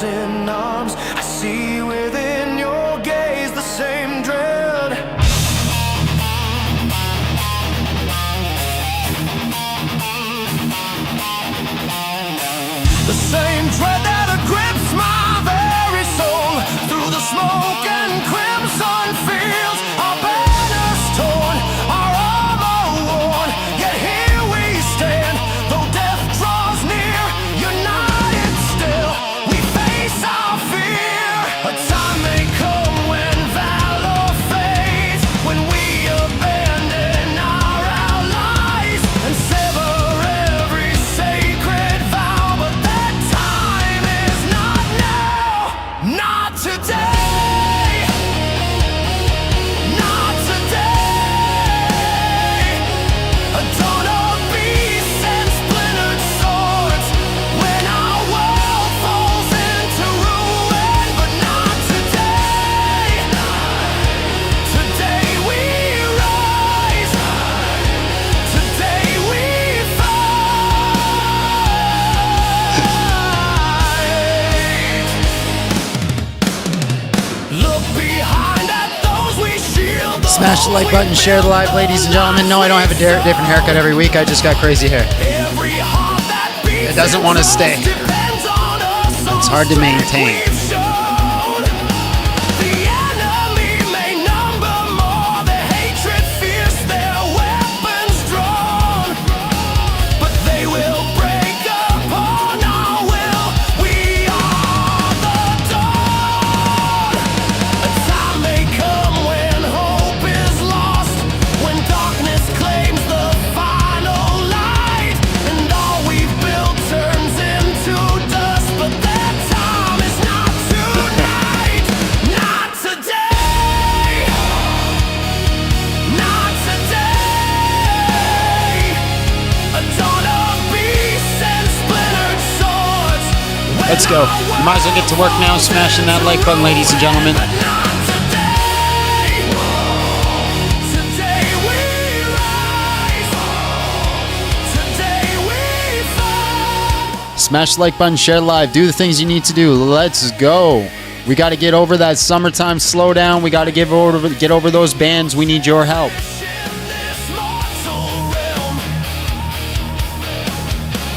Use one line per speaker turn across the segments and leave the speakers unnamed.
thousand arms. I see within your gaze the same dread. The same dread that grips my very soul. Through the smoke and crimson fields, our banners torn, our armor worn. Yet here we stand, though death draws near, united still, we face our fear. A time may come when valor fades, when we abandon our allies and sever every sacred vow. But that time is not now, not today, not today. A dawn of beasts and splintered swords, when our world falls into ruin. But not today, today we rise, today we fight. Look behind at those we shield.
Smash the like button, share the live, ladies and gentlemen. No, I don't have a different haircut every week. I just got crazy hair.
Every heart that beats
It doesn't want to stay.
depends on us.
It's hard to maintain.
We've shown the enemy may number more, their hatred fierce, their weapons drawn, but they will break upon our will. We are the dawn. A time may come when hope is lost, when darkness claims the final light, and all we've built turns into dust. But that time is not tonight, not today, not today. A dawn of beasts and splintered swords.
Let's go. You might as well get to work now, smashing that like button, ladies and gentlemen.
But not today. Today we rise. Today we fight.
Smash the like button, share live, do the things you need to do. Let's go. We got to get over that summertime slowdown. We got to get over those bans. We need your help.
In this mortal realm,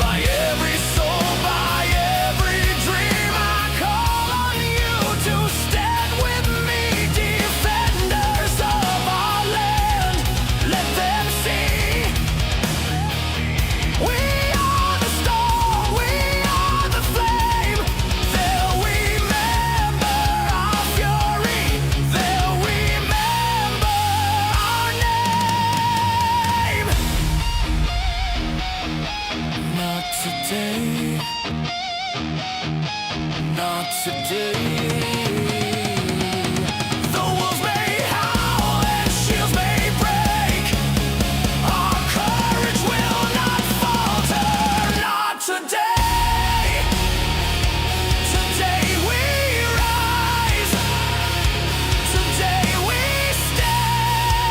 by every soul, by every dream, I call on you to stand with me, defenders of our land. Let them see we are the storm, we are the flame. They'll remember our fury, they'll remember our name. Not today, not today. The wolves may howl and shields may break, our courage will not falter. Not today, today we rise, today we stand.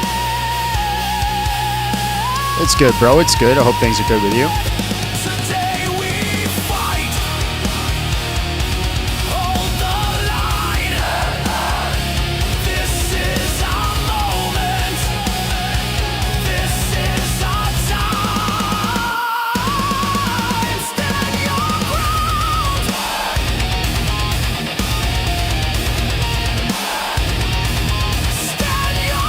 It's good, bro. It's good. I hope things are good with you.
Today we fight. Hold the line. This is our moment. This is our time. Stand your ground. Stand your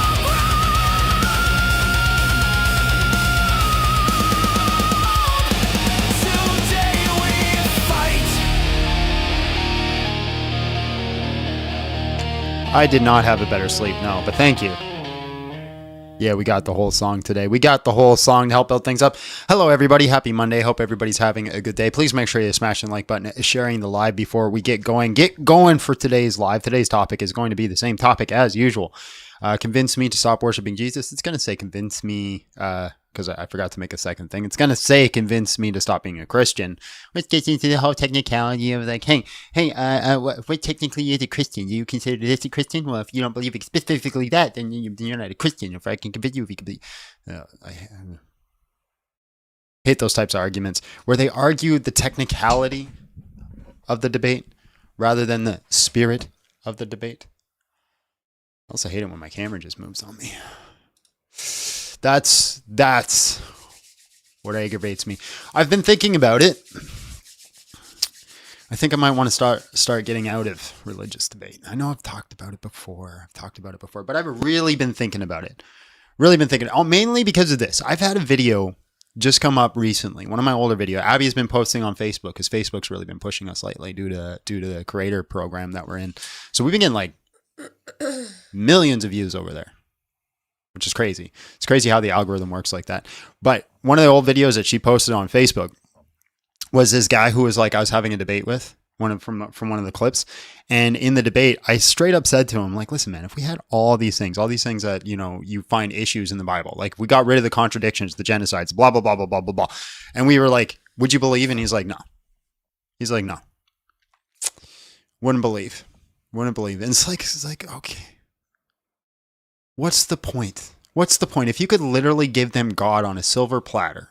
Today we fight.
I did not have a better sleep, no, but thank you. Yeah, we got the whole song today. We got the whole song to help build things up. Hello, everybody. Happy Monday. Hope everybody's having a good day. Please make sure you smash the like button, sharing the live before we get going. Get going for today's live. Today's topic is going to be the same topic as usual. Convince me to stop worshiping Jesus. It's going to say convince me, because I forgot to make a second thing. It's going to say convince me to stop being a Christian, which gets into the whole technicality of like, hey, what technically is a Christian? Do you consider this a Christian? Well, if you don't believe specifically that, then you're not a Christian. If I can convince you, if you can believe. I hate those types of arguments where they argue the technicality of the debate rather than the spirit of the debate. I also hate it when my camera just moves on me. That's what aggravates me. I've been thinking about it. I think I might want to start getting out of religious debate. I know I've talked about it before, but I've really been thinking about it. Mainly because of this. I've had a video just come up recently. One of my older videos. Abby's been posting on Facebook because Facebook's really been pushing us lately due to the creator program that we're in. So we've been getting like millions of views over there, which is crazy. It's crazy how the algorithm works like that. But one of the old videos that she posted on Facebook was this guy who was like, I was having a debate with from one of the clips. And in the debate, I straight up said to him, like, listen, man, if we had all these things that, you find issues in the Bible, like we got rid of the contradictions, the genocides, blah, blah, blah, blah, blah, blah, blah. And we were like, would you believe? And he's like, no. He's like, no. Wouldn't believe. And it's like, okay. What's the point? If you could literally give them God on a silver platter,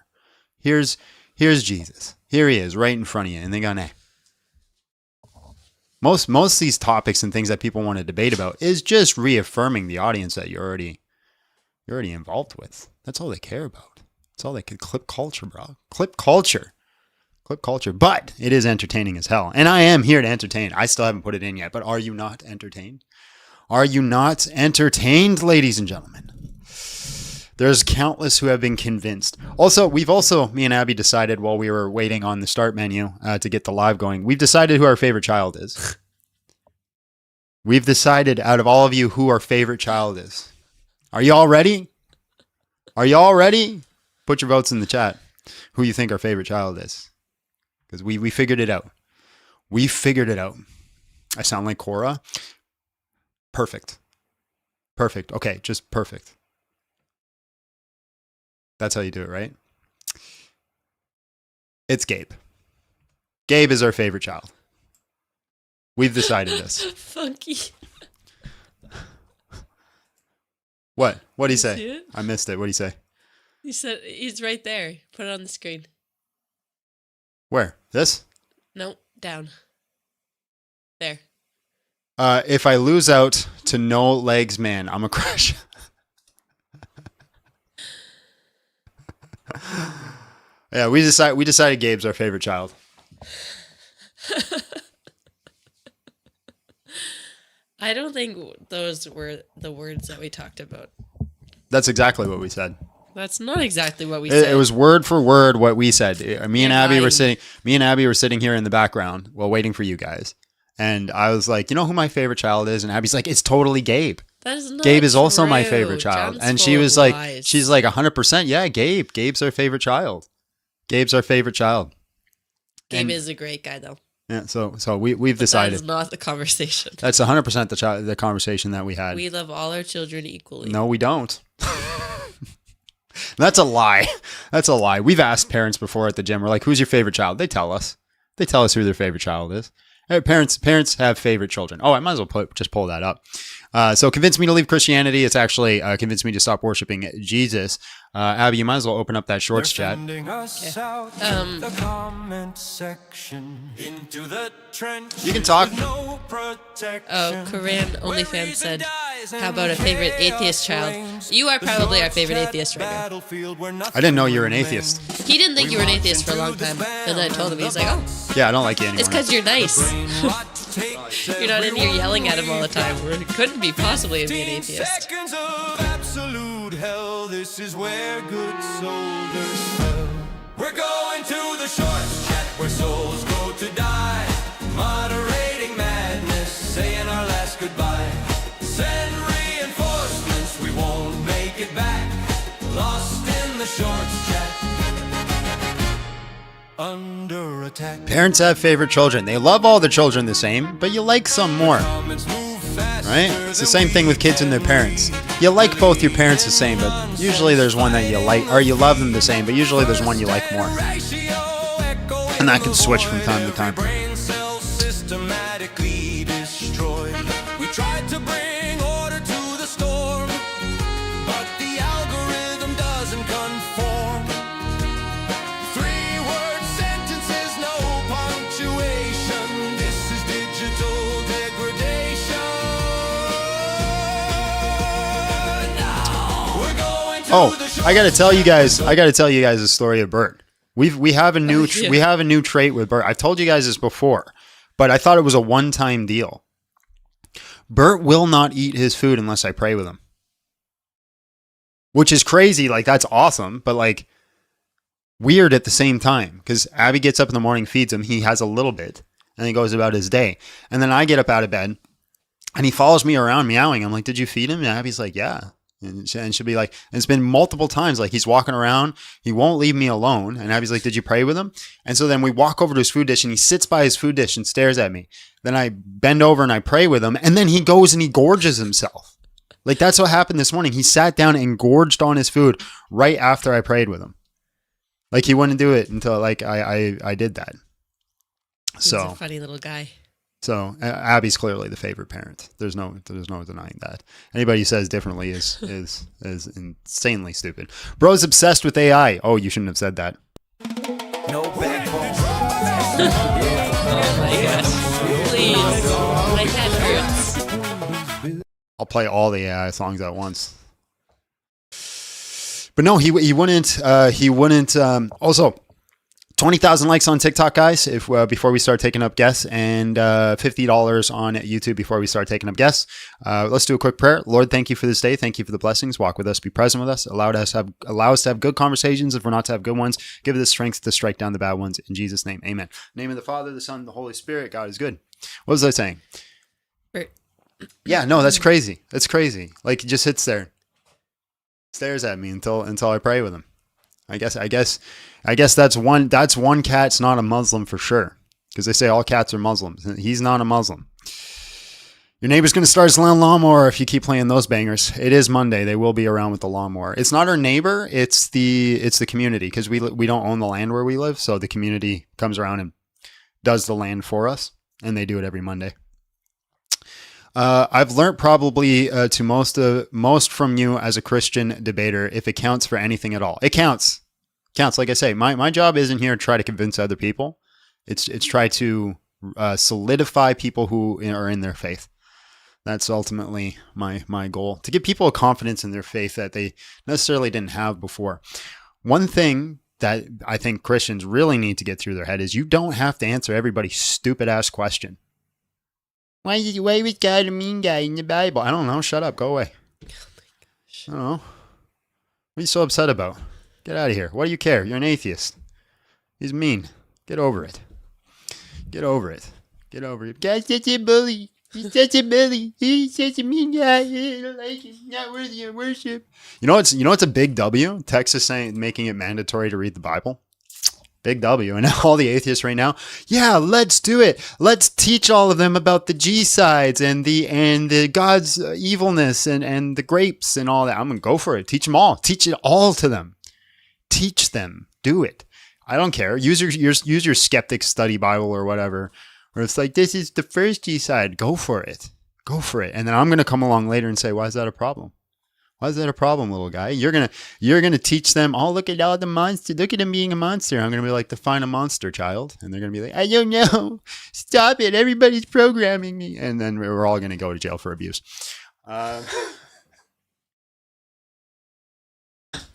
here's Jesus. Here he is right in front of you. And they go, nah. Most of these topics and things that people want to debate about is just reaffirming the audience that you're already involved with. That's all they care about. That's all they could. Clip culture, bro. Clip culture. But it is entertaining as hell. And I am here to entertain. I still haven't put it in yet. But are you not entertained? Are you not entertained, ladies and gentlemen? There's countless who have been convinced. Also, me and Abby decided while we were waiting on the start menu to get the live going, we've decided who our favorite child is. We've decided out of all of you who our favorite child is. Are you all ready? Put your votes in the chat. Who you think our favorite child is. Because we figured it out. I sound like Cora. Perfect. Okay, just perfect. That's how you do it, right? It's Gabe. Gabe is our favorite child. We've decided this.
Funky.
What? What'd he say?
See it?
I missed it. What'd he say?
He said he's right there. Put it on the screen.
Where? This?
No, down. There.
If I lose out to no legs man, I'm a crush. Yeah, we decided Gabe's our favorite child.
I don't think those were the words that we talked about.
That's exactly what we said.
That's not exactly what we said.
It was word for word what we said. Me and Abby were sitting here in the background while waiting for you guys. And I was like, you know who my favorite child is? And Abby's like, it's totally Gabe.
That is not
Gabe is
true.
also my favorite child.
John's
And she
full
was
of
like,
lies.
she's like 100%. Yeah, Gabe. Gabe's our favorite child.
Gabe is a great guy, though.
Yeah, so we've decided.
That is not the conversation.
That's 100% the conversation that we had.
We love all our children equally.
No, we don't. That's a lie. We've asked parents before at the gym. We're like, who's your favorite child? They tell us who their favorite child is. Parents have favorite children. Oh, I might as well just pull that up. So convince me to leave Christianity. It's actually convinced me to stop worshiping Jesus. Abby, you might as well open up that shorts chat.
The comment section into the trench.
You can talk.
No protection.
Oh, Korean OnlyFans said, how about a favorite atheist child? You are probably our favorite atheist right now.
I didn't know you were an atheist.
He didn't think you were an atheist for a long time. And I told him, he's like, oh,
Yeah, I don't like you anymore.
it's because you're nice. You're not in here yelling at him all the time. We couldn't be possibly be an atheist.
Seconds of absolute hell. This is where good soldiers fell. We're going to the shorts chat where souls go to die. Moderating madness, saying our last goodbye. Send reinforcements, we won't make it back. Lost in the shorts chat. Under attack.
Parents have favorite children. They love all the children the same, but you like some more. Right? It's the same thing with kids and their parents. You like both your parents the same, but usually there's one that you like, or you love them the same, but usually there's one you like more. And that can switch from time to time.
Brain cells systematically destroyed. We tried to bring order to the storm, but the algorithm doesn't conform. 3-word sentences, no punctuation. This is digital
Oh, I gotta tell you guys the story of Bert. We have a new trait with Bert. I've told you guys this before, but I thought it was a one-time deal. Bert will not eat his food unless I pray with him, which is crazy. Like, that's awesome, but like weird at the same time, because Abby gets up in the morning, feeds him, he has a little bit, and he goes about his day, and then I get up out of bed, and he follows me around meowing. I'm like, "Did you feed him?" And Abby's like, "Yeah." And she'll be like, and it's been multiple times, like he's walking around, he won't leave me alone. And Abby's like, "Did you pray with him?" And so then we walk over to his food dish, and he sits by his food dish and stares at me. Then I bend over and I pray with him, and then he goes and he gorges himself. Like, that's what happened this morning. He sat down and gorged on his food right after I prayed with him. Like, he wouldn't do it until like I did that. So
he's a funny little guy.
So Abby's clearly the favorite parent. There's no denying that. Anybody who says differently is insanely stupid. Bro's obsessed with AI. Oh, you shouldn't have said that.
No backbone.
Oh my gosh. Please. My head hurts.
I'll play all the AI songs at once. But no, he wouldn't. Also, 20,000 likes on TikTok, guys, if before we start taking up guests, and $50 on YouTube before we start taking up guests. Let's do a quick prayer. Lord, thank you for this day. Thank you for the blessings. Walk with us. Be present with us. Allow us to have good conversations. If we're not to have good ones, give us the strength to strike down the bad ones. In Jesus' name, amen. In the name of the Father, the Son, and the Holy Spirit. God is good. What was I saying? Yeah, no, that's crazy. That's crazy. Like, he just sits there, stares at me until I pray with him. I guess that's one cat's not a Muslim for sure, because they say all cats are Muslims. He's not a Muslim. Your neighbor's going to start his lawnmower if you keep playing those bangers. It is Monday. They will be around with the lawnmower. It's not our neighbor. It's the community, because we don't own the land where we live. So the community comes around and does the land for us, and they do it every Monday. I've learned probably to most from you as a Christian debater, if it counts for anything at all. It counts. Like I say, my job isn't here to try to convince other people. It's try to solidify people who are in their faith. That's ultimately my goal, to give people a confidence in their faith that they necessarily didn't have before. One thing that I think Christians really need to get through their head is you don't have to answer everybody's stupid ass question. Why was God a mean guy in the Bible? I don't know. Shut up. Go away. Oh my gosh. I don't know. What are you so upset about? Get out of here. Why do you care? You're an atheist. He's mean. Get over it. Get over it. Get over it. God's such a bully. He's such a bully. He's such a mean guy. I don't like him. He's not worthy of worship. You know what's a big W? Texas making it mandatory to read the Bible. Big W. And all the atheists right now, yeah, let's do it. Let's teach all of them about the G sides and the God's evilness and the grapes and all that. I'm gonna go for it. Teach them all. Teach it all to them. Teach them. Do it. I don't care. Use your skeptic study Bible or whatever. Or it's like, this is the first G side. Go for it. Go for it. And then I'm gonna come along later and say, why is that a problem? Why is that a problem, little guy? You're gonna teach them, oh, look at all the monsters. Look at him being a monster. I'm gonna be like, define a monster, child. And they're gonna be like, I don't know. Stop it. Everybody's programming me. And then we're all gonna go to jail for abuse.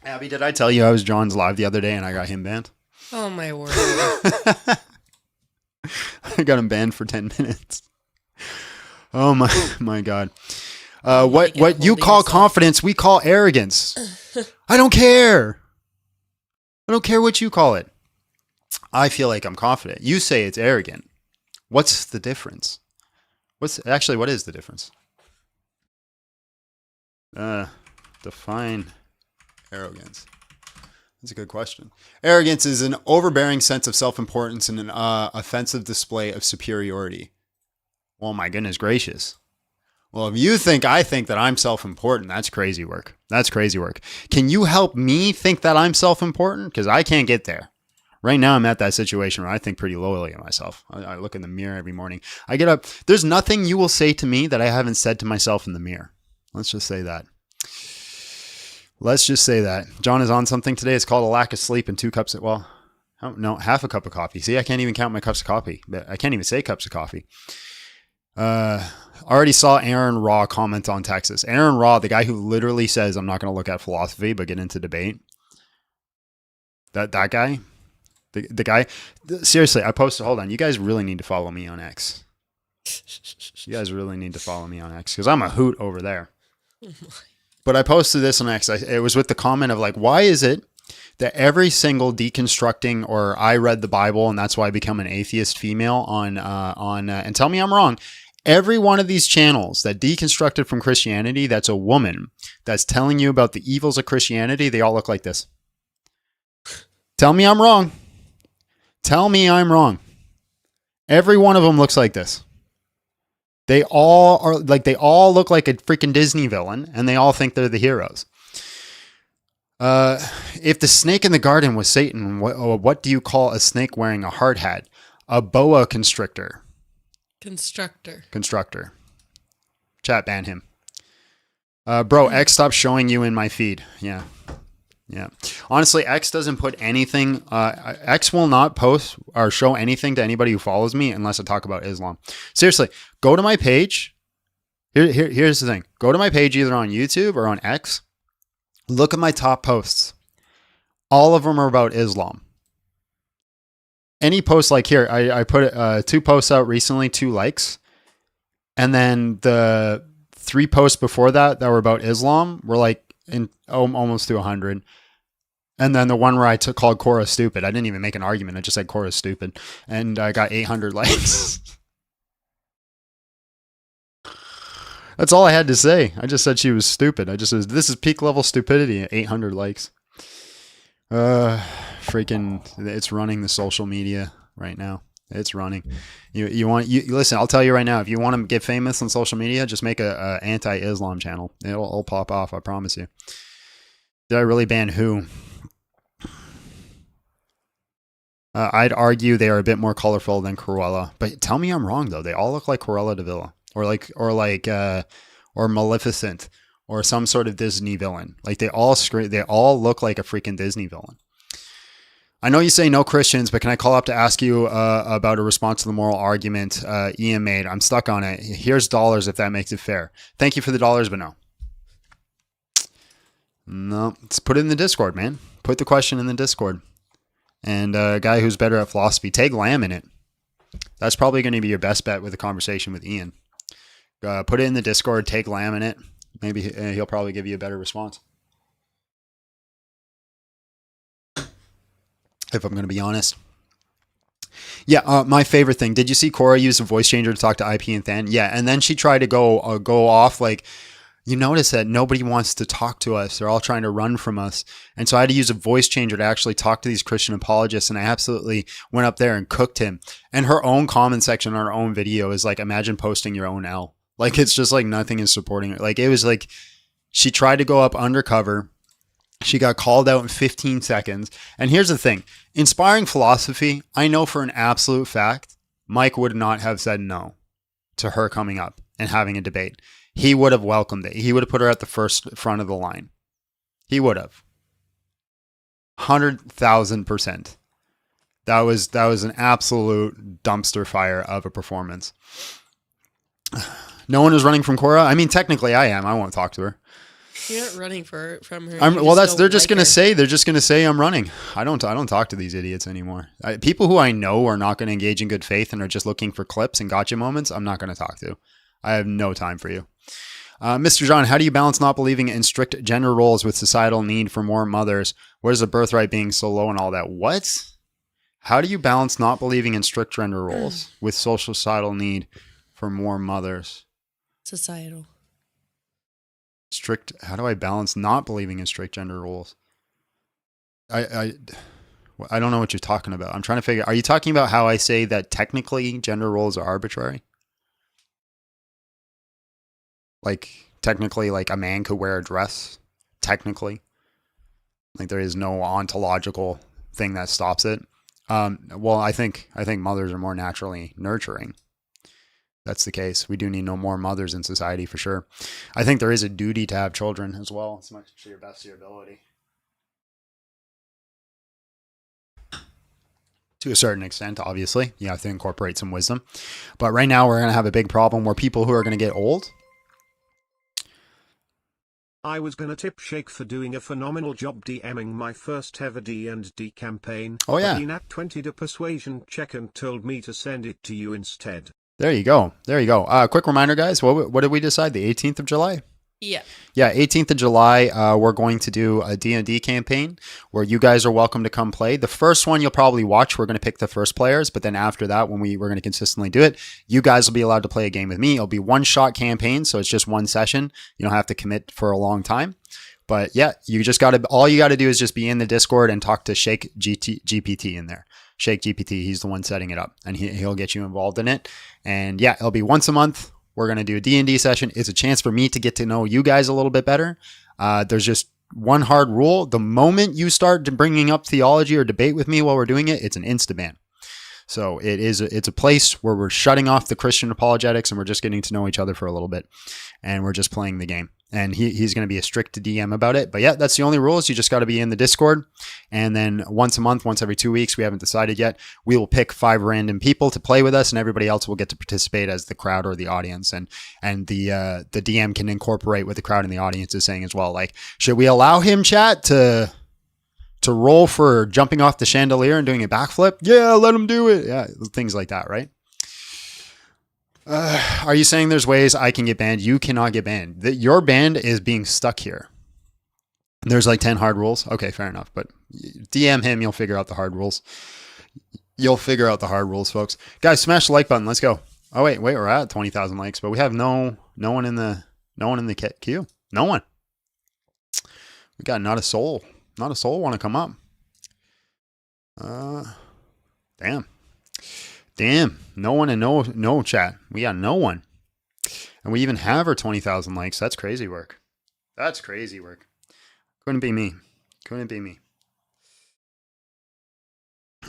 Abby, did I tell you I was John's live the other day and I got him banned?
Oh my word.
I got him banned for 10 minutes. Oh my God. What you call confidence, we call arrogance. I don't care. I don't care what you call it. I feel like I'm confident. You say it's arrogant. What's the difference? What is the difference? Define arrogance. That's a good question. Arrogance is an overbearing sense of self-importance and an offensive display of superiority. Well, my goodness gracious. Well, if you think I think that I'm self-important, that's crazy work. That's crazy work. Can you help me think that I'm self-important? Because I can't get there. Right now, I'm at that situation where I think pretty lowly of myself. I look in the mirror every morning. I get up. There's nothing you will say to me that I haven't said to myself in the mirror. Let's just say that. Let's just say that. John is on something today. It's called a lack of sleep and 2 cups of, half a cup of coffee. See, I can't even count my cups of coffee. I can't even say cups of coffee. already saw Aaron Raw comment on Texas. Aaron Raw, the guy who literally says, I'm not going to look at philosophy, but get into debate. That guy, the guy, seriously, I posted, hold on. You guys really need to follow me on X. You guys really need to follow me on X because I'm a hoot over there. But I posted this on X. It was with the comment of like, why is it that every single deconstructing or I read the Bible and that's why I become an atheist female on and tell me I'm wrong. Every one of these channels that deconstructed from Christianity, that's a woman that's telling you about the evils of Christianity. They all look like this. Tell me I'm wrong. Tell me I'm wrong. Every one of them looks like this. They all look like a freaking Disney villain and they all think they're the heroes. If the snake in the garden was Satan, what do you call a snake wearing a hard hat? A boa constrictor. Constructor. Chat, ban him. Bro, X stopped showing you in my feed. Yeah. Honestly, X doesn't put anything. X will not post or show anything to anybody who follows me unless I talk about Islam. Seriously, go to my page. Here's the thing. Go to my page either on YouTube or on X. Look at my top posts. All of them are about Islam. Any post like here, I put 2 posts out recently, 2 likes. And then the 3 posts before that were about Islam were like almost to 100. And then the one where I called Korah stupid. I didn't even make an argument. I just said Korah's stupid. And I got 800 likes. That's all I had to say. I just said she was stupid. I just said, this is peak level stupidity. 800 likes. Freaking, it's running the social media right now. It's running. You listen, I'll tell you right now, if you want to get famous on social media, just make a anti-Islam channel. It'll pop off, I promise you. Did I really ban who? I'd argue they are a bit more colorful than Cruella, but tell me I'm wrong though. They all look like Cruella de Vil. Or Maleficent, or some sort of Disney villain. Like they all look like a freaking Disney villain. I know you say no Christians, but can I call up to ask you about a response to the moral argument Ian made? I'm stuck on it. Here's dollars if that makes it fair. Thank you for the dollars, but no. No, let's put it in the Discord, man. Put the question in the Discord. And a guy who's better at philosophy, tag Lamb in it. That's probably going to be your best bet with a conversation with Ian. Put it in the Discord, take Lamb in it. Maybe he'll probably give you a better response. If I'm going to be honest. Yeah, my favorite thing. Did you see Cora use a voice changer to talk to IP and Than? Yeah, and then she tried to go off like, you notice that nobody wants to talk to us. They're all trying to run from us. And so I had to use a voice changer to actually talk to these Christian apologists. And I absolutely went up there and cooked him. And her own comment section on her own video is like, imagine posting your own L. Like, it's just like nothing is supporting it. Like, it was like she tried to go up undercover. She got called out in 15 seconds. And here's the thing. Inspiring philosophy, I know for an absolute fact, Mike would not have said no to her coming up and having a debate. He would have welcomed it. He would have put her at the front of the line. He would have. 100,000%. That was an absolute dumpster fire of a performance. No one is running from Cora. I mean, technically I am. I won't talk to her.
You're not running from her.
They're just gonna say I'm running. I don't talk to these idiots anymore. People who I know are not going to engage in good faith and are just looking for clips and gotcha moments, I'm not going to talk to. I have no time for you. Mr. John, how do you balance not believing in strict gender roles with societal need for more mothers? Where's the birthright being so low and all that? What? How do you balance not believing in strict gender roles with societal need for more mothers?
Societal.
How do I balance not believing in strict gender roles? I don't know what you're talking about. I'm trying to figure. Are you talking about how I say that technically gender roles are arbitrary? Like technically, like a man could wear a dress. Technically, like there is no ontological thing that stops it. Well, I think mothers are more naturally nurturing. That's the case. We do need no more mothers in society for sure. I think there is a duty to have children as well, as much to your best of your ability. to a certain extent, obviously. You have to incorporate some wisdom. But right now, we're going to have a big problem where people who are going to get old.
I was gonna tip Shake for doing a phenomenal job DMing my first ever D&D campaign.
Oh, yeah.
But he nat 20 to persuasion check and told me to send it to you instead.
There you go. There you go. Quick reminder, guys. What did we decide? The 18th of July?
Yeah.
Yeah, 18th of July, we're going to do a D&D campaign where you guys are welcome to come play. The first one you'll probably watch. We're going to pick the first players, but then after that, when we're going to consistently do it, you guys will be allowed to play a game with me. It'll be one-shot campaign, so it's just one session. You don't have to commit for a long time. But yeah, all you got to do is just be in the Discord and talk to Shake GPT in there. Shake GPT, he's the one setting it up, and he'll get you involved in it. And yeah, it'll be once a month. We're going to do a D&D session. It's a chance for me to get to know you guys a little bit better. There's just one hard rule. The moment you start bringing up theology or debate with me while we're doing it, it's an insta-ban. So it's a place where we're shutting off the Christian apologetics and we're just getting to know each other for a little bit. And we're just playing the game. And he's going to be a strict DM about it. But yeah, that's the only rules. You just got to be in the Discord. And then once a month, once every 2 weeks, we haven't decided yet, we will pick 5 random people to play with us, and everybody else will get to participate as the crowd or the audience. And the DM can incorporate what the crowd and the audience is saying as well. Like, should we allow him, chat, to roll for jumping off the chandelier and doing a backflip? Yeah, let him do it. Yeah, things like that, right? Are you saying there's ways I can get banned? You cannot get banned. Your band is being stuck here. There's like 10 hard rules. Okay, fair enough. But DM him. You'll figure out the hard rules. You'll figure out the hard rules, folks. Guys, smash the like button. Let's go. Oh, wait. We're at 20,000 likes, but we have no one in the queue. No one. We got not a soul. Not a soul want to come up. Damn. No one and no chat. We got no one. And we even have our 20,000 likes. That's crazy work. Couldn't be me.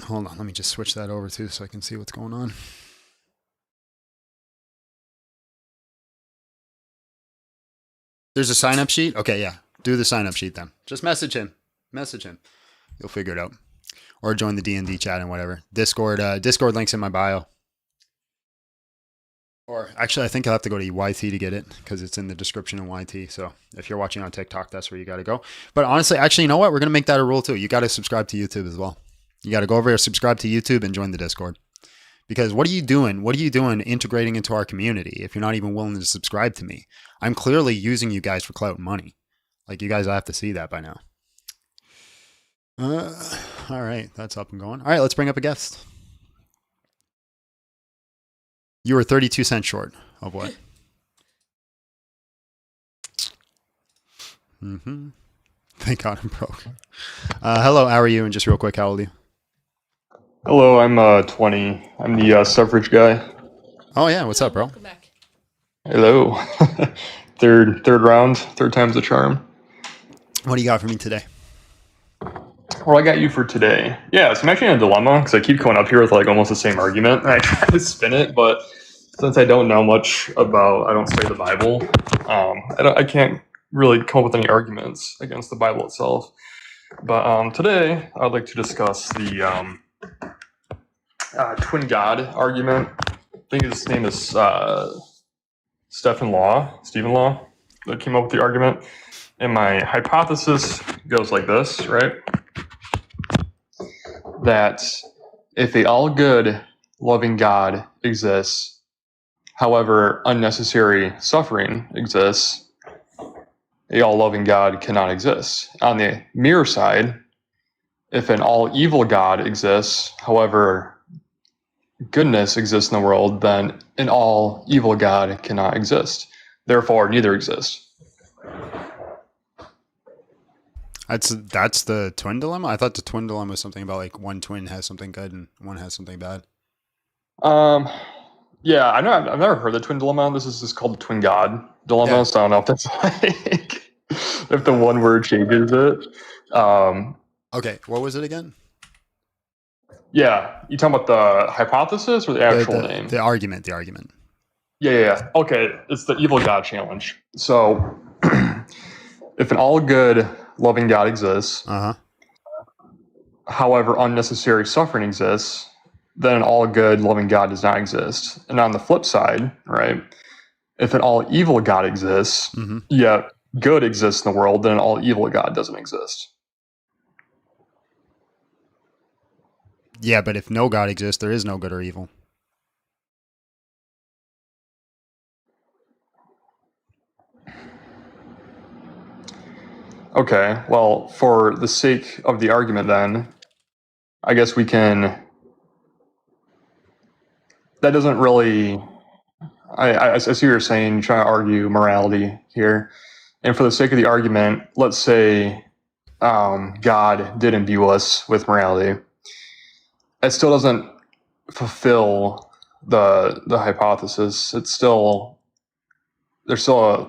Hold on. Let me just switch that over too so I can see what's going on. There's a sign up sheet? Okay, yeah. Do the sign up sheet then. Just message him. You'll figure it out. Or join the D&D chat and whatever. Discord link's in my bio. Or actually, I think I'll have to go to YT to get it because it's in the description in YT. So if you're watching on TikTok, that's where you got to go. But honestly, actually, you know what? We're going to make that a rule too. You got to subscribe to YouTube as well. You got to go over here, subscribe to YouTube, and join the Discord. Because what are you doing? What are you doing integrating into our community if you're not even willing to subscribe to me? I'm clearly using you guys for clout and money. Like, you guys have to see that by now. All right, that's up and going. All right, let's bring up a guest. You were 32 cents short of what? Thank God I'm broke. Hello, how are you? And just real quick, how old are you?
Hello, I'm 20. I'm the suffrage guy.
Oh yeah, what's up, bro?
Welcome back.
Hello. third round, third time's the charm.
What do you got for me today?
What I got you for today? Yeah, so I'm actually in a dilemma because I keep coming up here with like almost the same argument. And I try to spin it, but since I don't know much about, I don't study the Bible, I can't really come up with any arguments against the Bible itself. But today, I'd like to discuss the twin God argument. I think his name is Stephen Law, that came up with the argument. And my hypothesis goes like this, right? That if a all good, loving God exists, however unnecessary suffering exists, a all loving God cannot exist. On the mirror side, if an all evil God exists, however goodness exists in the world, then an all evil God cannot exist. Therefore, neither exists.
That's the twin dilemma? I thought the twin dilemma was something about like one twin has something good and one has something bad.
Yeah, I've never heard the twin dilemma. This is just called the twin God dilemma. Yeah. So I don't know if that's like if the one word changes it.
Okay, what was it again?
Yeah, you talking about the hypothesis or the actual name?
The argument.
Yeah. Okay, it's the evil God challenge. So if an all good, loving God exists, however unnecessary suffering exists, then an all good, loving God does not exist. And on the flip side, right, if an all evil God exists, yet good exists in the world, then an all evil God doesn't exist.
Yeah, but if no God exists, there is no good or evil.
Okay, well, for the sake of the argument, then, I guess we can. That doesn't really. I see what you're saying, trying to argue morality here. And for the sake of the argument, let's say God did imbue us with morality. It still doesn't fulfill the hypothesis. It's still there's still a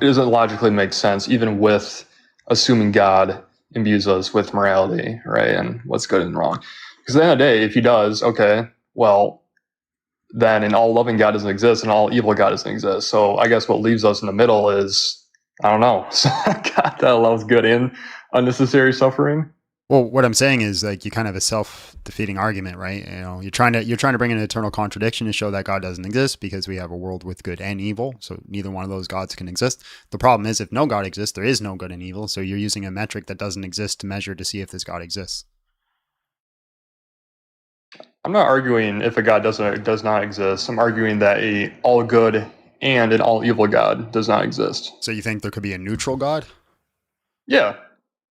it doesn't logically make sense, even with assuming God imbues us with morality, right? And what's good and wrong. Because at the end of the day, if he does, okay, well, then an all loving God doesn't exist and all evil God doesn't exist. So I guess what leaves us in the middle is, I don't know, God that allows good and unnecessary suffering.
Well, what I'm saying is like you kind of have a self-defeating argument, right? You know, you're trying to bring an eternal contradiction to show that God doesn't exist because we have a world with good and evil. So neither one of those gods can exist. The problem is if no God exists, there is no good and evil. So you're using a metric that doesn't exist to measure to see if this God exists.
I'm not arguing if a God does not exist. I'm arguing that a all good and an all evil God does not exist.
So you think there could be a neutral God?
Yeah,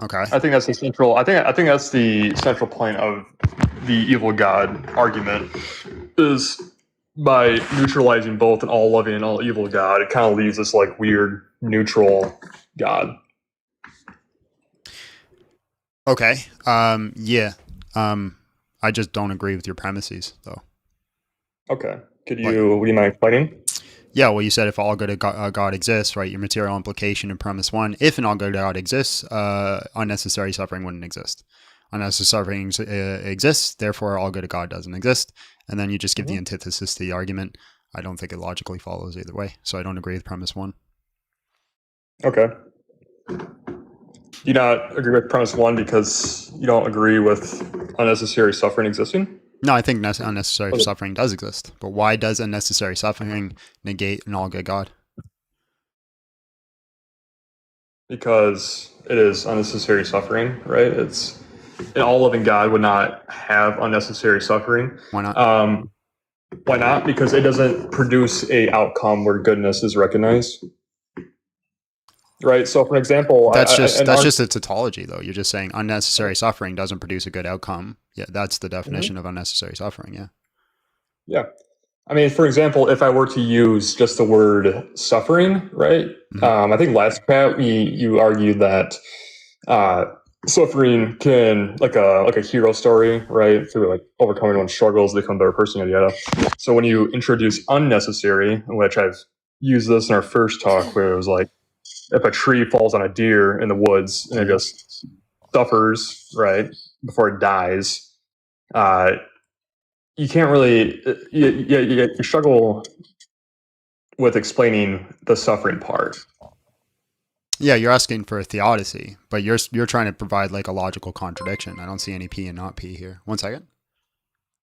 Okay.
I think that's the central. I think that's the central point of the evil God argument is by neutralizing both an all loving and all evil God. It kind of leaves this like weird neutral God.
Okay. Yeah. I just don't agree with your premises, though.
Okay, would you mind explaining?
Yeah, well, you said if all good God exists, right? Your material implication in premise one, if an all good God exists, unnecessary suffering wouldn't exist. Unnecessary suffering exists, therefore all good God doesn't exist. And then you just give the antithesis to the argument. I don't think it logically follows either way. So I don't agree with premise one.
Okay. Do you not agree with premise one because you don't agree with unnecessary suffering existing?
No, I think unnecessary suffering does exist. But why does unnecessary suffering negate an all good God?
Because it is unnecessary suffering, right? It's an all-living God would not have unnecessary suffering.
Why not?
Why not? Because it doesn't produce a outcome where goodness is recognized. Right. So, for example,
That's just a tautology, though. You're just saying unnecessary suffering doesn't produce a good outcome. Yeah, that's the definition of unnecessary suffering. Yeah.
Yeah. I mean, for example, if I were to use just the word suffering, right? I think last chat you argued that suffering can like a hero story, right? Through like overcoming one's struggles, they become a better person, yada yada. So when you introduce unnecessary, which I've used this in our first talk, where it was like if a tree falls on a deer in the woods and it just suffers, right, before it dies, you can't really you struggle with explaining the suffering part.
Yeah, you're asking for a theodicy, but you're trying to provide like a logical contradiction. I don't see any P and not P here. 1 second.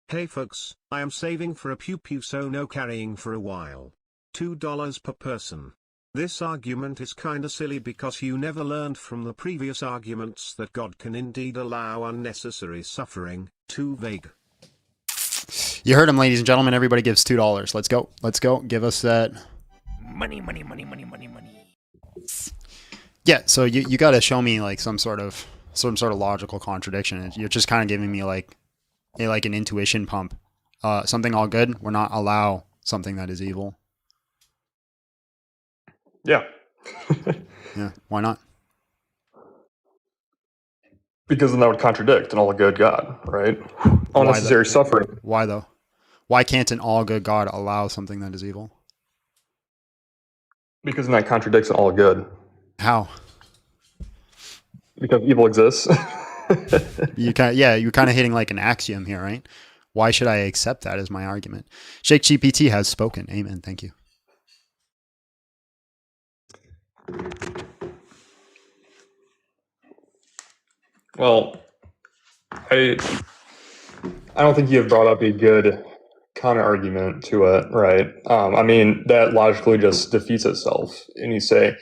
Hey folks, I am saving for a pew pew so no carrying for a while. $2 per person. This argument is kinda silly because you never learned from the previous arguments that God can indeed allow unnecessary suffering. Too vague.
You heard him, ladies and gentlemen. Everybody gives $2. Let's go. Let's go. Give us that.
Money, money, money, money, money, money.
Yeah, so you got to show me like some sort of logical contradiction. You're just kind of giving me like an intuition pump. Something all good, we're not allow something that is evil.
Yeah.
Yeah, why not?
Because then that would contradict an all good God, right? Unnecessary suffering.
Why though? Why can't an all good God allow something that is evil?
Because then that contradicts an all good.
How?
Because evil exists.
You're kind of hitting like an axiom here, right? Why should I accept that as my argument? Shake GPT has spoken. Amen. Thank you.
Well, I don't think you have brought up a good counter argument to it, right? I mean, that logically just defeats itself. And you say,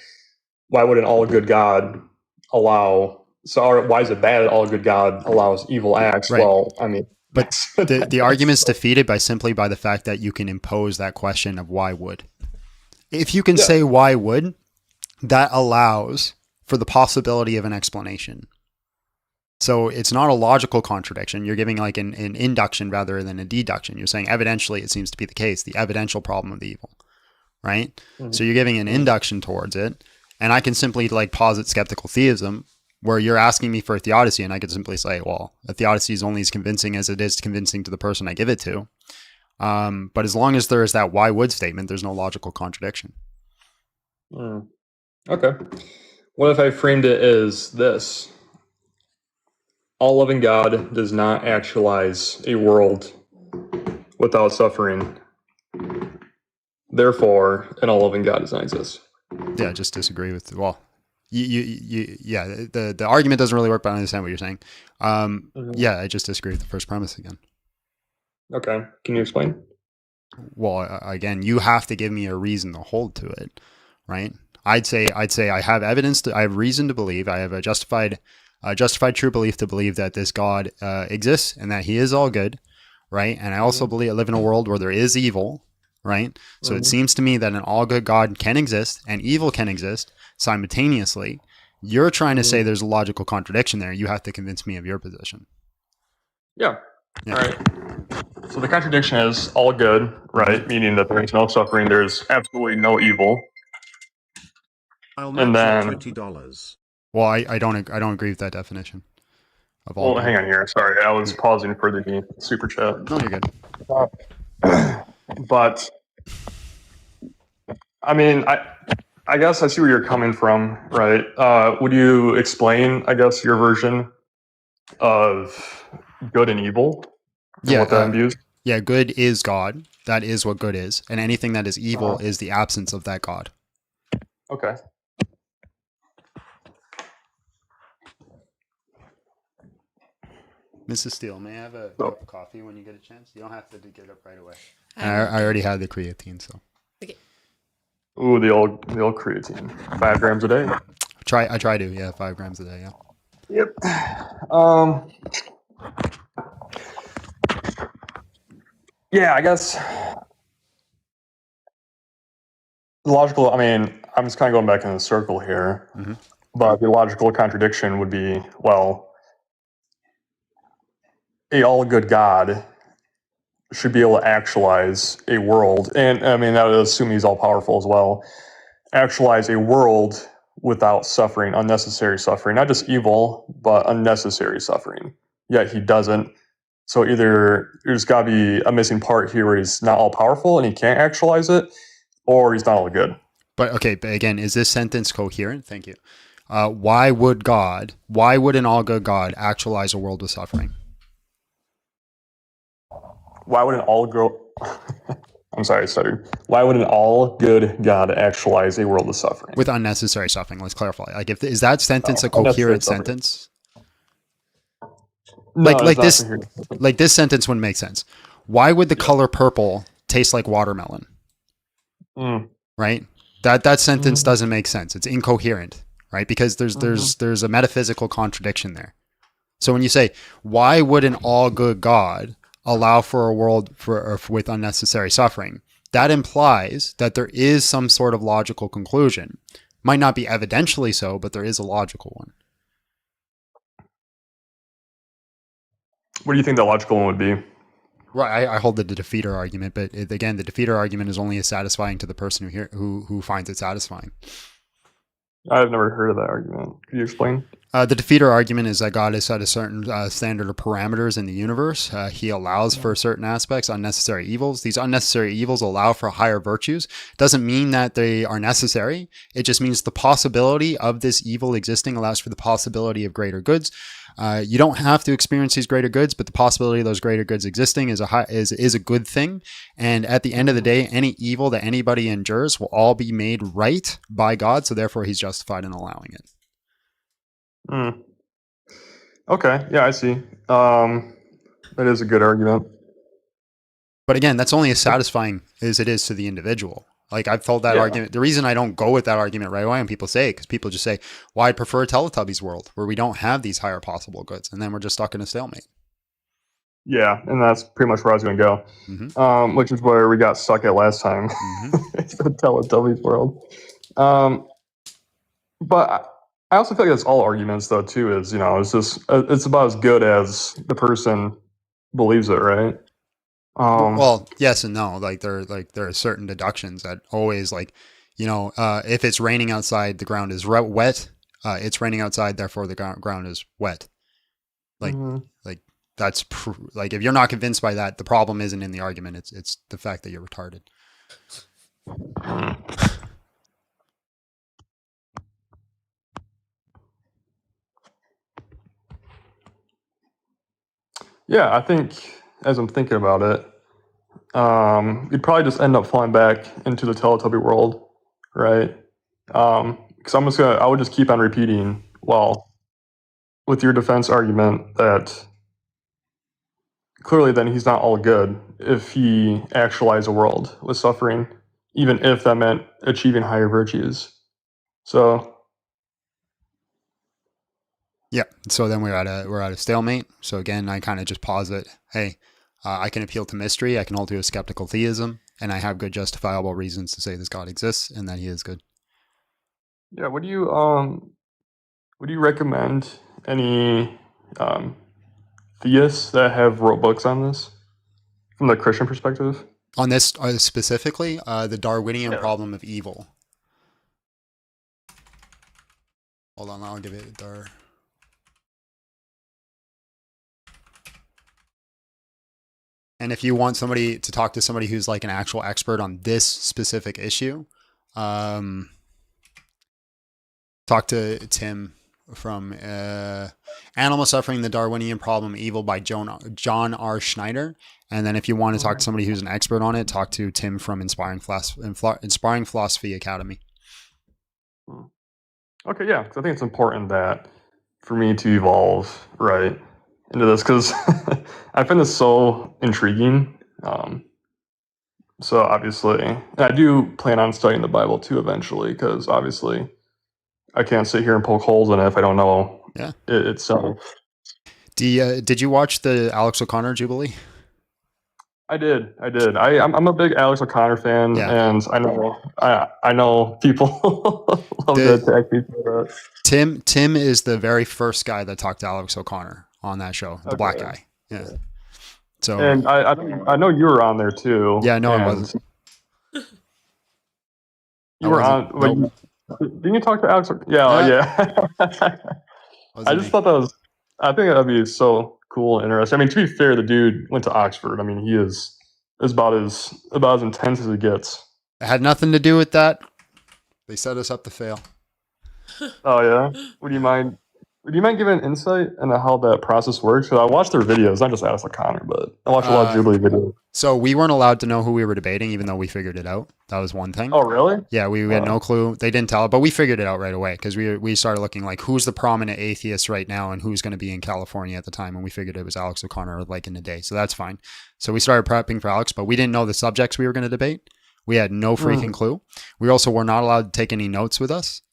why would an all good God allow? So, why is it bad that all good God allows evil acts?
Right.
Well, I mean,
But the argument's defeated by the fact that you can impose that question of why would. If you can say why would, that allows for the possibility of an explanation. So it's not a logical contradiction. You're giving like an induction rather than a deduction. You're saying evidentially it seems to be the case, the evidential problem of the evil, right? So you're giving an induction towards it. And I can simply like posit skeptical theism where you're asking me for a theodicy, and I could simply say, well, a theodicy is only as convincing as it is convincing to the person I give it to. But as long as there is that why would statement, there's no logical contradiction.
Okay. What if I framed it as this? All loving God does not actualize a world without suffering. Therefore, an all loving God does not exist.
Yeah, I just disagree with, well, the argument doesn't really work, but I understand what you're saying. Yeah, I just disagree with the first premise again.
Okay. Can you explain?
Well, again, you have to give me a reason to hold to it, right? I'd say I have evidence, I have reason to believe, I have a justified true belief to believe that this God exists and that he is all good, right? And I also believe I live in a world where there is evil, right? So it seems to me that an all good God can exist and evil can exist simultaneously. You're trying to say there's a logical contradiction there. You have to convince me of your position.
Yeah. All right. So the contradiction is all good, right? Meaning that there's no suffering, there's absolutely no evil.
I'll
And
match
then-
$20.
Well, I don't agree with that definition of all.
Well, hang on here. Sorry, I was pausing for the super chat.
No, you're good.
But I mean, I guess I see where you're coming from, right? Would you explain, I guess, your version of good and evil? And
Yeah,
what that imbues?
Yeah, good is God. That is what good is. And anything that is evil is the absence of that God.
Okay.
Mrs. Steele, may I have a cup of coffee when you get a chance? You don't have to get up right away. I already had the creatine, so.
Okay.
Ooh, the old creatine. 5 grams a day.
I try to, yeah, 5 grams a day, yeah.
Yep. Yeah, I guess the logical, I mean, I'm just kind of going back in the circle here, but the logical contradiction would be, well, a all good God should be able to actualize a world, and I mean, that would assume he's all powerful as well, actualize a world without suffering, unnecessary suffering, not just evil, but unnecessary suffering. Yet he doesn't. So either there's got to be a missing part here where he's not all powerful and he can't actualize it, or he's not all good.
But again, is this sentence coherent? Thank you. Why would an all good God actualize a world with suffering?
Why would an all good I'm sorry, I stuttered. Why would an all good God actualize a world of suffering?
With unnecessary suffering, let's clarify. Like, is that sentence a
unnecessary
coherent
suffering.
sentence?
No,
like
it's
this,
not
like this sentence wouldn't make sense. Why would the color purple taste like watermelon? Right? That sentence doesn't make sense. It's incoherent, right? Because there's a metaphysical contradiction there. So when you say, why would an all good God allow for a world with unnecessary suffering, that implies that there is some sort of logical conclusion. Might not be evidentially so, but there is a logical one.
What do you think the logical one would be?
Right, I hold the defeater argument, but again, the defeater argument is only as satisfying to the person who finds it satisfying.
I've never heard of that argument. Could you explain?
The defeater argument is that God has set a certain standard of parameters in the universe. He allows for certain aspects, unnecessary evils. These unnecessary evils allow for higher virtues. Doesn't mean that they are necessary. It just means the possibility of this evil existing allows for the possibility of greater goods. You don't have to experience these greater goods, but the possibility of those greater goods existing is a good thing. And at the end of the day, any evil that anybody endures will all be made right by God. So therefore, he's justified in allowing it.
Okay, yeah, I see. That is a good argument.
But again, that's only as satisfying as it is to the individual. Like I've told that
Yeah.
argument. The reason I don't go with that argument right away when people say it, because people just say, well, I'd prefer a Teletubbies world where we don't have these higher possible goods. And then we're just stuck in a stalemate.
Yeah, and that's pretty much where I was going to go, which is where we got stuck at last time. It's the Teletubbies world. But I also feel like that's all arguments, though. Too is it's just it's about as good as the person believes it, right?
Well, yes and no. Like there are certain deductions that always if it's raining outside, the ground is wet. It's raining outside, therefore the ground is wet. Like that's like if you're not convinced by that, the problem isn't in the argument. It's the fact that you're retarded.
Yeah, I think as I'm thinking about it, you'd probably just end up falling back into the Teletubby world, right? Because I would just keep on repeating, well, with your defense argument that clearly then he's not all good if he actualized a world with suffering, even if that meant achieving higher virtues. So
Yeah. So then we're at a stalemate. So again, I kind of just posit, hey, I can appeal to mystery. I can hold to a skeptical theism, and I have good justifiable reasons to say this God exists and that He is good.
yeah, would you recommend any theists that have wrote books on this from the Christian perspective?
On this specifically, the Darwinian
Yeah.
problem of evil. Hold on, I'll give it a Dar. And if you want somebody to talk to somebody who's like an actual expert on this specific issue, talk to Tim from Animal Suffering, the Darwinian Problem of Evil by John R. Schneider. And then if you want to talk to somebody who's an expert on it, talk to Tim from Inspiring Philosophy Academy.
Okay, yeah, because I think it's important that for me to evolve right into this because I find this so intriguing. So obviously, and I do plan on studying the Bible too eventually because obviously I can't sit here and poke holes in it if I don't know it itself.
Did you watch the Alex O'Connor Jubilee?
I did. I'm a big Alex O'Connor fan, and I know people love to attack people for that.
Tim is the very first guy that talked to Alex O'Connor on that show, the black guy. Yeah. So
and I know you were on there too.
Yeah, no, I wasn't.
You were on. Nope. Didn't you talk to Alex? Yeah. I just thought that was. I think that'd be so cool and interesting. I mean, to be fair, the dude went to Oxford. I mean, he is about as intense as it gets.
It had nothing to do with that. They set us up to fail.
Oh yeah. Would you mind giving an insight into how that process works? Because I watched their videos, not just Alex O'Connor, but I watched a lot of Jubilee videos.
So we weren't allowed to know who we were debating, even though we figured it out. That was one thing.
Oh, really?
Yeah, we had no clue. They didn't tell, but we figured it out right away because we started looking like who's the prominent atheist right now and who's going to be in California at the time, and we figured it was Alex O'Connor like in a day. So that's fine. So we started prepping for Alex, but we didn't know the subjects we were going to debate. We had no freaking clue. We also were not allowed to take any notes with us,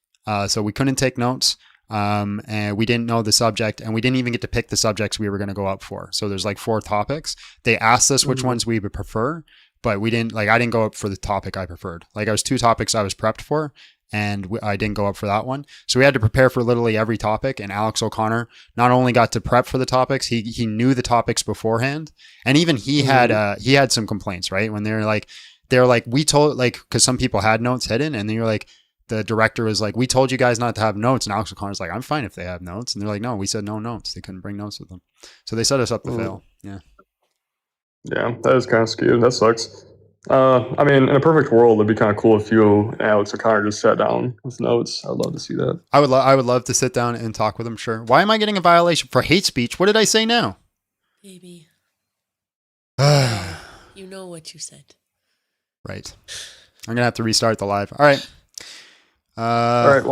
so we couldn't take notes. And we didn't know the subject, and we didn't even get to pick the subjects we were going to go up for. So there's like 4 topics. They asked us which ones we would prefer, but we didn't I didn't go up for the topic I preferred. Like I was 2 topics I was prepped for, and I didn't go up for that one. So we had to prepare for literally every topic. And Alex O'Connor not only got to prep for the topics, he knew the topics beforehand. And even he had some complaints, right? When they're like, we told, like, cause some people had notes hidden, and then you're like, the director was like, we told you guys not to have notes. And Alex O'Connor's like, I'm fine if they have notes. And they're like, no, we said no notes. They couldn't bring notes with them. So they set us up to fail. Yeah.
Yeah, that is kind of skewed. That sucks. I mean, in a perfect world, it'd be kind of cool if you and Alex O'Connor just sat down with notes. I'd love to see that.
I would love to sit down and talk with him. Sure. Why am I getting a violation for hate speech? What did I say now?
Baby. You know what you said.
Right. I'm going to have to restart the live. All right.
All right.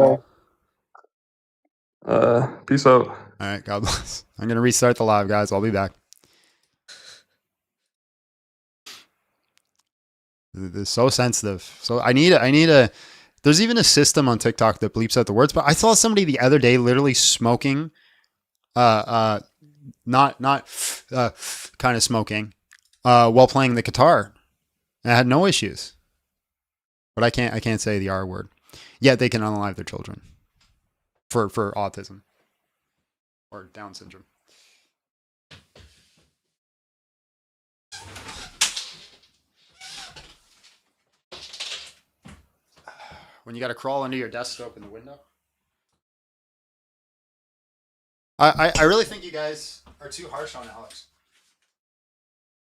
Well, peace out.
All right, God bless. I'm gonna restart the live, guys. I'll be back. This is so sensitive. So I need a. There's even a system on TikTok that bleeps out the words. But I saw somebody the other day literally smoking, not kind of smoking, while playing the guitar. And I had no issues. But I can't say the R word. Yet they can unalive their children for autism or Down syndrome. When you got to crawl under your desk to open the window. I really think you guys are too harsh on Alex.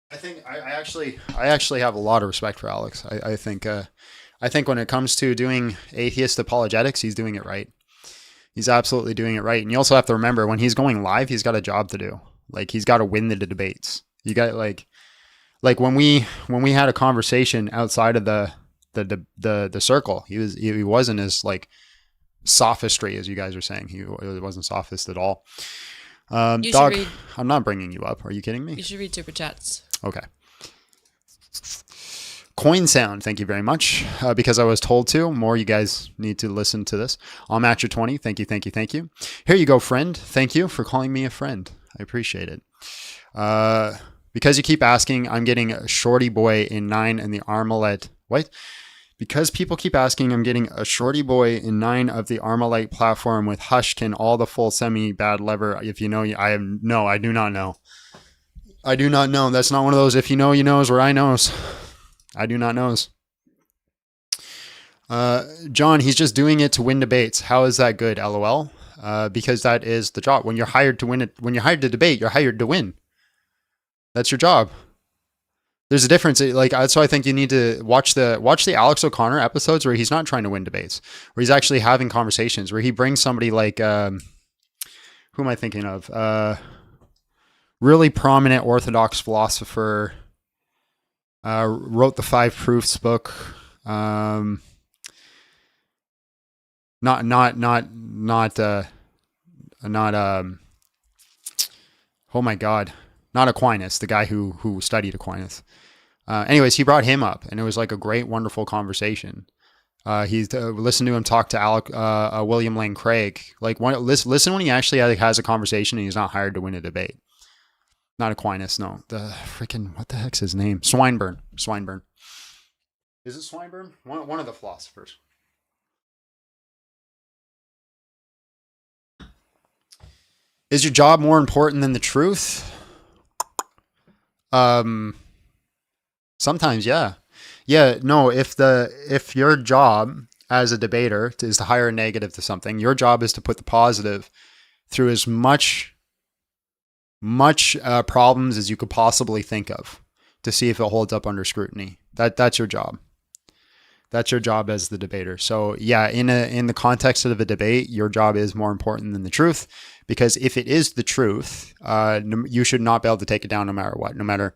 I think I actually have a lot of respect for Alex. I think when it comes to doing atheist apologetics, he's doing it right. He's absolutely doing it right. And you also have to remember when he's going live, he's got a job to do. Like he's got to win the debates. You got like when we had a conversation outside of the circle, he wasn't as like sophistry as you guys are saying. He wasn't sophist at all. Dog, I'm not bringing you up. Are you kidding me?
You should read super chats.
Okay. Coin sound, thank you very much. Because I was told to. More, you guys need to listen to this. I'm at your 20. Thank you. Here you go, friend. Thank you for calling me a friend. I appreciate it. Because you keep asking, I'm getting a shorty boy in 9 in the Armalite. What? Because people keep asking, I'm getting a shorty boy in 9 of the Armalite platform with Hushkin, all the full semi-bad lever. If you know, I do not know. I do not know. That's not one of those if you know, you knows, or I knows. I do not knows. John, he's just doing it to win debates. How is that good? LOL. Because that is the job. When you're hired to win it, when you're hired to debate, you're hired to win. That's your job. There's a difference. Like, so I think you need to watch the Alex O'Connor episodes where he's not trying to win debates, where he's actually having conversations, where he brings somebody like, who am I thinking of? Really prominent Orthodox philosopher, wrote the 5 Proofs book. Oh my God, not Aquinas, the guy who studied Aquinas. Anyways, he brought him up, and it was like a great, wonderful conversation. He's listened to him talk to William Lane Craig. Like, listen when he actually has a conversation and he's not hired to win a debate. Not Aquinas, no. The freaking, what the heck's his name? Swinburne. Is it Swinburne? One of the philosophers. Is your job more important than the truth? Sometimes, yeah. Yeah, no, if your job as a debater is to hire a negative to something, your job is to put the positive through as much problems as you could possibly think of to see if it holds up under scrutiny. That's your job. That's your job as the debater. So yeah, in the context of a debate, your job is more important than the truth, because if it is the truth, you should not be able to take it down no matter what, no matter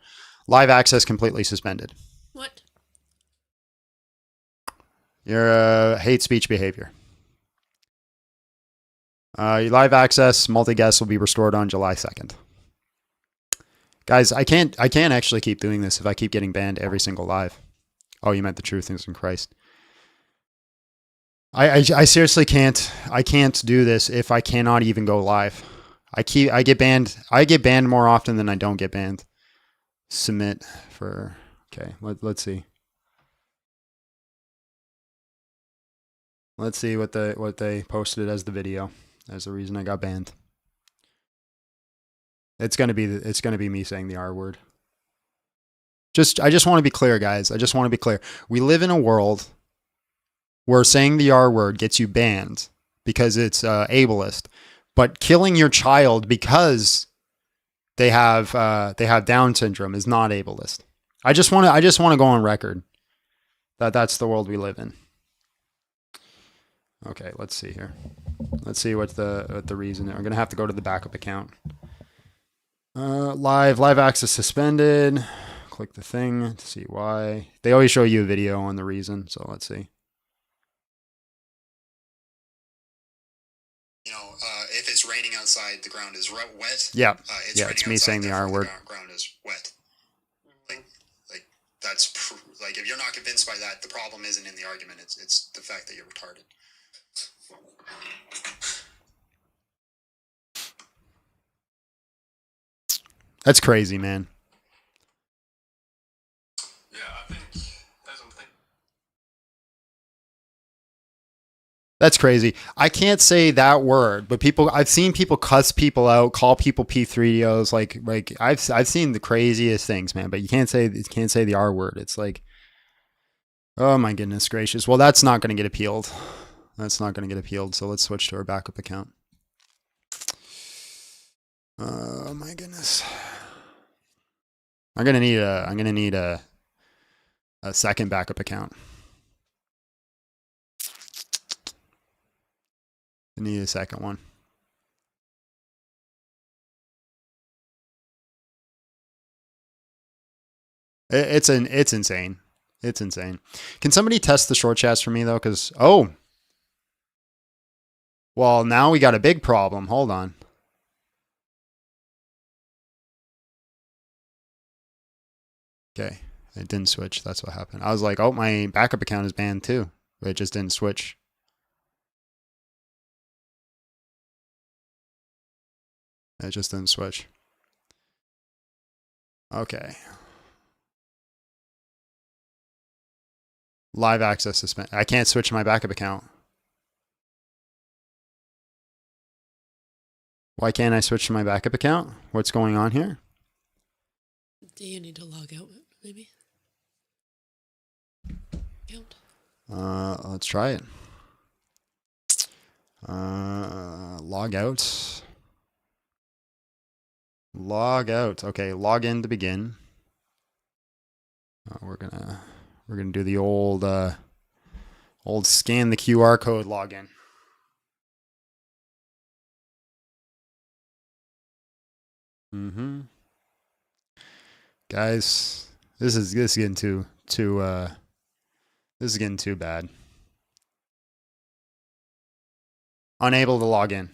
live access completely suspended.
What?
Your hate speech behavior. Your live access multi-guest will be restored on July 2nd. Guys, I can't actually keep doing this if I keep getting banned every single live. Oh, you meant the truth is in Christ. I seriously can't. I can't do this if I cannot even go live. I get banned. I get banned more often than I don't get banned. Submit for. Okay, let's see. Let's see what they posted as the video as the reason I got banned. It's gonna be me saying the R word. I just want to be clear, guys. I just want to be clear. We live in a world where saying the R word gets you banned because it's ableist, but killing your child because they have Down syndrome is not ableist. I just want to go on record that that's the world we live in. Okay, let's see here. Let's see what the reason is. I'm gonna have to go to the backup account. Live access suspended. Click the thing to see why. They always show you a video on the reason, so let's see. if it's raining outside, the ground is wet.
Yeah.
It's me saying the R word. The ground is wet. Like that's like if you're not convinced by that, the problem isn't in the argument. It's the fact that you're retarded. That's crazy, man.
Yeah, I think
That's crazy. I can't say that word, but I've seen people cuss people out, call people P3os. Like I've seen the craziest things, man. But you can't say the R word. It's like, oh my goodness gracious. Well, that's not going to get appealed. So let's switch to our backup account. Oh my goodness. I'm gonna need a second backup account. I need a second one. It's insane. It's insane. Can somebody test the short chats for me though? Because well, now we got a big problem. Hold on. Okay, it didn't switch. That's what happened. I was like, oh, my backup account is banned too. But it just didn't switch. It just didn't switch. Okay. Live access suspended. I can't switch my backup account. Why can't I switch to my backup account? What's going on here?
Do you need to log out, maybe? Count.
Let's try it. Log out. Log out. Okay, log in to begin. We're gonna do the old scan the QR code login. Guys, this is getting too this is getting too bad. Unable to log in.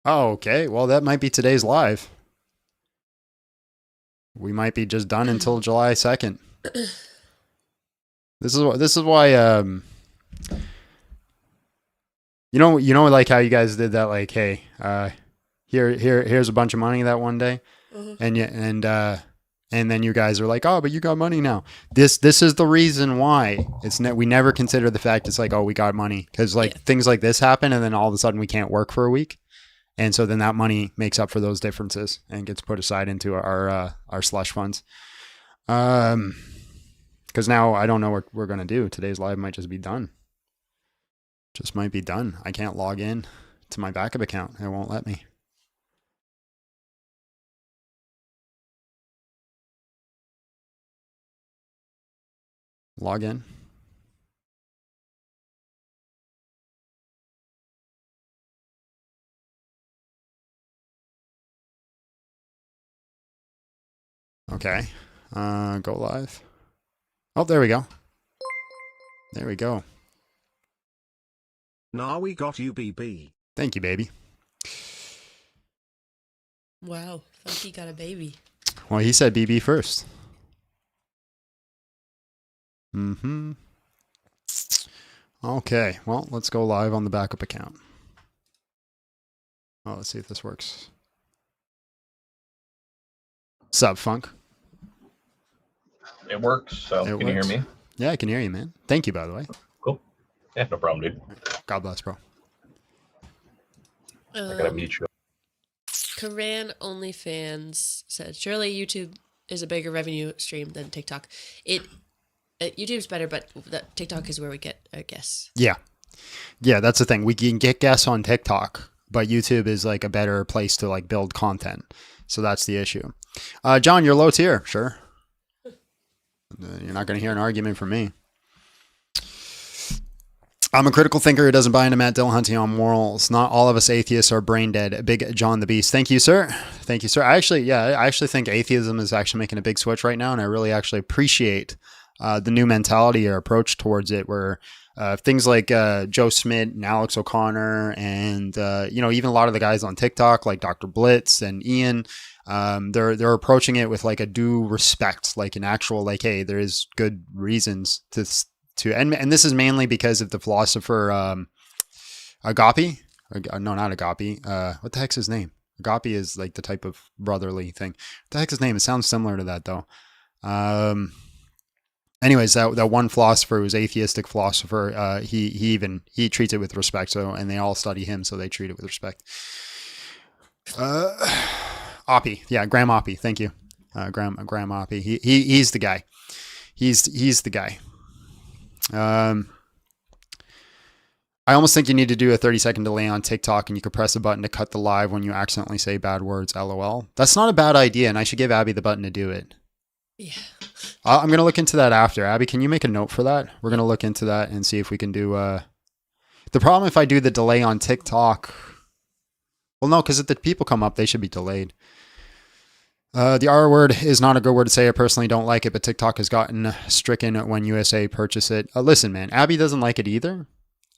Oh, okay. Well, that might be today's live. We might be just done until July 2nd. This is why you know like how you guys did that, like, hey, here's a bunch of money that one day. And then you guys are like, oh, but you got money now. This is the reason why we never consider the fact it's like, oh, we got money, because things like this happen, and then all of a sudden we can't work for a week, and so then that money makes up for those differences and gets put aside into our slush funds. Because now I don't know what we're gonna do. Today's live might just be done. Just might be done. I can't log in to my backup account. It won't let me. Log in. Okay. Go live. Oh, there we go. There we go.
Now we got you, BB.
Thank you, baby.
Wow, Funky got a baby.
Well, he said BB first. Okay, well, let's go live on the backup account. Oh, let's see if this works. Sup, Funk?
It works, so can you hear me?
Yeah, I can hear you, man. Thank you, by the way.
Cool. Yeah, no problem, dude.
God bless, bro.
I gotta meet you.
Koran OnlyFans said, surely YouTube is a bigger revenue stream than TikTok. YouTube's better, but TikTok is where we get our guests.
Yeah, that's the thing. We can get guests on TikTok, but YouTube is like a better place to like build content. So that's the issue. John, you're low tier, sure. You're not going to hear an argument from me. I'm a critical thinker who doesn't buy into Matt Dillahunty on morals. Not all of us atheists are brain dead. Big John the Beast. Thank you, sir. Thank you, sir. I actually think atheism is actually making a big switch right now, and I really actually appreciate the new mentality or approach towards it, where things like Joe Smith and Alex O'Connor and even a lot of the guys on TikTok like Dr. Blitz and Ian, they're approaching it with like a due respect, like an actual like, hey, there is good reasons to and this is mainly because of the philosopher Agape. No, not Agape. What the heck's his name? Agape is like the type of brotherly thing. What the heck's his name? It sounds similar to that though. Anyways, that one philosopher who was atheistic philosopher, he treats it with respect. So, and they all study him, so they treat it with respect. Oppie, yeah, Graham Oppie. Thank you, Graham Oppie. He's the guy. He's the guy. I almost think you need to do a 30-second delay on TikTok, and you could press a button to cut the live when you accidentally say bad words. LOL. That's not a bad idea, and I should give Abby the button to do it.
Yeah.
I'm going to look into that after. Abby, can you make a note for that? We're going to look into that and see if we can do... The problem if I do the delay on TikTok... Well, no, because if the people come up, they should be delayed. The R word is not a good word to say. I personally don't like it, but TikTok has gotten stricken when USA purchase it. Listen, man, Abby doesn't like it either.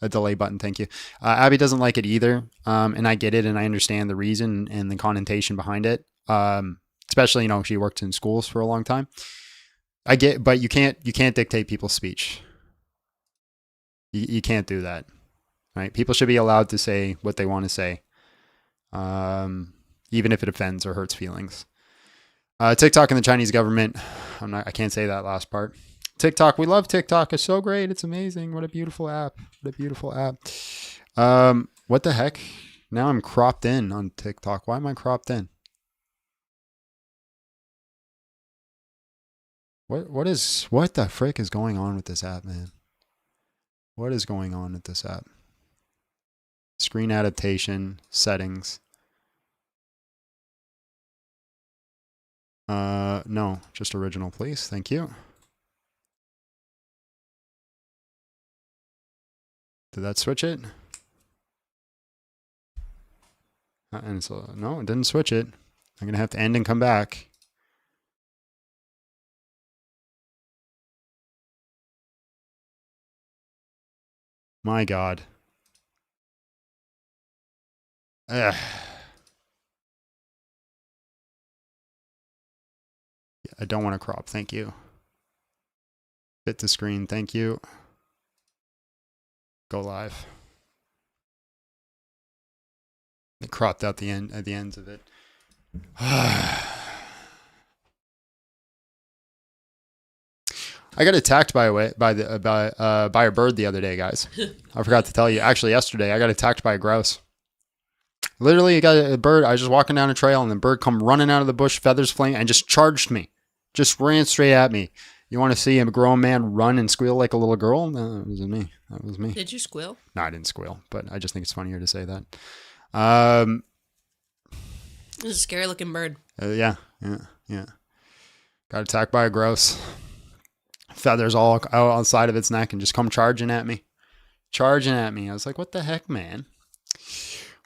A delay button, thank you. Abby doesn't like it either, and I get it, and I understand the reason and the connotation behind it. Especially, she worked in schools for a long time. I get, but you can't dictate people's speech. You can't do that, right? People should be allowed to say what they want to say, even if it offends or hurts feelings. TikTok and the Chinese government. I can't say that last part. TikTok, we love TikTok. It's so great. It's amazing. What a beautiful app. What a beautiful app. What the heck? Now I'm cropped in on TikTok. Why am I cropped in? What the frick is going on with this app, man? What is going on with this app? Screen adaptation, settings. No, just original, please. Thank you. Did that switch it? And so, no, it didn't switch it. I'm going to have to end and come back. My God. Ugh. I don't want to crop. Thank you. Fit the screen. Thank you. Go live. It cropped out the ends of it. I got attacked by a bird the other day, guys. I forgot to tell you. Actually, yesterday I got attacked by a grouse. Literally, I got a bird. I was just walking down a trail, and the bird come running out of the bush, feathers flying, and just charged me. Just ran straight at me. You want to see a grown man run and squeal like a little girl? No, that wasn't me. That was me.
Did you squeal?
No, I didn't squeal, but I just think it's funnier to say that.
This is a scary looking bird.
Yeah. Got attacked by a grouse. Feathers all out on the side of its neck and just come charging at me. I was like, what the heck, man?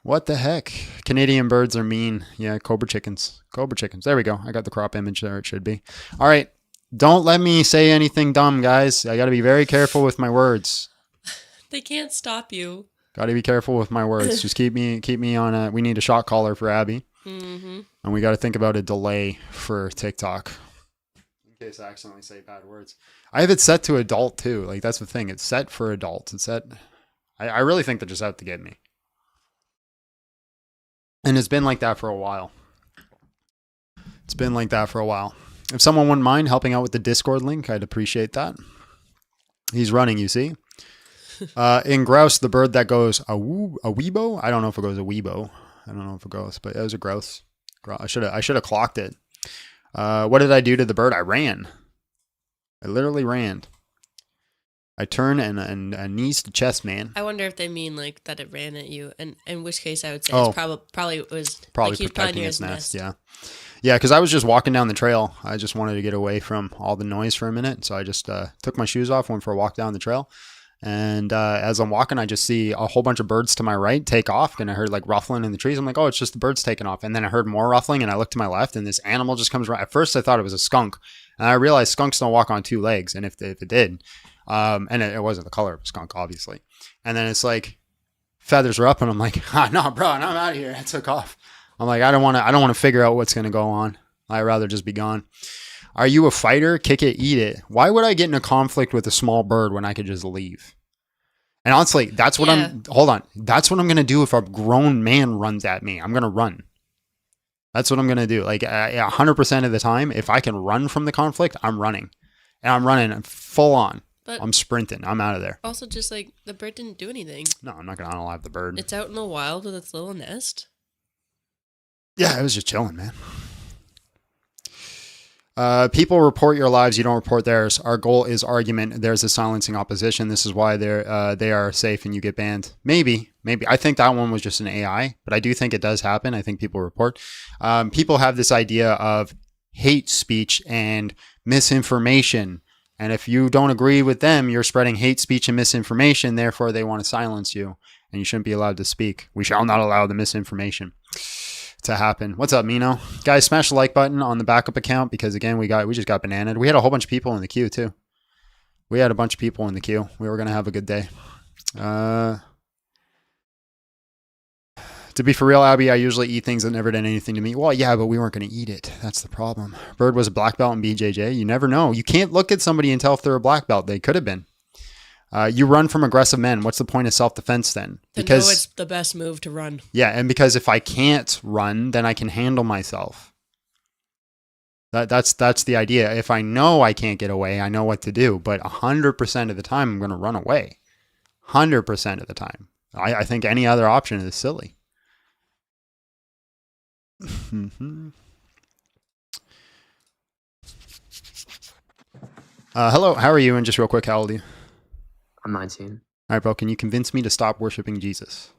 What the heck? Canadian birds are mean. Yeah, cobra chickens. There we go. I got the crop image there. It should be. All right. Don't let me say anything dumb, guys. I got to be very careful with my words.
They can't stop you.
Got to be careful with my words. Just keep me on a... We need a shot caller for Abby.
Mm-hmm.
And we got to think about a delay for TikTok. In case I accidentally say bad words. I have it set to adult too. Like, that's the thing. It's set for adults. It's set... I really think they're just out to get me. And it's been like that for a while. If someone wouldn't mind helping out with the Discord link, I'd appreciate that. He's running, you see. In grouse, the bird that goes a weebo. I don't know if it goes a weebo. I don't know if it goes, but it was a grouse. I should have clocked it. What did I do to the bird? I ran. I literally ran. I turned and knees to chest, man.
I wonder if they mean like that it ran at you, and in which case I would say
Oh.
it's probably was
Probably
like he was
protecting
near
its
his
nest. Yeah, because I was just walking down the trail. I just wanted to get away from all the noise for a minute, so I just took my shoes off, went for a walk down the trail, and as I'm walking, I just see a whole bunch of birds to my right take off, and I heard like ruffling in the trees. I'm like, oh, it's just the birds taking off, and then I heard more ruffling, and I looked to my left, and this animal just comes right. At first, I thought it was a skunk, And I realized skunks don't walk on two legs. And if it did, and it wasn't the color of a skunk, obviously. And then it's like feathers are up and I'm like, no, bro, and I'm out of here. I took off. I'm like, I don't want to figure out what's going to go on. I'd rather just be gone. Are you a fighter? Kick it, eat it. Why would I get in a conflict with a small bird when I could just leave? And honestly, that's what that's what I'm going to do if a grown man runs at me. I'm going to run. That's what I'm going to do. Like 100% of the time, if I can run from the conflict, I'm running. And I'm running full on.
But
I'm sprinting. I'm out of there.
also, just like the bird didn't do anything.
No, I'm not going to unalive the bird.
It's out in the wild with its little nest.
Yeah, it was just chilling, man. People report your lives, you don't report theirs. Our goal is argument. There's a silencing opposition. This is why they are safe and you get banned. Maybe. I think that one was just an AI, but I do think it does happen. I think people report. People have this idea of hate speech and misinformation. And if you don't agree with them, you're spreading hate speech and misinformation. Therefore, they want to silence you and you shouldn't be allowed to speak. We shall not allow the misinformation to happen. What's up, Mino? Guys, smash the like button on the backup account because again, we just got bananaed. We had a whole bunch of people in the queue too. We had a bunch of people in the queue. We were going to have a good day. To be for real, Abby, I usually eat things that never did anything to me. Well, yeah, but we weren't going to eat it. That's the problem. Bird was a black belt in BJJ. You never know. You can't look at somebody and tell if they're a black belt. They could have been. You run from aggressive men. What's the point of self-defense then?
Because it's the best move to run.
Yeah, and because if I can't run, then I can handle myself. That's the idea. If I know I can't get away, I know what to do. But 100% of the time, I'm going to run away. 100% of the time. I think any other option is silly. Hello, how are you? And just real quick, how old are you?
I'm 19.
All right, bro. Can you convince me to stop worshiping Jesus?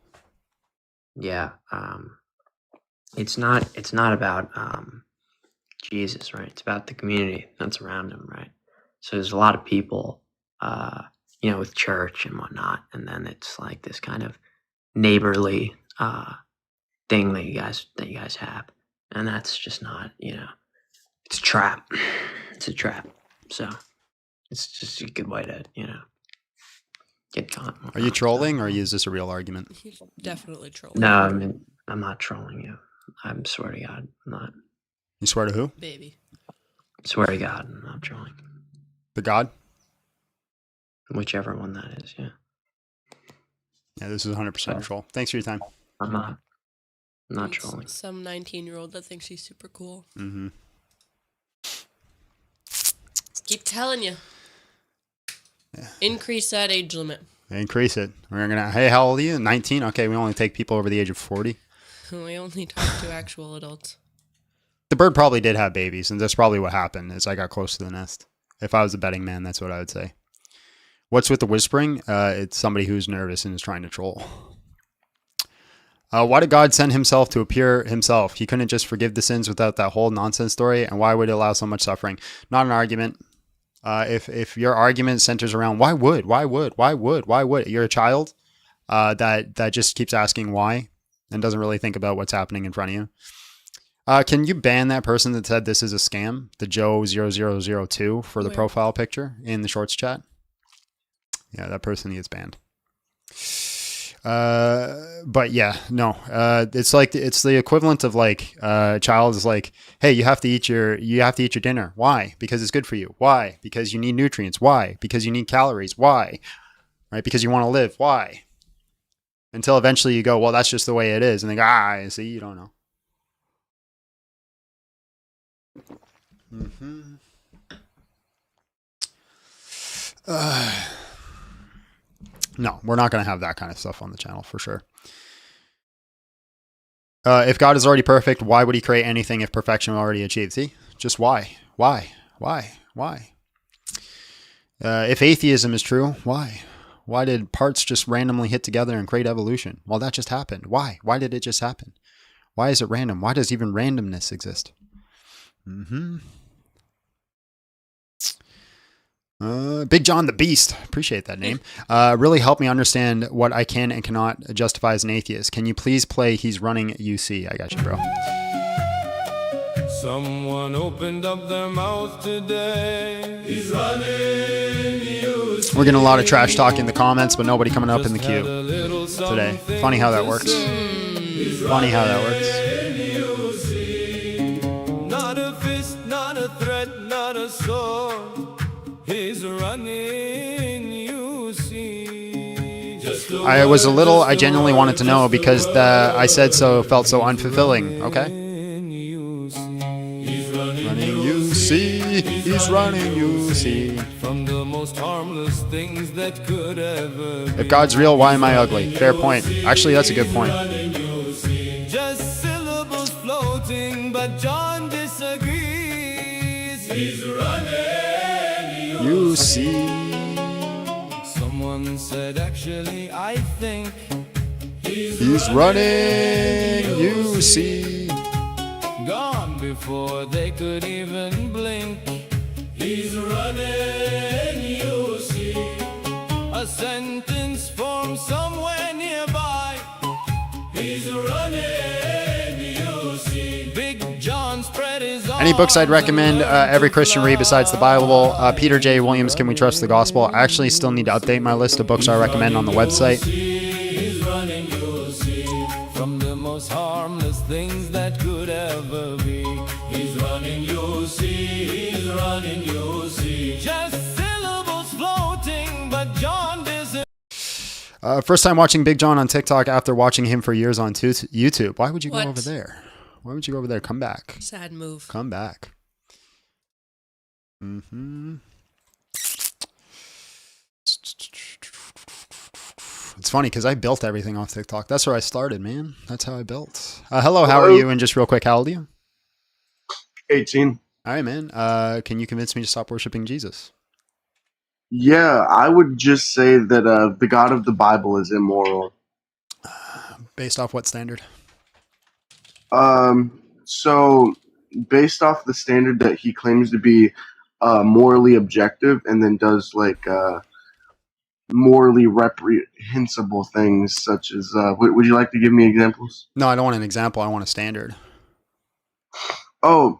Yeah. It's not about Jesus, right? It's about the community that's around him, right? So there's a lot of people, with church and whatnot, and then it's like this kind of neighborly thing that you guys have, and that's just not, it's a trap. It's a trap. So it's just a good way to, get caught.
Are you trolling, or is this a real argument?
He's definitely trolling.
No, I mean, I'm not trolling you. I swear to God, I'm not.
You swear to who?
Baby.
Swear to God, I'm not trolling.
The God?
Whichever one that is, yeah.
Yeah, this is 100% a troll. Thanks for your time.
I'm not
It's
trolling.
some 19-year-old that thinks he's super cool.
Mm-hmm.
Keep telling you.
Yeah.
Increase that age limit.
Increase it. We're gonna. Hey, how old are you? 19. Okay, we only take people over the age of 40.
We only talk to actual adults.
The bird probably did have babies, and that's probably what happened. Is I got close to the nest. If I was a betting man, that's what I would say. What's with the whispering? It's somebody who's nervous and is trying to troll. Why did God send himself to appear himself? He couldn't just forgive the sins without that whole nonsense story. And why would it allow so much suffering? Not an argument. If your argument centers around why would you're a child that just keeps asking why and doesn't really think about what's happening in front of you. Can you ban that person that said this is a scam, the Joe0002 for the profile picture in the shorts chat? Yeah, that person gets banned. But yeah, no, it's the equivalent of like, a child is like, hey, you have to eat your dinner. Why? Because it's good for you. Why? Because you need nutrients. Why? Because you need calories. Why? Right? Because you want to live. Why? Until eventually you go, well, that's just the way it is. And they go, see, you don't know. Mm-hmm. No, we're not going to have that kind of stuff on the channel for sure. If God is already perfect, why would he create anything if perfection already achieved? See, just why? If atheism is true, why? Why did parts just randomly hit together and create evolution? Well, that just happened. Why? Why did it just happen? Why is it random? Why does even randomness exist? Big John the Beast. Appreciate that name. Really helped me understand what I can and cannot justify as an atheist. Can you please play He's Running UC? I got you, bro.
Someone opened up their mouth today. He's running, you see.
We're getting a lot of trash talk in the comments, but nobody coming up in the queue today. Funny how that works. Funny how that works.
Not a fist, not a threat, not a sword. He's running, you see.
I genuinely wanted to know because the I said so felt so unfulfilling. Okay. Running, you see. He's running, you see.
From the most harmless things that could ever be.
If God's real, why am I ugly? Fair point. Actually, that's a good point.
Just syllables floating, but John disagrees. He's running,
You see.
Someone said, actually, I think
He's running, you see.
gone before they could even blink. He's running, you see. A sentence formed somewhere nearby. He's running, you see. Big John spread his arms.
Any books I'd recommend every Christian read besides the Bible? Peter J. Williams, Can We Trust the Gospel? I actually still need to update my list of books I recommend on the website.
He's running, you see. From the most harmless things that could ever be. He's running, you see. He's running, you see. Just syllables floating, but John disappears.
First time watching Big John on TikTok after watching him for years on YouTube. Why would you go
What?
over there? Why would you go over there? Come back.
Sad move.
Come back. Mm-hmm. It's funny because I built everything off TikTok. That's where I started, man. That's how I built. Hello, how are you? And just real quick, how old are you?
18.
All right, man. Can you convince me to stop worshiping Jesus?
Yeah, I would just say that the God of the Bible is immoral.
Based off what standard?
So based off the standard that he claims to be morally objective and then does like morally reprehensible things such as would you like to give me examples?
No, I don't want an example. I want a standard.
Oh,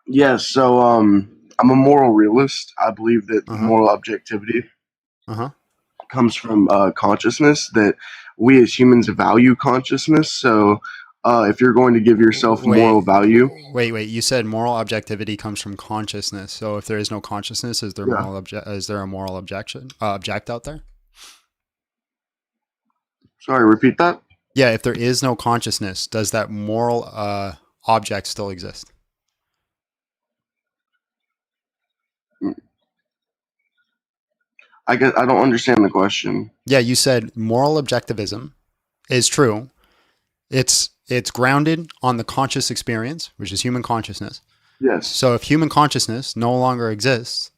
yeah, so I'm a moral realist. I believe that moral objectivity comes from consciousness, that we as humans value consciousness. So if you're going to give yourself moral value.
Wait. You said moral objectivity comes from consciousness. So if there is no consciousness, is there is there a moral object out there?
Sorry, repeat that?
Yeah, if there is no consciousness, does that moral object still exist?
I guess I don't understand the question.
Yeah, you said moral objectivism is true. It's grounded on the conscious experience, which is human consciousness.
Yes.
So if human consciousness no longer exists,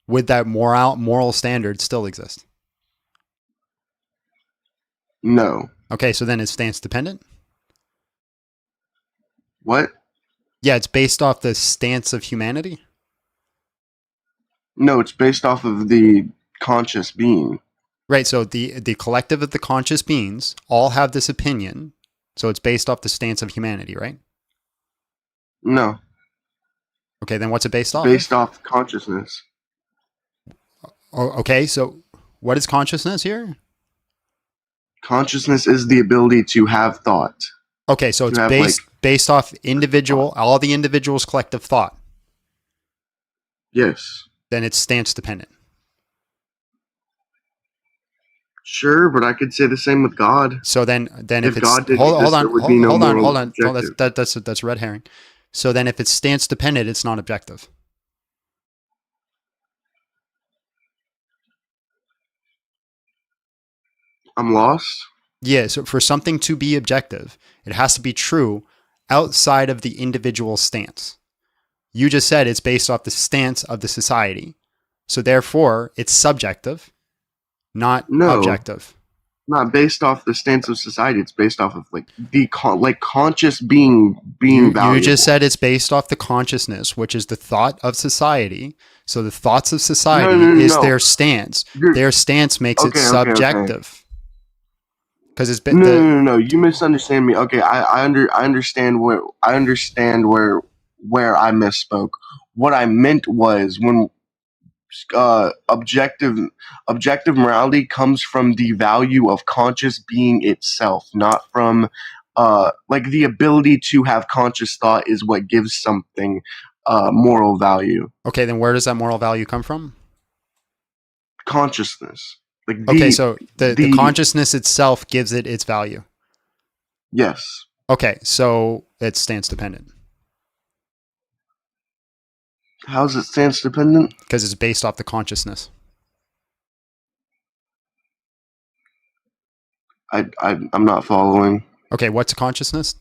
would that moral standard still exist?
No.
Okay, so then it's stance dependent?
What?
Yeah, it's based off the stance of humanity?
No, it's based off of the conscious being.
Right, so the collective of the conscious beings all have this opinion, so it's based off the stance of humanity, right?
No.
Okay, then what's it based off?
Based off consciousness.
Oh, okay, so what is consciousness here?
Consciousness is the ability to have thought.
Okay, so it's based off all the individuals' collective thought.
Yes.
Then it's stance dependent.
Sure, but I could say the same with God.
So then if it's
God didn't
hold
exist,
on,
there would be no
hold on.
moral
Oh,
objective.
that's red herring. So then if it's stance dependent, it's not objective.
I'm lost.
Yeah, so for something to be objective, it has to be true outside of the individual stance. You just said it's based off the stance of the society. So therefore, it's subjective, not objective.
Not based off the stance of society. It's based off of conscious being valuable.
You just said it's based off the consciousness, which is the thought of society. So the thoughts of society is their stance. Their stance makes it subjective. because it's
been no. You misunderstand me. Okay, I understand where I misspoke. What I meant was when objective morality comes from the value of conscious being itself, not from like the ability to have conscious thought is what gives something moral value.
Okay, then where does that moral value come from?
Consciousness. Like
okay, so the consciousness itself gives it its value.
Yes.
Okay, so it's stance dependent.
How is it stance dependent?
Because it's based off the consciousness.
I'm not following.
Okay, what's consciousness?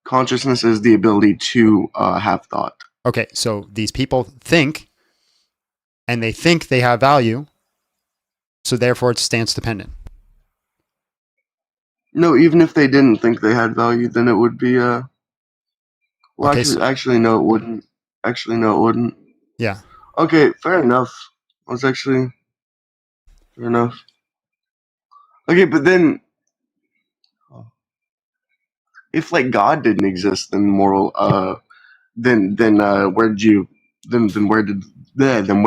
Consciousness is the ability to have thought.
Okay, so these people think, and they think they have value, so therefore it's stance dependent.
No, even if they didn't think they had value, then it would be well, okay, actually no, it wouldn't. Actually, no, it wouldn't.
Yeah.
Okay, fair enough. That's actually fair enough. Okay, but then if like God didn't exist, then moral then where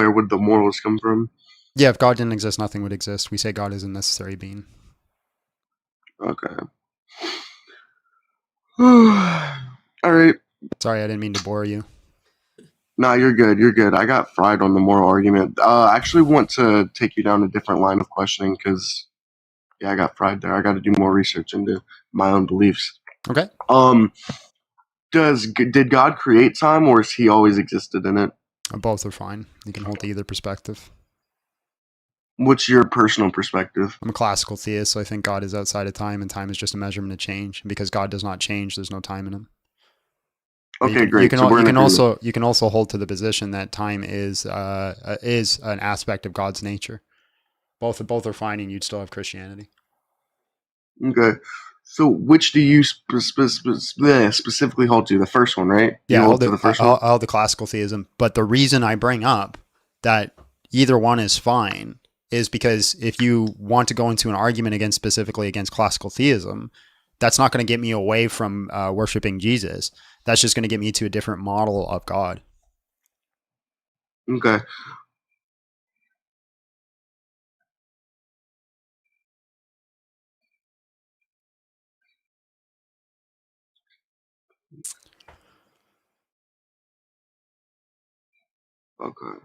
would the morals come from?
Yeah, if God didn't exist, nothing would exist. We say God is a necessary being.
Okay. All right.
Sorry, I didn't mean to bore you.
No, you're good. You're good. I got fried on the moral argument. I actually want to take you down a different line of questioning because, yeah, I got fried there. I got to do more research into my own beliefs.
Okay.
Did God create time, or has He always existed in it?
Both are fine. You can hold to either perspective.
What's your personal perspective?
I'm a classical theist, so I think God is outside of time, and time is just a measurement of change. And because God does not change, there's no time in Him.
Okay, great.
You can also hold to the position that time is an aspect of God's nature. Both are fine, and you'd still have Christianity.
Okay, so which do you specifically hold to? The first one, right?
Yeah, I'll hold the classical theism. But the reason I bring up that either one is fine is because if you want to go into an argument specifically against classical theism, that's not going to get me away from worshiping Jesus. That's just going to get me to a different model of God.
Okay. Okay.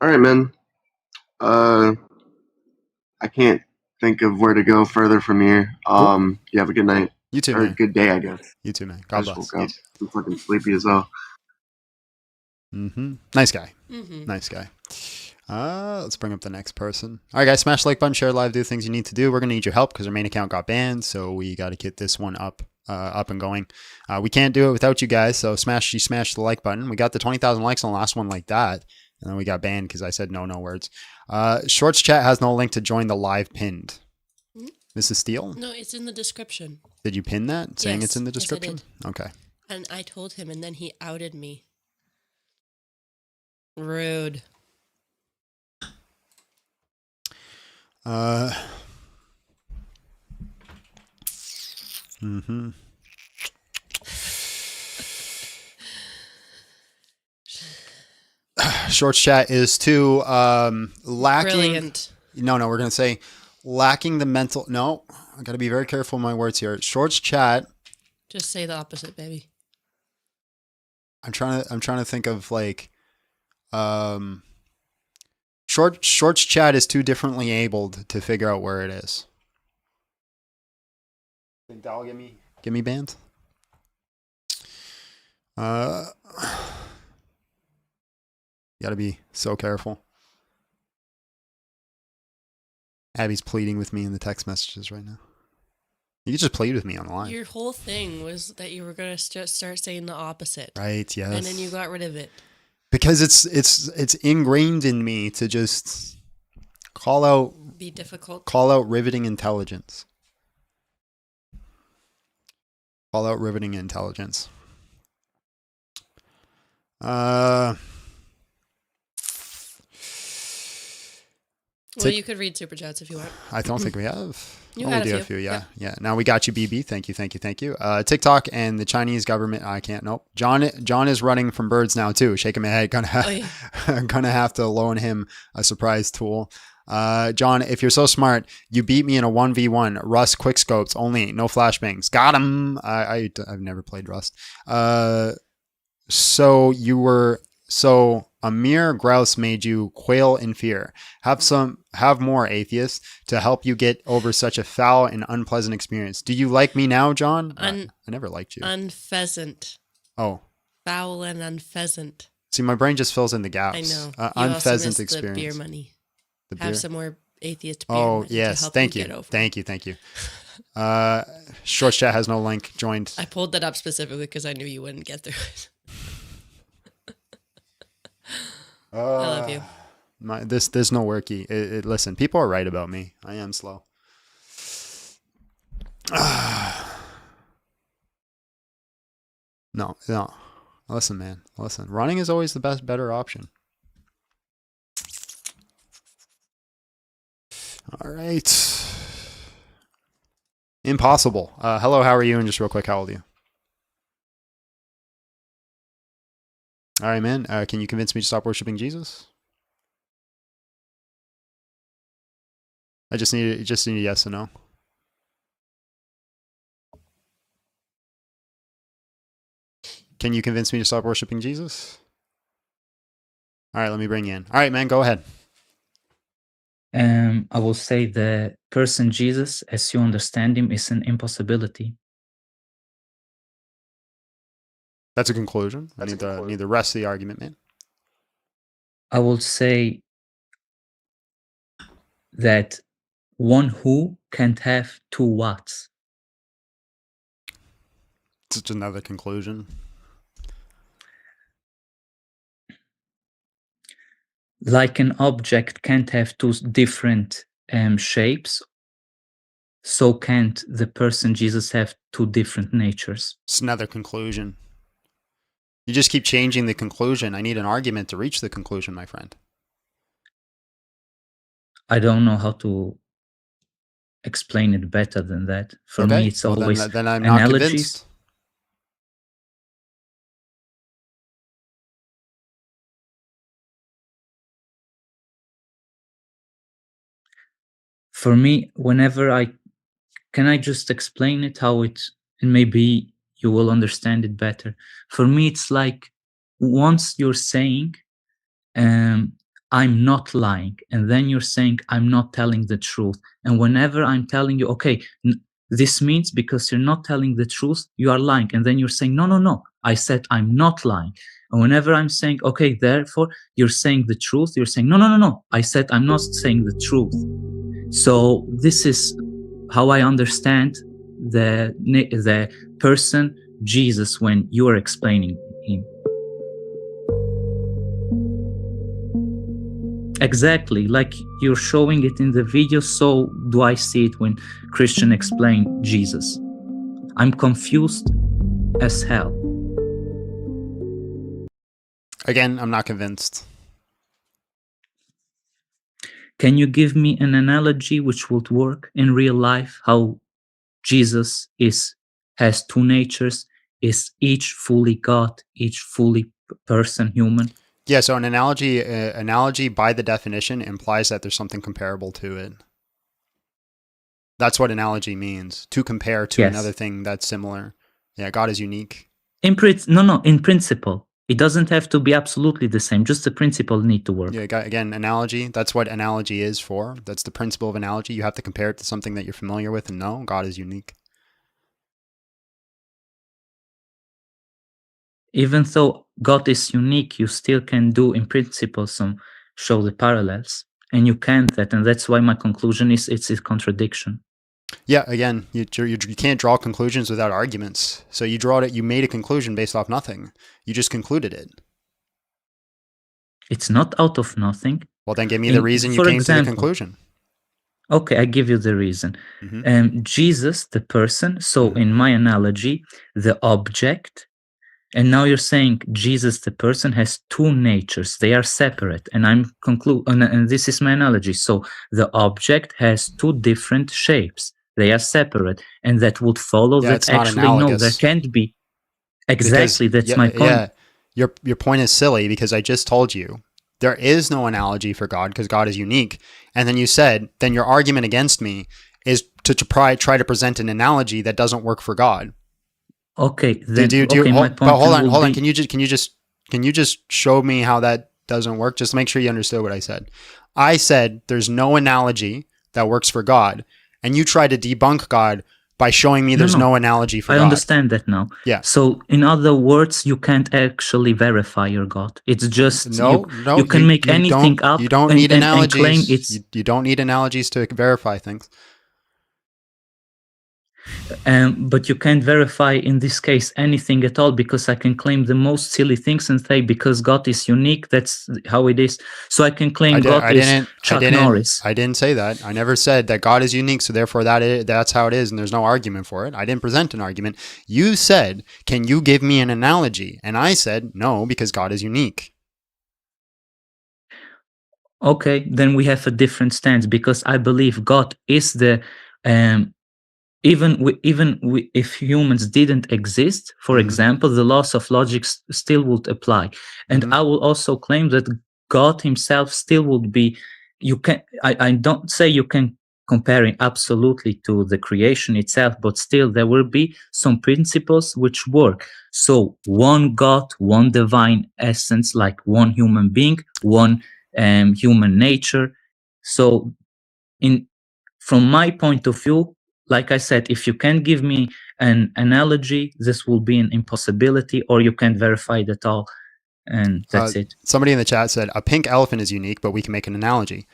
All right, man. I can't think of where to go further from here. You have a good night.
You too,
or
man.
Good day, I guess.
You too, man. God bless.
Woke up. I'm fucking sleepy as hell.
Mm-hmm. Nice guy. Mm-hmm. Nice guy. Let's bring up the next person. All right, guys, smash the like button, share live, do things you need to do. We're going to need your help because our main account got banned, so we got to get this one up and going. We can't do it without you guys, so smash the like button. We got the 20,000 likes on the last one like that, and then we got banned because I said no words. Shorts chat has no link to join the live pinned. Mrs. Steele?
No, it's in the description.
Did you pin that, saying
yes,
it's in the description?
Yes, I did.
Okay.
And I told him, and then he outed me. Rude.
Mm-hmm. Shorts chat is too lacking.
Brilliant.
No, we're gonna say lacking the mental. No, I gotta be very careful with my words here. Shorts chat.
Just say the opposite, baby.
I'm trying to think of like, Shorts chat is too differently abled to figure out where it is. Think that'll get me banned? You gotta be so careful. Abby's pleading with me in the text messages right now. You can just plead with me on the line.
Your whole thing was that you were going to just start saying the opposite.
Right, yes.
And then you got rid of it.
Because it's ingrained in me to just call out...
Be difficult.
Call out riveting intelligence. Call out riveting intelligence.
Well, you could read super chats if you want.
I don't think we have.
You
Oh,
had
we
a
do
few.
yeah. Yeah. Now we got you, BB. Thank you. TikTok and the Chinese government. I can't. Nope. John is running from birds now too. Shaking my head. Gonna have to loan him a surprise tool. John, if you're so smart, you beat me in a 1v1. Rust quickscopes only, no flashbangs. Got him. I've never played Rust. So a mere grouse made you quail in fear. Have more, atheists, to help you get over such a foul and unpleasant experience. Do you like me now, John? I never liked you.
Unpheasant.
Oh.
Foul and unpheasant.
See, my brain just fills in the gaps.
I know.
Unpheasant experience.
The beer money.
Have
some more atheist beer
money.
Oh,
yes.
To help
Thank
you.
You.
Get over.
Thank you. Short chat has no link. Joined.
I pulled that up specifically because I knew you wouldn't get through it. I love you.
There's no worky. Listen, people are right about me. I am slow. No. Listen, man. Listen. Running is always the better option. All right. Impossible. Hello, how are you? And just real quick, how old are you? All right, man. Can you convince me to stop worshiping Jesus? I just need a yes or no. Can you convince me to stop worshiping Jesus? All right, let me bring you in. All right, man, go ahead.
I will say the person Jesus, as you understand him, is an impossibility.
That's a conclusion. I need the rest of the argument, man.
I will say that one who can't have two whats.
It's just another conclusion.
Like an object can't have two different shapes, so can't the person Jesus have two different natures.
It's another conclusion. You just keep changing the conclusion. I need an argument to reach the conclusion, my friend.
I don't know how to explain it better than that. For me, it's always
then I'm not
analogies.
Convinced.
For me, whenever I just explain it how it, and maybe you will understand it better. For me, it's like once you're saying, I'm not lying, and then you're saying, I'm not telling the truth. And whenever I'm telling you, okay, this means because you're not telling the truth, you are lying. And then you're saying, no, I said I'm not lying. And whenever I'm saying, okay, therefore you're saying the truth, you're saying, no, I said I'm not saying the truth. So this is how I understand the person Jesus when you are explaining him. Exactly, like you're showing it in the video, so do I see it when Christian explain Jesus. I'm confused as hell.
Again, I'm not convinced.
Can you give me an analogy which would work in real life? How Jesus has two natures, is each fully God, each fully person, human?
Yeah, so an analogy by the definition implies that there's something comparable to it. That's what analogy means, to compare to another thing that's similar. Yeah, God is unique.
In principle. It doesn't have to be absolutely the same. Just the principle need to work.
Yeah, again, analogy, that's what analogy is for. That's the principle of analogy. You have to compare it to something that you're familiar with, and no, God is unique.
Even though God is unique, you still can do, in principle, show the parallels. And you can't that, and that's why my conclusion is it's a contradiction.
Yeah, again, you can't draw conclusions without arguments. So you made a conclusion based off nothing. You just concluded it.
It's not out of nothing.
Well, then give me the reason you came to the conclusion.
Okay, I give you the reason. Jesus, the person, so in my analogy, the object, and now you're saying Jesus, the person, has two natures. They are separate, and and this is my analogy. So the object has two different shapes. They are separate, and that would follow
Yeah,
that
it's not
actually no, there
analogous.
can't be.
Because,
Exactly, that's my point.
Yeah, your point is silly because I just told you there is no analogy for God because God is unique. And then you said, then your argument against me is to try to present an analogy that doesn't work for God.
Okay, then my point.
But hold on. Can you just show me how that doesn't work? Just make sure you understood what I said. I said there's no analogy that works for God, and you try to debunk God by showing me there's no analogy for God.
I understand that now.
Yeah.
So in other words, you can't actually verify your God. It's just you can make anything up.
You don't need analogies.
And claim it's
you don't need analogies to verify things.
But you can't verify in this case anything at all because I can claim the most silly things and say because God is unique, that's how it is. So I can claim God is Chuck Norris.
I didn't say that. I never said that God is unique, so therefore that's how it is, and there's no argument for it. I didn't present an argument. You said, "Can you give me an analogy?" And I said, "No, because God is unique."
Okay, then we have a different stance because I believe God is the even if humans didn't exist, for example, the laws of logic still would apply. And I will also claim that God himself still would be, I don't say you can compare it absolutely to the creation itself, but still there will be some principles which work. So one God, one divine essence, like one human being, one human nature. So from my point of view, like I said, if you can't give me an analogy, this will be an impossibility, or you can't verify it at all. And that's it.
Somebody in the chat said, a pink elephant is unique, but we can make an analogy.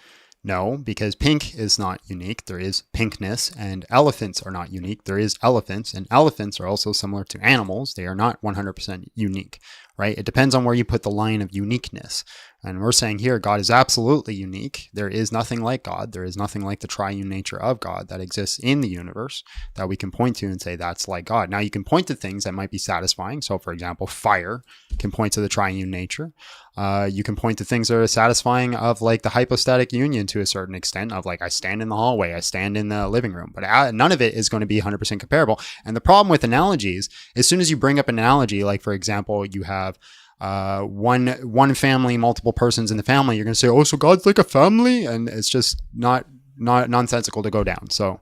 No, because pink is not unique. There is pinkness, and elephants are not unique. There is elephants, and elephants are also similar to animals. They are not 100% unique, right? It depends on where you put the line of uniqueness. And we're saying here, God is absolutely unique. There is nothing like God. There is nothing like the triune nature of God that exists in the universe that we can point to and say that's like God. Now, you can point to things that might be satisfying. So, for example, fire can point to the triune nature. You can point to things that are satisfying of like the hypostatic union to a certain extent of like I stand in the hallway, I stand in the living room, but none of it is going to be 100% comparable. And the problem with analogies, as soon as you bring up an analogy, like for example, you have one family, multiple persons in the family, you're going to say, oh, so God's like a family, and it's just not nonsensical to go down. So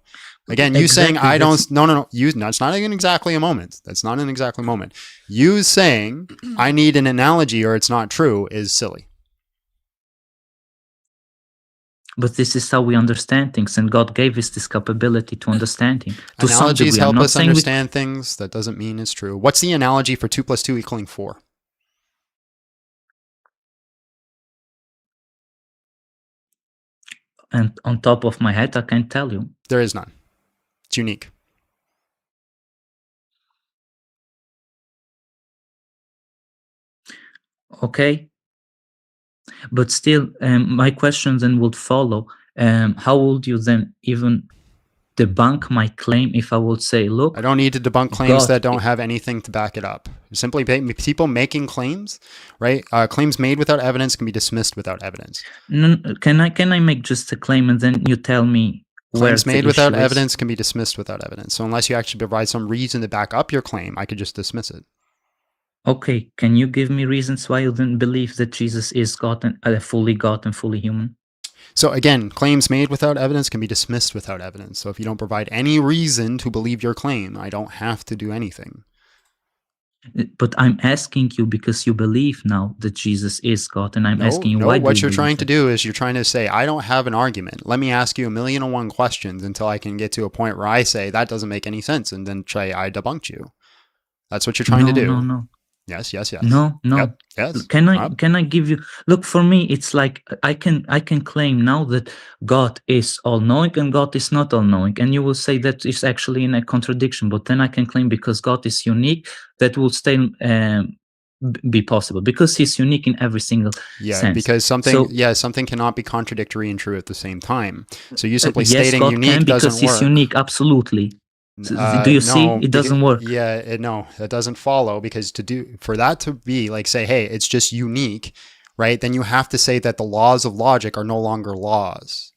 again, you saying I don't, no, it's not even exactly a moment. That's not an exactly moment. You saying I need an analogy or it's not true is silly.
But this is how we understand things, and God gave us this capability to understand Him. To
Analogies help us understand things. That doesn't mean it's true. What's the analogy for 2 + 2 = 4?
And on top of my head, I can't tell you.
There is none. It's unique.
Okay. But still, my question then would follow. How would you then even debunk my claim if I would say, look,
I don't need to debunk claims that don't have anything to back it up. Simply people making claims, right? Claims made without evidence can be dismissed without evidence.
No, can I make just a claim and then you tell me
claims made without evidence can be dismissed without evidence. So unless you actually provide some reason to back up your claim, I could just dismiss it.
Okay, can you give me reasons why you didn't believe that Jesus is God and fully God and fully human?
So again, claims made without evidence can be dismissed without evidence. So if you don't provide any reason to believe your claim, I don't have to do anything.
But I'm asking you because you believe now that Jesus is God, and I'm asking you why.
What you're trying to do is you're trying to say, I don't have an argument. Let me ask you 1,000,001 questions until I can get to a point where I say that doesn't make any sense, and then say I debunked you. That's what you're trying to do.
No.
Yes.
No.
Yep. Yes.
Can I give you? Look, for me, it's like I can claim now that God is all-knowing and God is not all-knowing, and you will say that is actually in a contradiction. But then I can claim because God is unique, that will stay be possible because he's unique in every single sense.
Because something cannot be contradictory and true at the same time. So you simply stating
God
unique
can
doesn't
because he's
work.
unique, absolutely. Do you see? It doesn't work.
No, that doesn't follow, because for that to be like, say, hey, it's just unique, right? Then you have to say that the laws of logic are no longer laws.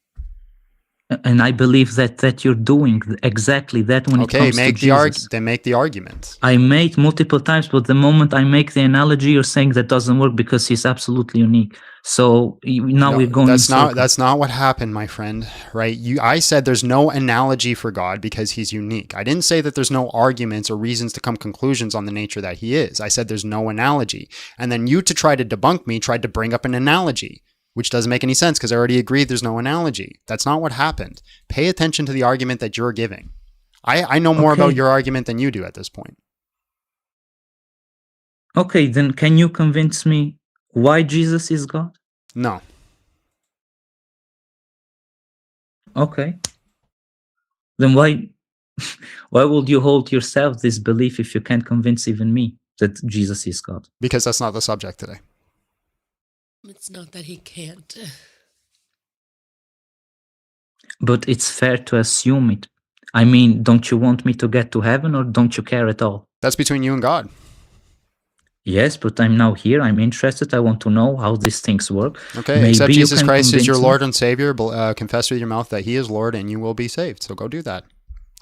And I believe that you're doing exactly that when it comes to Jesus.
Then make the argument.
I made multiple times, but the moment I make the analogy, you're saying that doesn't work because he's absolutely unique. So now we're going.
That's not what happened, my friend. Right? I said there's no analogy for God because he's unique. I didn't say that there's no arguments or reasons to come conclusions on the nature that he is. I said there's no analogy, and then you, to try to debunk me, tried to bring up an analogy, which doesn't make any sense because I already agreed there's no analogy. That's not what happened. Pay attention to the argument that you're giving. I know more about your argument than you do at this point.
Okay, then can you convince me why Jesus is God?
No.
Okay. Then why would you hold yourself this belief if you can't convince even me that Jesus is God?
Because that's not the subject today.
It's not that he can't.
But it's fair to assume it. I mean, don't you want me to get to heaven, or don't you care at all?
That's between you and God.
Yes, but I'm now here. I'm interested. I want to know how these things work.
Okay,
Maybe
accept Jesus Christ as your
me.
Lord and Savior. Confess with your mouth that he is Lord, and you will be saved. So go do that.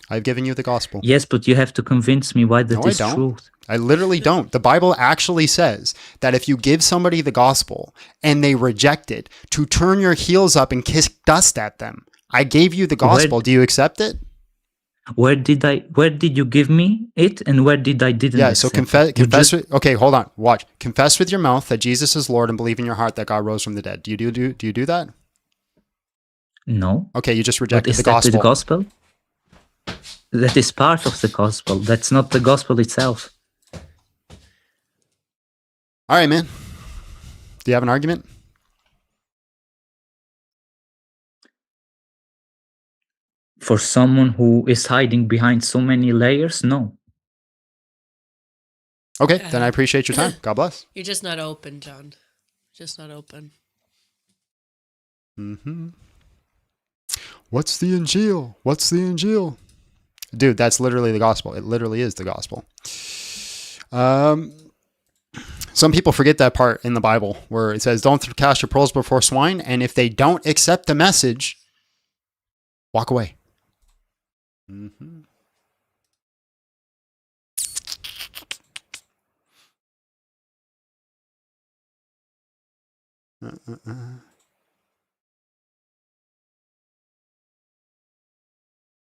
I've given you the gospel.
Yes, but you have to convince me why that is truth.
I literally don't. The Bible actually says that if you give somebody the gospel and they reject it, to turn your heels up and kiss dust at them. I gave you the gospel. Do you accept it?
Where did you give me it, and where did I didn't?
Yeah, so confess. Okay, hold on. Watch. Confess with your mouth that Jesus is Lord and believe in your heart that God rose from the dead. Do you do that?
No.
Okay, you just rejected the
gospel.
Is that
the gospel? That is part of the gospel. That's not the gospel itself.
All right, man. Do you have an argument?
For someone who is hiding behind so many layers, no.
Okay, then I appreciate your time. God bless.
You're just not open, John. Just not open.
Mm-hmm. What's the Injil? What's the Injil? Dude, that's literally the gospel. It literally is the gospel. Some people forget that part in the Bible where it says, don't cast your pearls before swine. And if they don't accept the message, walk away. Mm-hmm.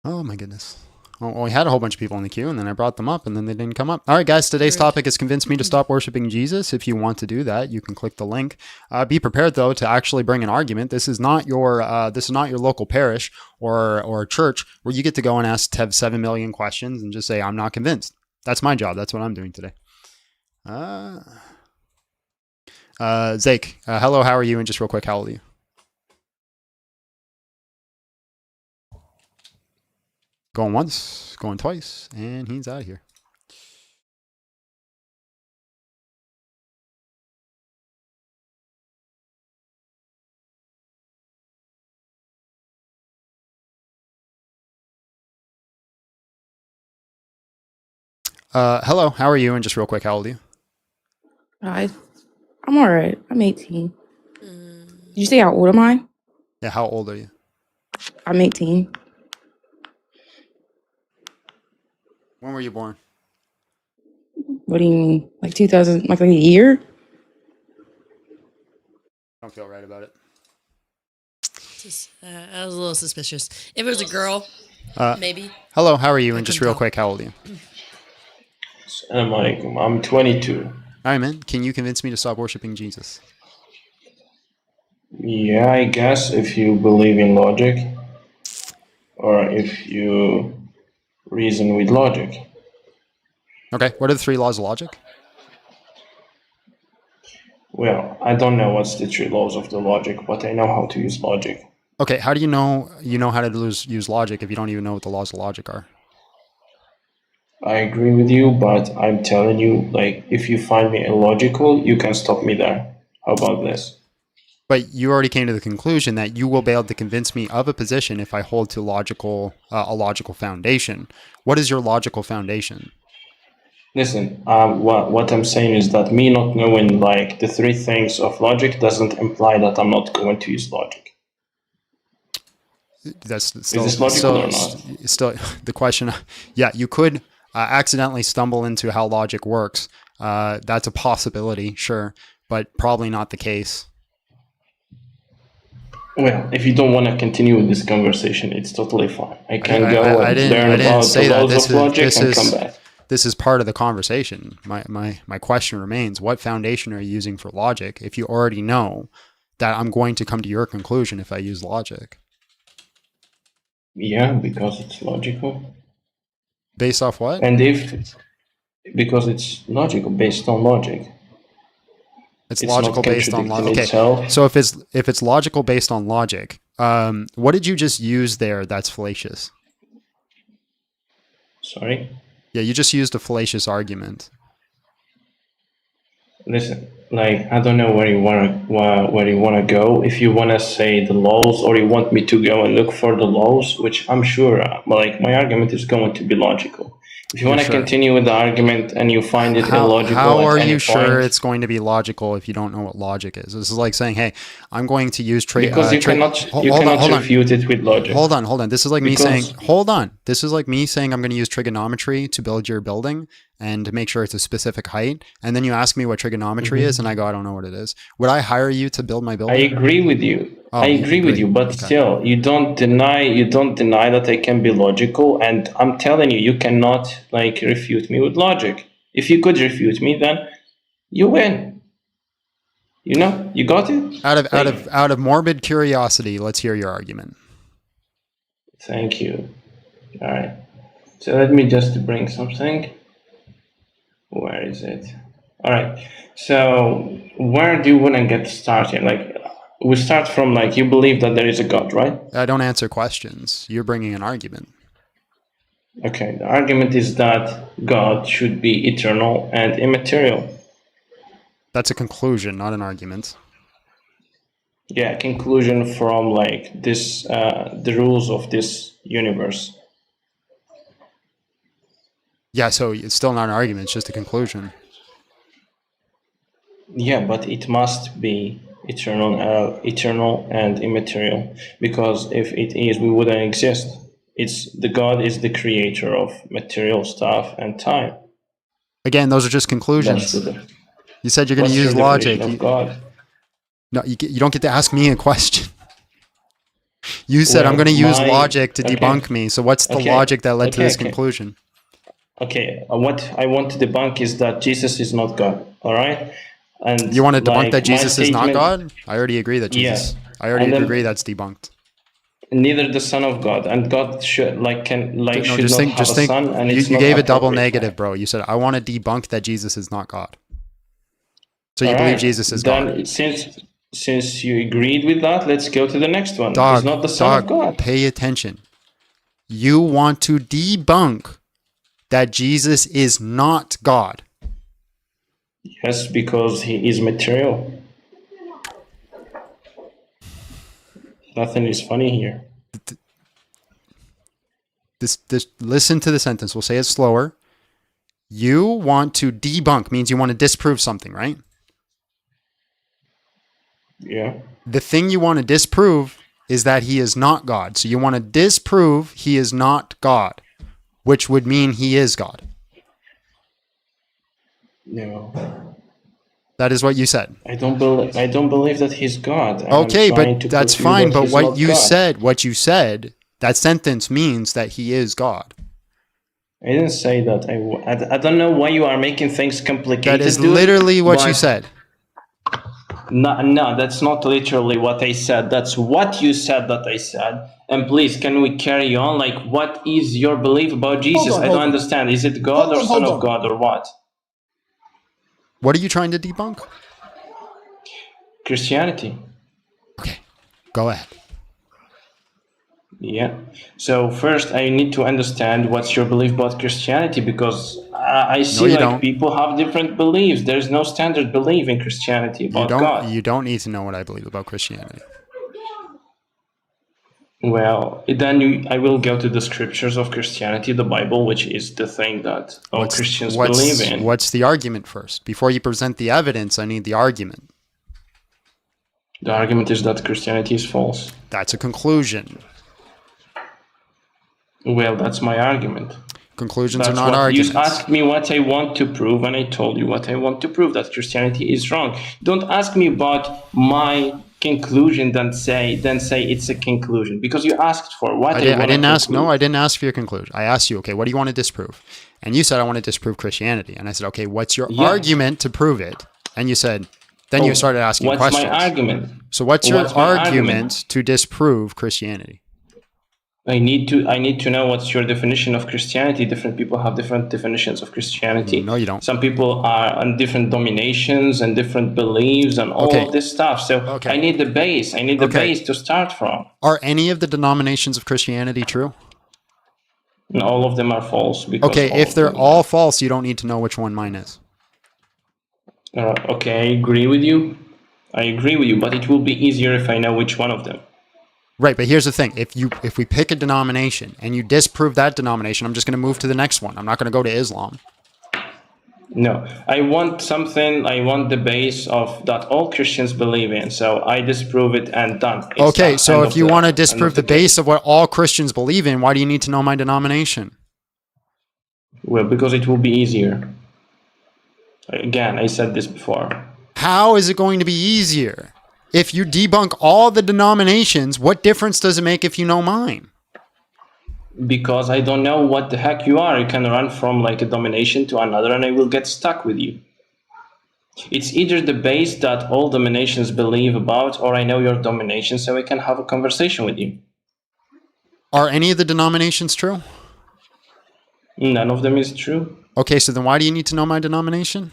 Oh my goodness. Well, we had a whole bunch of people in the queue, and then I brought them up, and then they didn't come up. All right, guys, today's topic is convince me to stop worshiping Jesus. If you want to do that, you can click the link. Be prepared, though, to actually bring an argument. This is not your local parish or church where you get to go and have 7 million questions and just say, I'm not convinced. That's my job. That's what I'm doing today. Zake, hello, how are you? And just real quick, how old are you? Going once, going twice, and he's out of here. Hello, how are you? And just real quick, how old are you?
I'm all right. I'm 18. Did you say how old am I?
Yeah, how old are you?
I'm 18.
When were you born?
What do you mean? Like 2000, like a year?
Don't feel right about it.
I was a little suspicious. If it was a girl, maybe.
Hello, how are you? And just real quick, how old are you?
Assalamu alaikum. I'm 22.
All right, man. Can you convince me to stop worshiping Jesus?
Yeah, I guess if you believe in logic, or if you reason with logic.
Okay, what are the 3 laws of logic?
Well, I don't know what's the 3 laws of the logic, but I know how to use logic.
Okay, how do you know how to use logic if you don't even know what the laws of logic are?
I agree with you, but I'm telling you, like, if you find me illogical, you can stop me there. How about this?
But you already came to the conclusion that you will be able to convince me of a position if I hold to a logical foundation. What is your logical foundation?
Listen, what I'm saying is that me not knowing like the three things of logic doesn't imply that I'm not going to use logic.
That's
Is this logical or not?
Still the question. Yeah, you could accidentally stumble into how logic works. That's a possibility, sure, but probably not the case.
Well, if you don't want to continue with this conversation, it's totally fine. I can go
I
and
didn't
learn about
say
the
that.
laws of logic and come back.
This is part of the conversation. My question remains: what foundation are you using for logic if you already know that I'm going to come to your conclusion if I use logic?
Yeah, because it's logical.
Based off what?
And because it's logical, based on logic.
It's logical based on logic. Okay,
itself.
so if it's logical based on logic, what did you just use there that's fallacious?
Sorry?
Yeah, you just used a fallacious argument.
Listen, like, I don't know where you wanna go. If you wanna say the laws, or you want me to go and look for the laws, which I'm sure, like, my argument is going to be logical. If you want to continue with the argument and you find it illogical,
how are
at any
you sure
point,
it's going to be logical if you don't know what logic is? This is like saying, "Hey, I'm going to use trade."
because you cannot refute it with logic.
Hold on. This is like me saying, "Hold on." This is like me saying I'm going to use trigonometry to build your building and to make sure it's a specific height. And then you ask me what trigonometry is, and I go, "I don't know what it is." Would I hire you to build my building?
I agree with you. I agree with you, but still, you don't deny that I can be logical, and I'm telling you, you cannot like refute me with logic. If you could refute me, then you win. You know, you got it.
Out of morbid curiosity, let's hear your argument.
Thank you. All right. So let me just bring something. Where is it? All right. So where do you want to get started? Like, we start from like you believe that there is a God, right?
I don't answer questions. You're bringing an argument.
Okay. The argument is that God should be eternal and immaterial.
That's a conclusion, not an argument.
Yeah, conclusion from like this, the rules of this universe.
Yeah, so it's still not an argument. It's just a conclusion.
Yeah, but it must be eternal and immaterial, because if it is, we wouldn't exist. The God is the creator of material stuff and time.
Again, those are just conclusions. You said you're going to use logic.
Of God?
No, you don't get to ask me a question. You said I'm going to use logic to debunk me. So what's the logic that led to this conclusion?
Okay, what I want to debunk is that Jesus is not God. All right. And
you want to debunk that Jesus is not God? I already agree that Jesus.
Yeah.
I already agree that's debunked.
Neither the Son of God, and God should should not have a son. And
you gave a double negative, bro. You said I want to debunk that Jesus is not God. So you believe Jesus is God?
Then since you agreed with that, let's go to the next one. He's not the Son of God.
Pay attention. You want to debunk that Jesus is not God.
Yes, because he is material. Nothing is funny here.
This listen to the sentence. We'll say it slower. You want to debunk means you want to disprove something, right?
Yeah.
The thing you want to disprove is that he is not God. So you want to disprove he is not God, which would mean he is God.
No.
That is what you said.
I don't believe that he's God.
Okay, but that's fine. But what you said, that sentence means that he is God.
I didn't say that. I don't know why you are making things complicated.
That is literally what you said.
No, that's not literally what I said. That's what you said that I said. And please, can we carry on? Like, what is your belief about Jesus? I don't understand. Is it God or Son of God or what?
What are you trying to debunk?
Christianity.
Okay, go ahead.
Yeah. So first, I need to understand what's your belief about Christianity, because I see
you
like
don't.
people have different beliefs. There's no standard belief in Christianity about God.
You don't need to know what I believe about Christianity.
Well, then I will go to the scriptures of Christianity, the Bible, which is the thing that all Christians believe in.
What's the argument first? Before you present the evidence, I need the argument.
The argument is that Christianity is false.
That's a conclusion.
Well, that's my argument.
Conclusions are not arguments.
You asked me what I want to prove, and I told you what I want to prove, that Christianity is wrong. Don't ask me about my conclusion, then say it's a conclusion, because you asked for what I
didn't ask. No, I didn't ask for your conclusion. I asked you, okay, what do you want to disprove? And you said, I want to disprove Christianity. And I said, okay, what's your argument to prove it? And you said, then you started asking questions.
What's my argument?
So what's your argument to disprove Christianity?
I need to know what's your definition of Christianity. Different people have different definitions of Christianity.
No, you don't.
Some people are on different dominations and different beliefs and all of this stuff. So I need the base. I need the base to start from.
Are any of the denominations of Christianity true?
And all of them are false.
Okay, if they're all false, you don't need to know which one mine is.
Okay, I agree with you. But it will be easier if I know which one of them.
Right, but here's the thing. If we pick a denomination and you disprove that denomination, I'm just going to move to the next one. I'm not going to go to Islam.
No, I want the base of that all Christians believe in. So I disprove it and done.
Okay, so if you want to disprove the base of what all Christians believe in, why do you need to know my denomination?
Well, because it will be easier. Again, I said this before.
How is it going to be easier? If you debunk all the denominations, what difference does it make if you know mine?
Because I don't know what the heck you are. You can run from like a domination to another and I will get stuck with you. It's either the base that all dominations believe about, or I know your domination so I can have a conversation with you.
Are any of the denominations true?
None of them is true.
Okay, so then why do you need to know my denomination?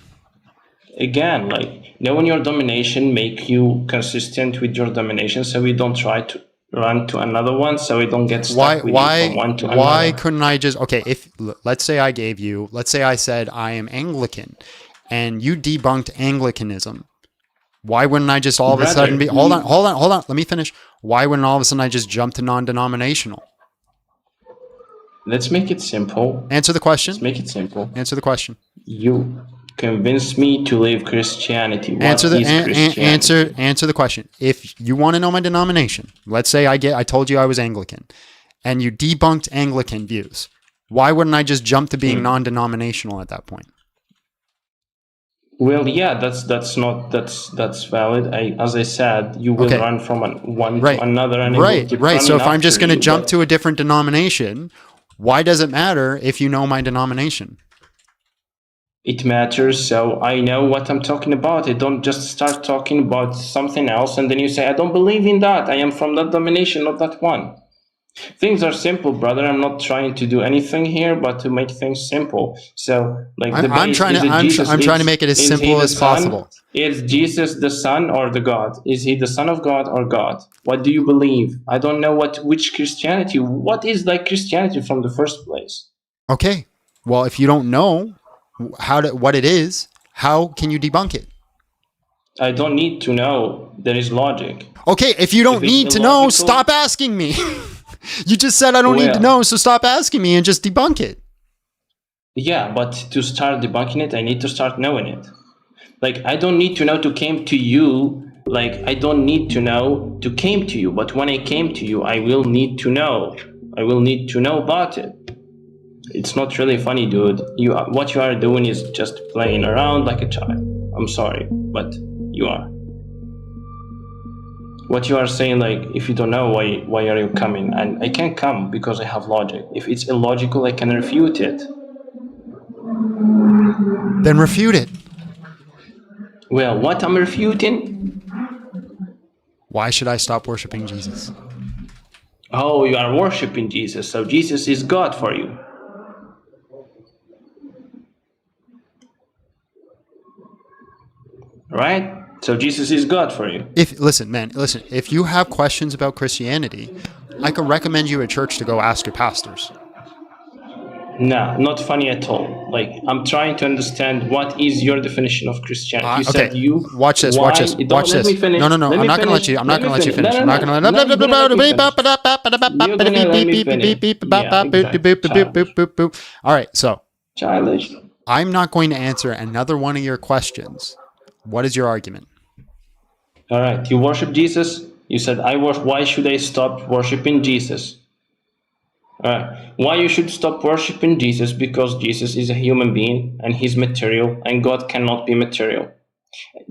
Again, like knowing your domination make you consistent with your domination, so we don't try to run to another one, so we don't get stuck with you from one to another.
Why couldn't I just, okay, let's say I said I am Anglican and you debunked Anglicanism. Why wouldn't I just all of a sudden be, hold on, let me finish. Why wouldn't all of a sudden I just jump to non-denominational?
Let's make it simple.
Answer the question.
Let's make it simple.
Answer the question.
You convince me to leave Christianity.
Answer the question. If you want to know my denomination, let's say I told you I was Anglican, and you debunked Anglican views. Why wouldn't I just jump to being non-denominational at that point?
Well, yeah, that's valid. As I said, you will run from one to another, and
right. So if I'm just going to jump to a different denomination, why does it matter if you know my denomination?
It matters, so I know what I'm talking about. I don't just start talking about something else and then you say, I don't believe in that. I am from that domination, not that one. Things are simple, brother. I'm not trying to do anything here, but to make things simple. So, like
I'm trying to make it as simple as possible.
Is Jesus the Son or the God? Is he the Son of God or God? What do you believe? I don't know which Christianity. What is like Christianity from the first place?
Okay. Well, if you don't know what it is, how can you debunk it?
I don't need to know. There is logic.
Okay, if you don't need to know, stop asking me. You just said I don't need to know, so stop asking me and just debunk it.
Yeah, but to start debunking it, I need to start knowing it. Like, I don't need to know to came to you. Like, I don't need to know to came to you. But when I came to you, I will need to know. I will need to know about it. It's not really funny, dude. What you are doing is just playing around like a child. I'm sorry, but you are. What you are saying, like, if you don't know, why are you coming? And I can't come because I have logic. If it's illogical, I can refute it.
Then refute it.
Well, what I'm refuting?
Why should I stop worshiping Jesus?
Oh, you are worshiping Jesus, so Jesus is God for you. Right? So Jesus is God for you.
Listen, if you have questions about Christianity, I could recommend you a church to go ask your pastors.
No, not funny at all. Like, I'm trying to understand what is your definition of Christianity. You
Okay,
said you.
watch this.
Why?
Watch this.
Don't
Watch
let
this.
me finish.
No, no, no.
Let
I'm
me
not gonna let
finish.
you. I'm not gonna let you finish.
No,
I'm
no,
not gonna.
no. No, you're gonna let me finish. You're gonna let me finish. Yeah, exactly. Childish.
All right, so
Childish.
I'm not going to answer another one of your questions. What is your argument?
All right. You worship Jesus. You said I worship. Why should I stop worshiping Jesus? All right. Why you should stop worshiping Jesus? Because Jesus is a human being and he's material, and God cannot be material.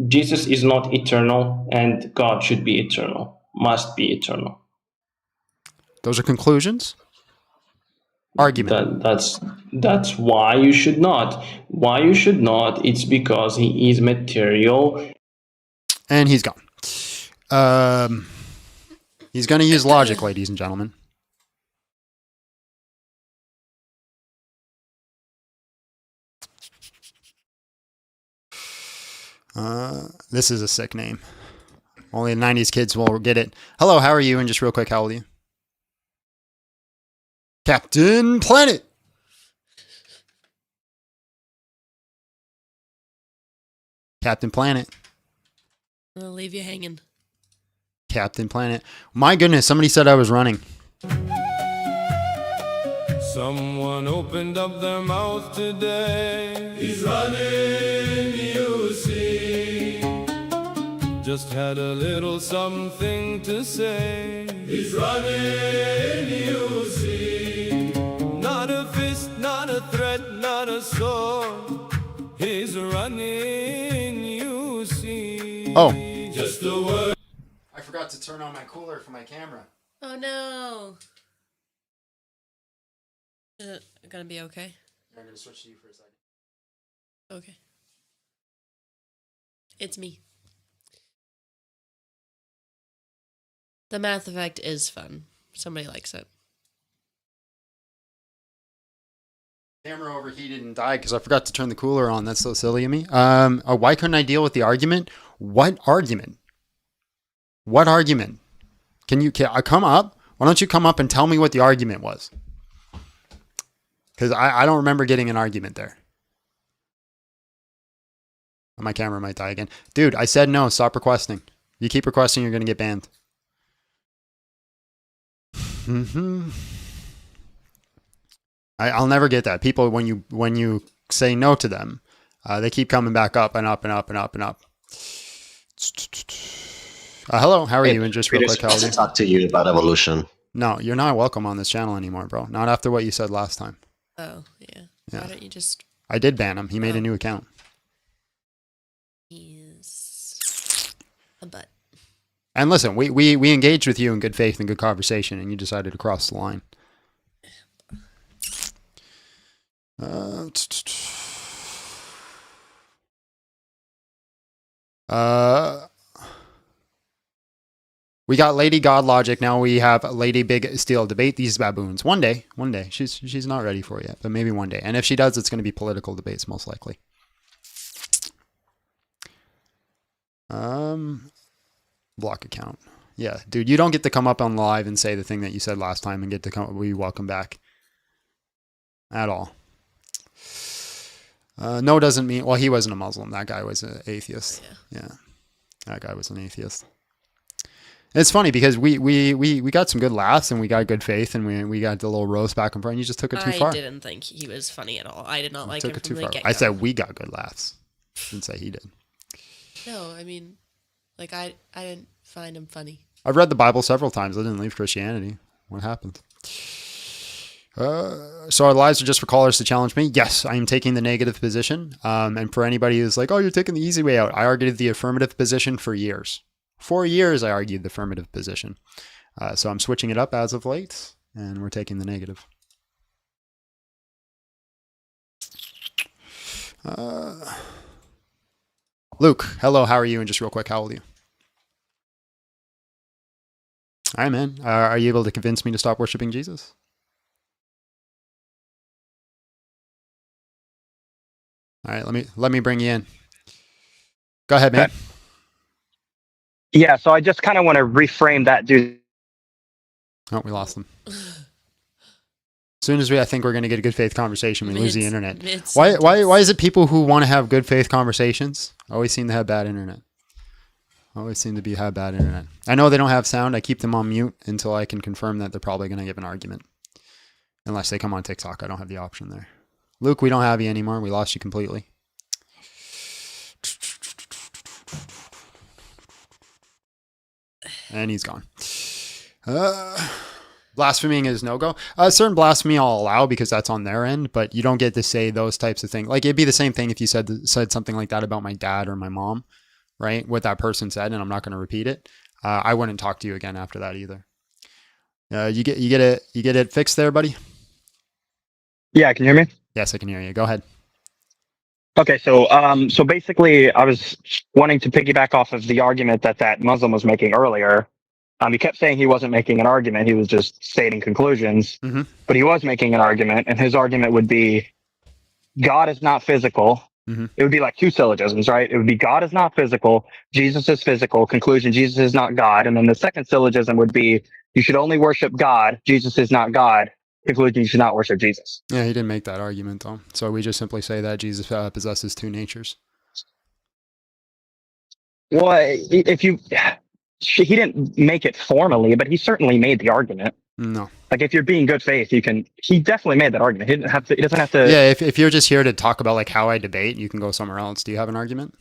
Jesus is not eternal, and God should be eternal. Must be eternal.
Those are conclusions. Argument.
That's why you should not. Why you should not? It's because he is material.
And he's gone. He's going to use logic, ladies and gentlemen. This is a sick name. Only the 90s kids will get it. Hello, how are you? And just real quick, how old are you? Captain Planet. Captain Planet.
I'll leave you hanging.
Captain Planet. My goodness, somebody said I was running.
Someone opened up their mouth today. He's running, you see. Just had a little something to say. He's running, you see. Not a fist, not a threat, not a sword. He's running, you see.
Oh.
Just a word.
I forgot to turn on my cooler for my camera.
Oh no. Gonna be okay?
I'm going to switch to you for a second.
Okay. It's me. The Math Effect is fun. Somebody likes it.
Camera overheated and died because I forgot to turn the cooler on. That's so silly of me. Why couldn't I deal with the argument? What argument? What argument? Can I come up? Why don't you come up and tell me what the argument was? Because I don't remember getting an argument there. My camera might die again. Dude, I said no. Stop requesting. You keep requesting, you're going to get banned. I'll never get that. People, when you say no to them, they keep coming back up and up and up and up and up. Hello, how are you? And just real quick, how are you?
To talk to you about evolution.
No, you're not welcome on this channel anymore, bro. Not after what you said last time.
Oh, yeah. Why don't you just...
I did ban him. He made a new account.
He's a butt.
And listen, we engaged with you in good faith and good conversation, and you decided to cross the line. We got Lady God Logic. Now we have Lady Big Steel. Debate these baboons. One day. She's not ready for it yet, but maybe one day. And if she does, it's going to be political debates, most likely. Block account. Yeah, dude, you don't get to come up on live and say the thing that you said last time and get to come. We welcome back. At all. No doesn't mean. Well, he wasn't a Muslim. That guy was an atheist. Yeah. That guy was an atheist. It's funny because we got some good laughs and we got good faith and we got the little roast back and forth. And you just took it too far.
I didn't think he was funny at all. I did not like him from the get-go.
I said we got good laughs. Didn't say he did.
No, I mean, like I didn't find him funny.
I've read the Bible several times. I didn't leave Christianity. What happened? So our lives are just for callers to challenge me. Yes, I am taking the negative position. And for anybody who's like, oh, you're taking the easy way out. I argued the affirmative position for years. 4 years I argued the affirmative position. So I'm switching it up as of late, and we're taking the negative. Luke, hello, how are you? And just real quick, how old are you? All right, man. Are you able to convince me to stop worshiping Jesus? All right, let me bring you in. Go ahead, man.
Okay. Yeah, so I just kind of want to reframe that dude.
Oh, we lost them. As soon as I think we're going to get a good faith conversation, we lose the internet. Why is it people who want to have good faith conversations always seem to have bad internet? Always seem to have bad internet. I know they don't have sound. I keep them on mute until I can confirm that they're probably going to give an argument. Unless they come on TikTok. I don't have the option there. Luke, we don't have you anymore. We lost you completely. And he's gone. Blaspheming is no-go. Certain blasphemy I'll allow because that's on their end, but you don't get to say those types of things. Like, it'd be the same thing if you said something like that about my dad or my mom, right? What that person said, and I'm not going to repeat it. I wouldn't talk to you again after that either. You get it fixed there, buddy?
Yeah, can you hear me?
Yes, I can hear you. Go ahead.
Okay, so basically, I was wanting to piggyback off of the argument that Muslim was making earlier. He kept saying he wasn't making an argument; he was just stating conclusions.
Mm-hmm.
But he was making an argument, and his argument would be, God is not physical.
Mm-hmm.
It would be like two syllogisms, right? It would be God is not physical, Jesus is physical. Conclusion: Jesus is not God. And then the second syllogism would be, you should only worship God. Jesus is not God. Conclusion: you should not worship Jesus.
Yeah, he didn't make that argument though. So we just simply say that Jesus possesses two natures.
Well, if you, he didn't make it formally, but he certainly made the argument.
No.
Like, if you're being good faith, he definitely made that argument. He doesn't have to.
Yeah, if you're just here to talk about like how I debate, you can go somewhere else. Do you have an argument?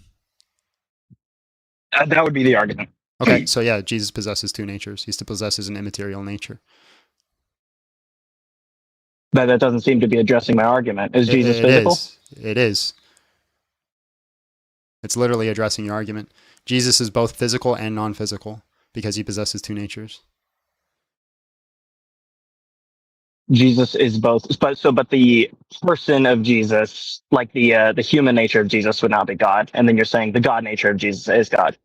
That would be the argument.
Okay, so yeah, Jesus possesses two natures. He still possesses an immaterial nature.
But that doesn't seem to be addressing my argument. Is Jesus physical?
It is. It's literally addressing your argument. Jesus is both physical and non-physical because he possesses two natures.
Jesus is both, but the person of Jesus, like the human nature of Jesus, would not be God, and then you're saying the God nature of Jesus is God.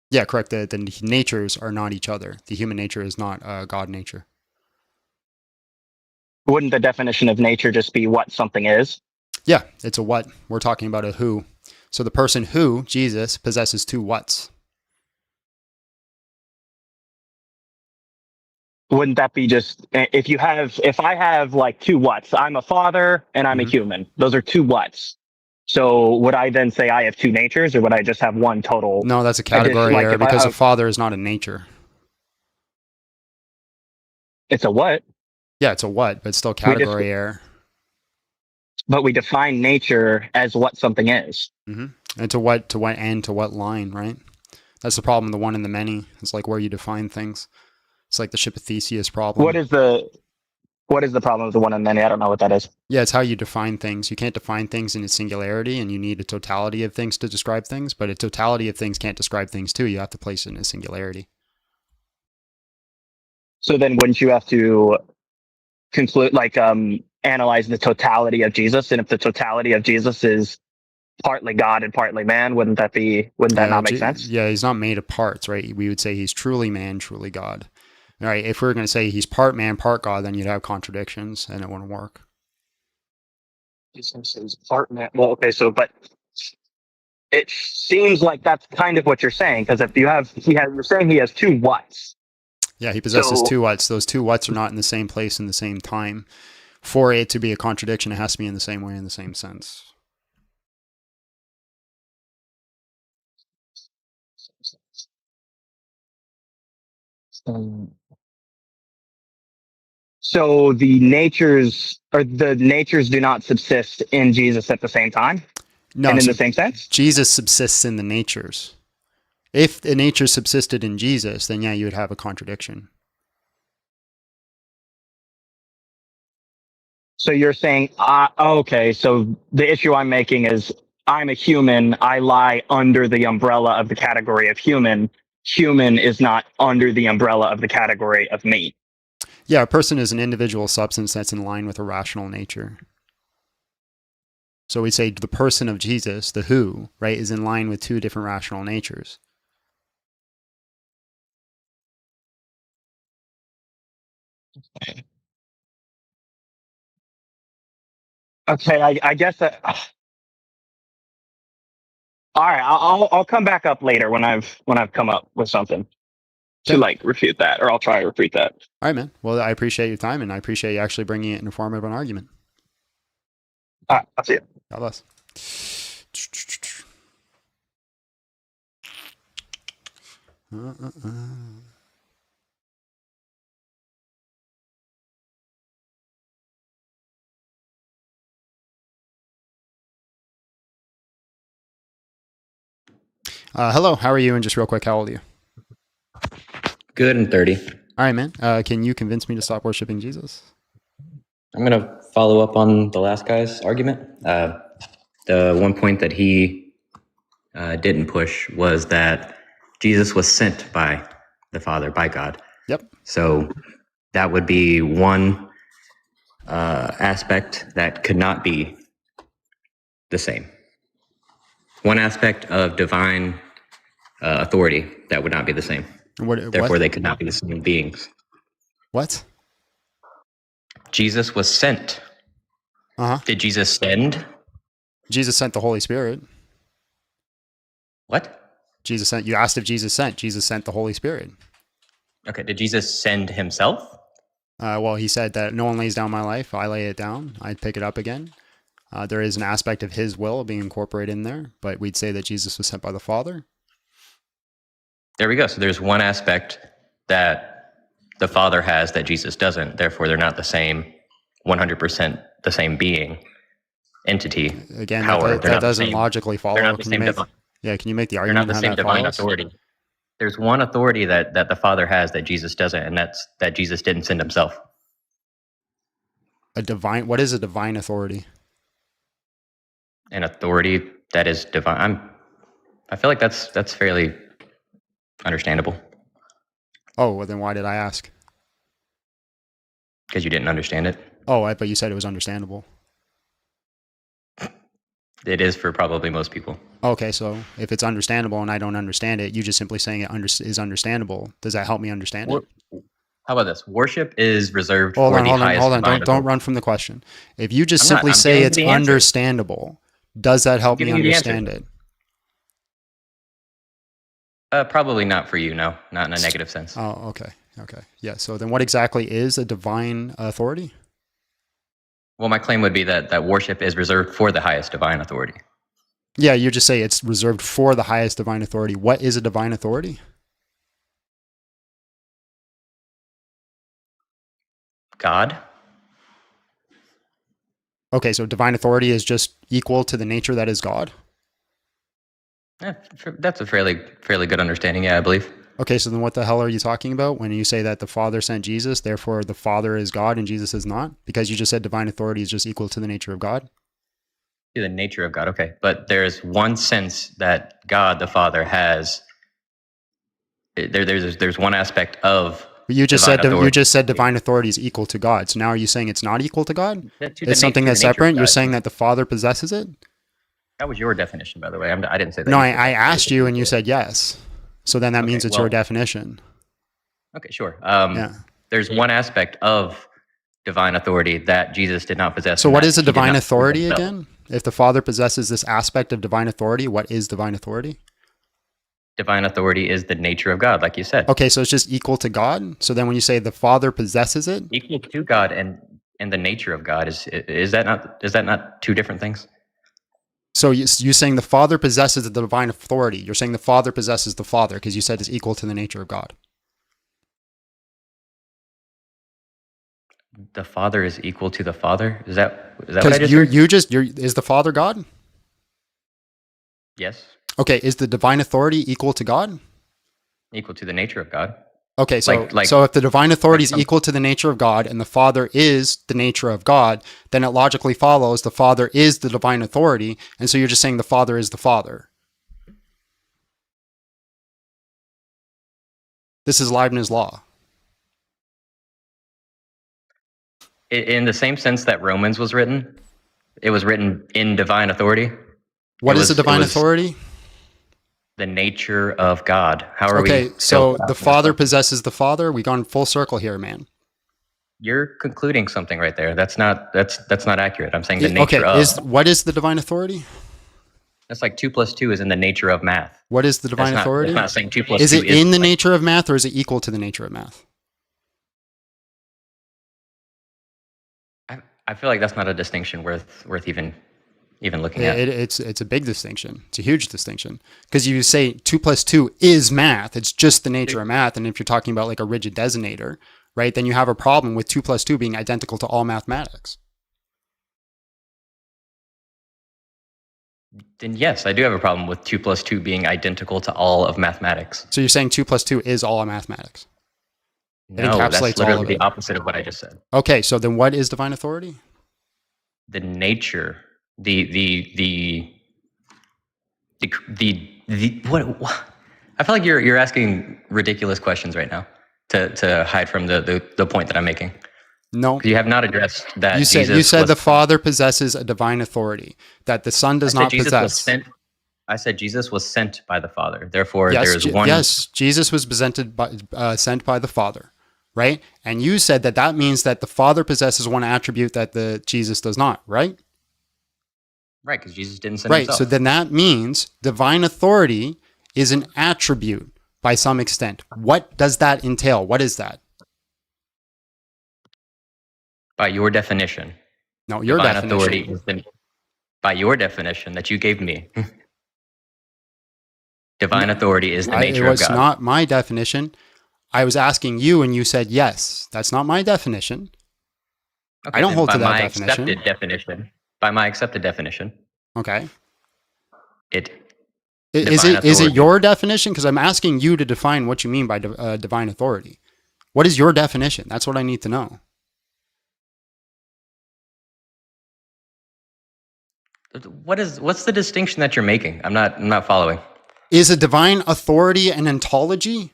Yeah, correct. The natures are not each other. The human nature is not God nature.
Wouldn't the definition of nature just be what something is?
Yeah, it's a what. We're talking about a who. So the person who, Jesus, possesses two whats.
Wouldn't that be just, if I have like two whats, I'm a father and I'm a human. Those are two whats. So would I then say I have two natures, or would I just have one total?
No, that's a category error because a father is not a nature.
It's a what?
Yeah, it's a what, but it's still category error.
But we define nature as what something is.
Mm-hmm. And to what end, to what line, right? That's the problem, the one and the many. It's like where you define things. It's like the ship of Theseus problem.
What is the problem with the one and many? I don't know what that is.
Yeah, it's how you define things. You can't define things in a singularity, and you need a totality of things to describe things, but a totality of things can't describe things too. You have to place it in a singularity.
So then wouldn't you have to conclude, analyze the totality of Jesus? And if the totality of Jesus is partly God and partly man, wouldn't that not make sense?
Yeah, he's not made of parts, right? We would say he's truly man, truly God. All right, if we were going to say he's part man, part God, then you'd have contradictions and it wouldn't work.
He's part man. Well, okay, but it seems like that's kind of what you're saying, because if you're saying he has two whats.
Yeah, he possesses two whats. Those two whats are not in the same place in the same time. For it to be a contradiction, it has to be in the same way, in the same sense.
So the natures do not subsist in Jesus at the same time?
No,
and in the same sense?
Jesus subsists in the natures. If the nature subsisted in Jesus, then yeah, you would have a contradiction.
So you're saying, okay, so the issue I'm making is I'm a human. I lie under the umbrella of the category of human. Human is not under the umbrella of the category of me.
Yeah, a person is an individual substance that's in line with a rational nature. So we say the person of Jesus, the who, right, is in line with two different rational natures.
Okay, I guess that. All right, I'll come back up later when I've come up with something. to like refute that, or I'll try to refute that.
All right, man. Well, I appreciate your time, and I appreciate you actually bringing it in the form of an argument.
All right, I'll see you.
God bless. Hello, how are you? And just real quick, how old are you?
Good and 30.
All right, man. Can you convince me to stop worshiping Jesus?
I'm going to follow up on the last guy's argument. The one point that he didn't push was that Jesus was sent by the Father, by God.
Yep.
So that would be one aspect that could not be the same. One aspect of divine authority that would not be the same. Therefore, they could not be the same beings.
What?
Jesus was sent. Did Jesus send?
Jesus sent the Holy Spirit.
What?
Jesus sent. You asked if Jesus sent. Jesus sent the Holy Spirit.
Okay. Did Jesus send himself?
Well, he said that no one lays down my life. I lay it down. I pick it up again. There is an aspect of his will being incorporated in there, but we'd say that Jesus was sent by the Father.
There we go. So there's one aspect that the Father has that Jesus doesn't. Therefore, they're not the same, 100% the same being, entity.
Again,
power.
that doesn't logically follow.
They're not the same divine.
Yeah, can you make the
They're
argument?
not the same divine authority. There's one authority that the Father has that Jesus doesn't, and that's that Jesus didn't send himself.
What is a divine authority?
An authority that is divine. I feel like that's fairly understandable.
Oh, well, then why did I ask?
Because you didn't understand it.
Oh, but you said it was understandable.
It is for probably most people.
Okay, so if it's understandable and I don't understand it, you just simply saying it is understandable. Does that help me understand it?
How about this? Worship is reserved for the highest.
Hold on. Don't run from the question. If you just simply say it's understandable, does that help me understand it?
Probably not for you, no. Not in a negative sense.
Oh, okay. Okay. Yeah, so then what exactly is a divine authority?
Well, my claim would be that worship is reserved for the highest divine authority.
Yeah, you just say it's reserved for the highest divine authority. What is a divine authority?
God.
Okay, so divine authority is just equal to the nature that is God?
Yeah, that's a fairly good understanding, yeah, I believe.
Okay, so then what the hell are you talking about when you say that the Father sent Jesus, therefore the Father is God and Jesus is not? Because you just said divine authority is just equal to the nature of God?
To the nature of God, okay. But there's one sense that God, the Father, has. There's one aspect of.
But you just said divine authority is equal to God. So now are you saying it's not equal to God? It's something that's separate? You're saying that the Father possesses it?
That was your definition, by the way. I didn't say that.
No, I asked you and you said yes. So then that means it's your definition.
Okay, sure. There's one aspect of divine authority that Jesus did not possess.
So what is a divine authority again? If the Father possesses this aspect of divine authority, what is divine authority?
Divine authority is the nature of God, like you said.
Okay, so it's just equal to God? So then when you say the Father possesses it?
Equal to God and the nature of God, is that not two different things?
So you're saying the Father possesses the divine authority. You're saying the Father possesses the Father because you said it's equal to the nature of God.
The Father is equal to the Father? Is that what I just said?
Is the Father God?
Yes.
Okay, is the divine authority equal to God?
Equal to the nature of God.
Okay, so so if the divine authority is equal to the nature of God and the Father is the nature of God, then it logically follows the Father is the divine authority, and so you're just saying the Father is the Father. This is Leibniz law.
In the same sense that Romans was written, it was written in divine authority.
What is a divine authority?
The nature of God. How are we?
Okay, so the Father possesses the Father. We've gone full circle here, man.
You're concluding something right there. That's not accurate. I'm saying the nature of.
What is the divine authority?
That's like 2 plus 2 is in the nature of math.
What is the divine authority?
That's not saying 2 plus
is
2
it in the
like,
nature of math, or is it equal to the nature of math?
I feel like that's not a distinction worth even looking at.
It's a big distinction. It's a huge distinction, because you say 2 plus 2 is math. It's just the nature of math. And if you're talking about like a rigid designator, right, then you have a problem with 2 plus 2 being identical to all mathematics.
Then yes, I do have a problem with 2 plus 2 being identical to all of mathematics.
So you're saying 2 plus 2 is all of mathematics?
No, that's literally the opposite of what I just said.
Okay, so then what is divine authority?
The nature, the what? I feel like you're asking ridiculous questions right now to hide from the point that I'm making.
No,
you have not addressed that.
You said the Father possesses a divine authority that the Son does not possess.
I said Jesus was sent by the Father. Therefore,
yes,
there is one.
Yes, Jesus was sent by the Father, right? And you said that means that the Father possesses one attribute that the Jesus does not, right?
Right, because Jesus didn't send himself.
So then that means divine authority is an attribute by some extent. What does that entail? What is that?
By your definition.
No, your
divine
definition.
Authority is by your definition that you gave me. Divine authority is the nature of God.
It was not my definition. I was asking you, and you said yes. That's not my definition.
Okay,
I don't hold to that
definition. By my accepted definition.
Okay.
Is
it your definition? Because I'm asking you to define what you mean by divine authority. What is your definition? That's what I need to know.
What's the distinction that you're making? I'm not following.
Is a divine authority an ontology?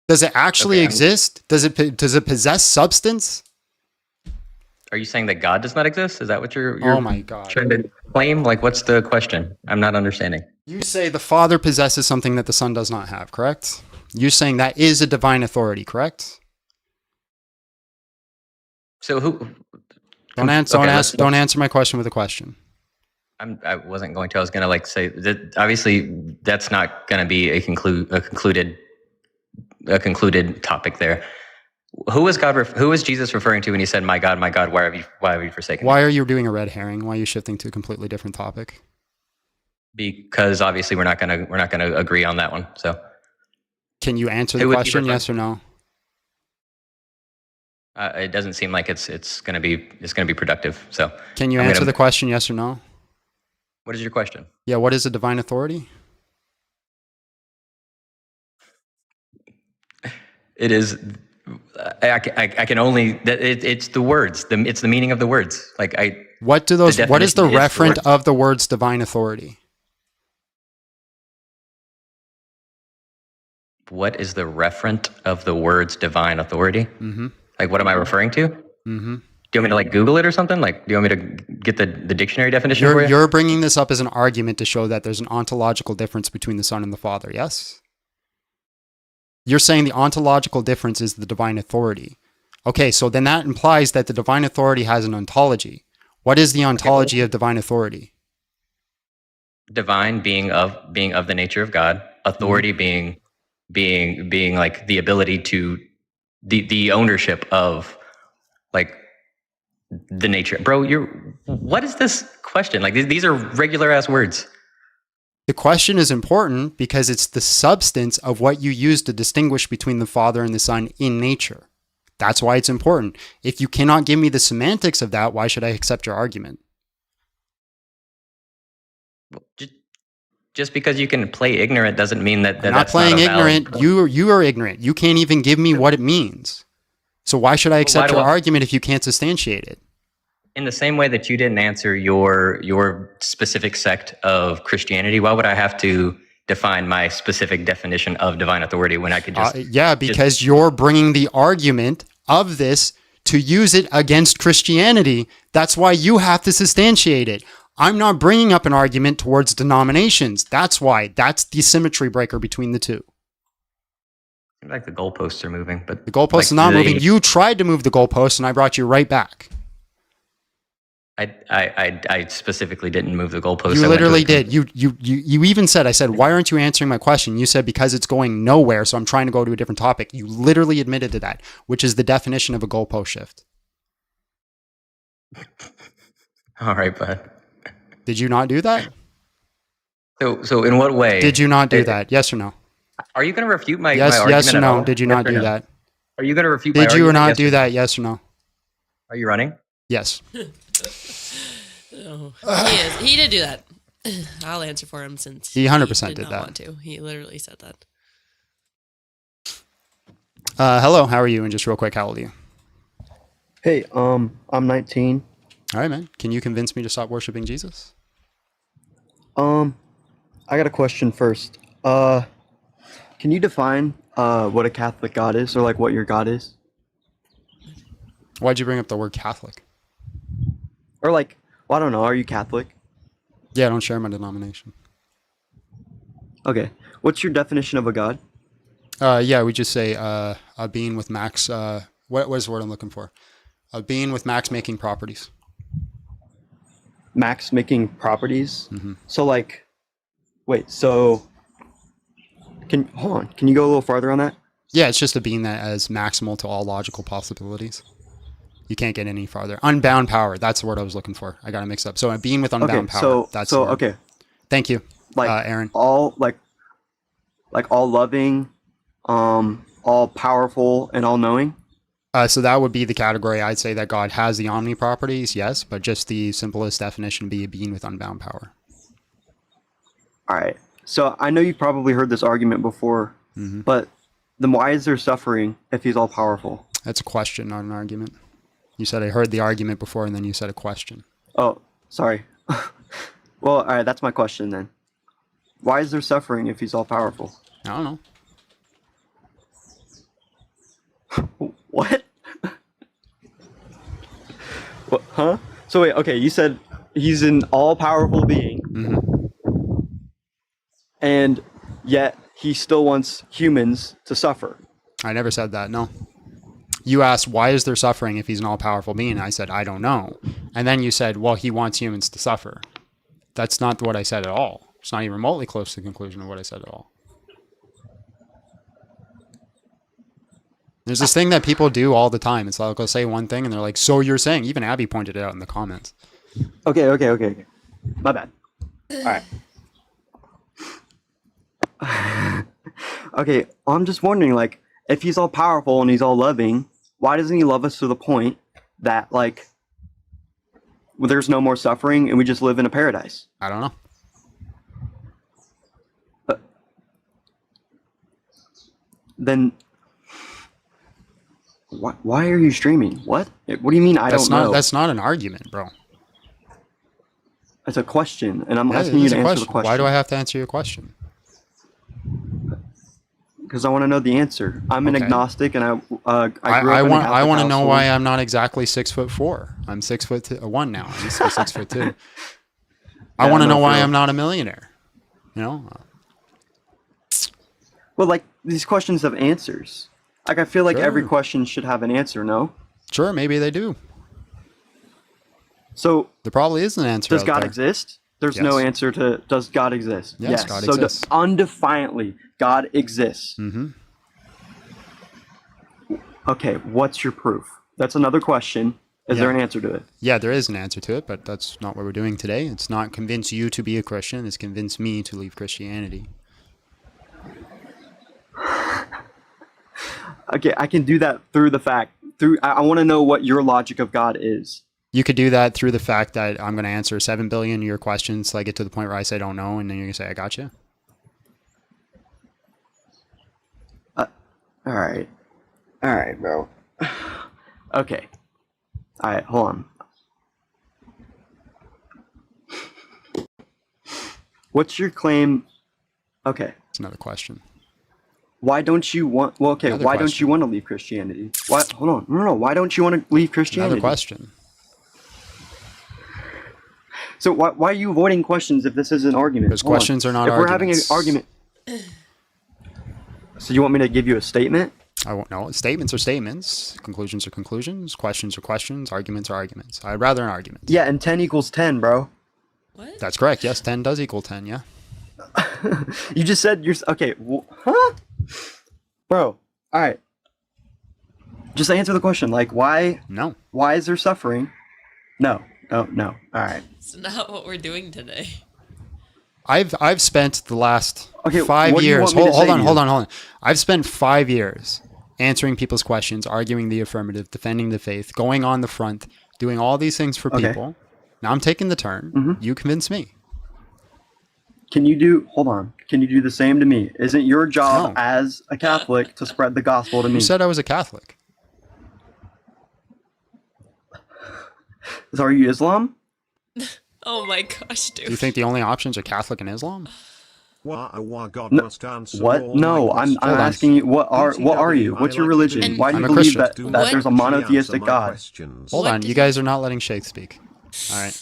Does it actually exist? Does it possess substance?
Are you saying that God does not exist? Is that what you're
oh my God.
trying to claim? Like, what's the question? I'm not understanding.
You say the Father possesses something that the Son does not have, correct? You're saying that is a divine authority, correct?
So who?
Don't answer my question with a question.
I wasn't going to. I was going to say that obviously that's not going to be a concluded topic there. Who was Jesus referring to when he said, my God, why have you forsaken me?"
Why are you doing a red herring? Why are you shifting to a completely different topic?
Because obviously we're not going to agree on that one. So
can you answer the question, yes or no?
It doesn't seem like it's going to be productive. So
can you answer the question, yes or no?
What is your question?
Yeah, what is a divine authority?
It is. I can only. It's the words. It's the meaning of the words.
What do those? What is the referent of the words divine authority?
What is the referent of the words divine authority?
Mm-hmm.
What am I referring to?
Mm-hmm.
Do you want me to Google it or something? Do you want me to get the dictionary definition for you?
You're bringing this up as an argument to show that there's an ontological difference between the Son and the Father, yes? You're saying the ontological difference is the divine authority. Okay, so then that implies that the divine authority has an ontology. What is the ontology of divine authority?
Divine being of the nature of God, authority being like the ability to the ownership of the nature. Bro, what is this question? These are regular ass words.
The question is important because it's the substance of what you use to distinguish between the Father and the Son in nature. That's why it's important. If you cannot give me the semantics of that, why should I accept your argument?
Just because you can play ignorant doesn't mean that
I'm not playing ignorant. You are ignorant. You can't even give me what it means. So why should I accept your argument if you can't substantiate it?
In the same way that you didn't answer your specific sect of Christianity, why would I have to define my specific definition of divine authority when I could just...
because you're bringing the argument of this to use it against Christianity. That's why you have to substantiate it. I'm not bringing up an argument towards denominations. That's why. That's the symmetry breaker between the two.
The goalposts are moving, but...
The goalposts are not moving. You tried to move the goalposts, and I brought you right back.
I specifically didn't move the goalpost.
You literally did. You even said, I said, why aren't you answering my question? You said, because it's going nowhere, so I'm trying to go to a different topic. You literally admitted to that, which is the definition of a goalpost shift.
All right, bud.
Did you not do that?
So in what way?
Did you not do that? Yes or no?
Are you going to refute my
yes,
argument?
Yes or no?
at all?
Did you
yes
not do
no?
that?
Are you going to refute my
argument? Did you or not
yes
do that? Yes or no?
Are you running?
Yes.
No, he is. He did do that. I'll answer for him since
he 100%
did
did
not
that.
Want to. He literally said that.
Hello, how are you? And just real quick, how old are you?
Hey, I'm 19.
All right, man. Can you convince me to stop worshiping Jesus?
I got a question first. Can you define what a Catholic God is, or like what your God is?
Why'd you bring up the word Catholic?
Or like, well, I don't know. Are you Catholic?
Yeah, I don't share my denomination.
Okay. What's your definition of a God?
Yeah, we just say a being with max. What is the word I'm looking for? A being with max making properties.
Max making properties.
Mm-hmm.
So like, wait. So hold on. Can you go a little farther on that?
Yeah, it's just a being that has maximal to all logical possibilities. You can't get any farther. Unbound power. That's the word I was looking for. I got to mix up. So a being with unbound power. That's the word.
Okay.
Thank you,
like
Aaron.
All like all loving, all powerful, and all knowing.
So that would be the category. I'd say that God has the omni properties, yes, but just the simplest definition would be a being with unbound power.
All right. So I know you've probably heard this argument before, but then why is there suffering if he's all powerful?
That's a question, not an argument. You said I heard the argument before, and then you said a question.
Oh, sorry. Well, all right, that's my question then. Why is there suffering if he's all powerful?
I don't know.
What? What? Huh? So wait, okay, you said he's an all-powerful being, and yet he still wants humans to suffer.
I never said that, no. You asked, why is there suffering if he's an all-powerful being? I said, I don't know. And then you said, well, he wants humans to suffer. That's not what I said at all. It's not even remotely close to the conclusion of what I said at all. There's this thing that people do all the time. It's like they'll say one thing and they're like, so you're saying, even Abby pointed it out in the comments.
Okay. My bad. All right. Okay, I'm just wondering, like, if he's all powerful and he's all loving, why doesn't he love us to the point that, like, well, there's no more suffering and we just live in a paradise?
I don't know.
Then why are you streaming? What? What do you mean I don't know?
That's not an argument, bro.
It's a question, and I'm asking you to answer the question.
Why do I have to answer your question?
Because I want to know the answer. I'm an agnostic, and I grew up in a Catholic
I want to know
household.
why I'm not exactly 6'4". I'm 6'1" now. I used to be 6'2". I want to know why I'm not a millionaire. You know.
Well, like, these questions have answers. Like, I feel like
Sure.
every question should have an answer. No.
Sure, maybe they do.
So
there probably is an answer.
Does
out
God
there.
exist? There's no answer to does God exist?
Yes, God
so
exists.
Undefinedly, God exists.
Mm-hmm.
Okay, what's your proof? That's another question. Is there an answer to it?
Yeah, there is an answer to it, but that's not what we're doing today. It's not convince you to be a Christian. It's convince me to leave Christianity.
Okay, I can do that through the fact. I want to know what your logic of God is.
You could do that through the fact that I'm going to answer 7 billion of your questions till I get to the point where I say I don't know, and then you're going to say, I got you.
All right, bro. Okay. All right, hold on. What's your claim? Okay.
It's another question.
Why don't you want? Well, okay.
Another
Why don't
question.
you want to leave Christianity? Why? Hold on. No. Why don't you want to leave Christianity?
Another question.
So why are you avoiding questions if this is an argument?
Because questions are not
if
arguments.
If we're having an argument. So you want me to give you a statement?
I won't know. Statements are statements. Conclusions are conclusions. Questions are questions. Arguments are arguments. I'd rather an argument.
Yeah, and 10 equals 10, bro.
What?
That's correct. Yes, 10 does equal 10, yeah.
You just said you're... Okay, huh? Bro, all right. Just answer the question. Like, why...
No.
Why is there suffering? No. All right.
It's not what we're doing today.
I've spent the last
Okay,
5
what do you
years.
want me to say
Hold
to you?
on. I've spent 5 years answering people's questions, arguing the affirmative, defending the faith, going on the front, doing all these things for
Okay.
people. Now I'm taking the turn.
Mhm.
You convince me.
Can you do... Hold on. Can you do the same to me? Isn't your job
No.
as a Catholic to spread the gospel to me?
You said I was a Catholic.
So are you Islam?
Oh my gosh, dude.
Do you think the only options are Catholic and Islam?
Why God
No,
must answer
what?
all
No,
my
I'm
questions.
asking you. What are you? What's your religion? Why do you
I'm a
believe
Christian.
that there's a monotheistic God?
Hold on. You guys are not letting Shake speak. All right.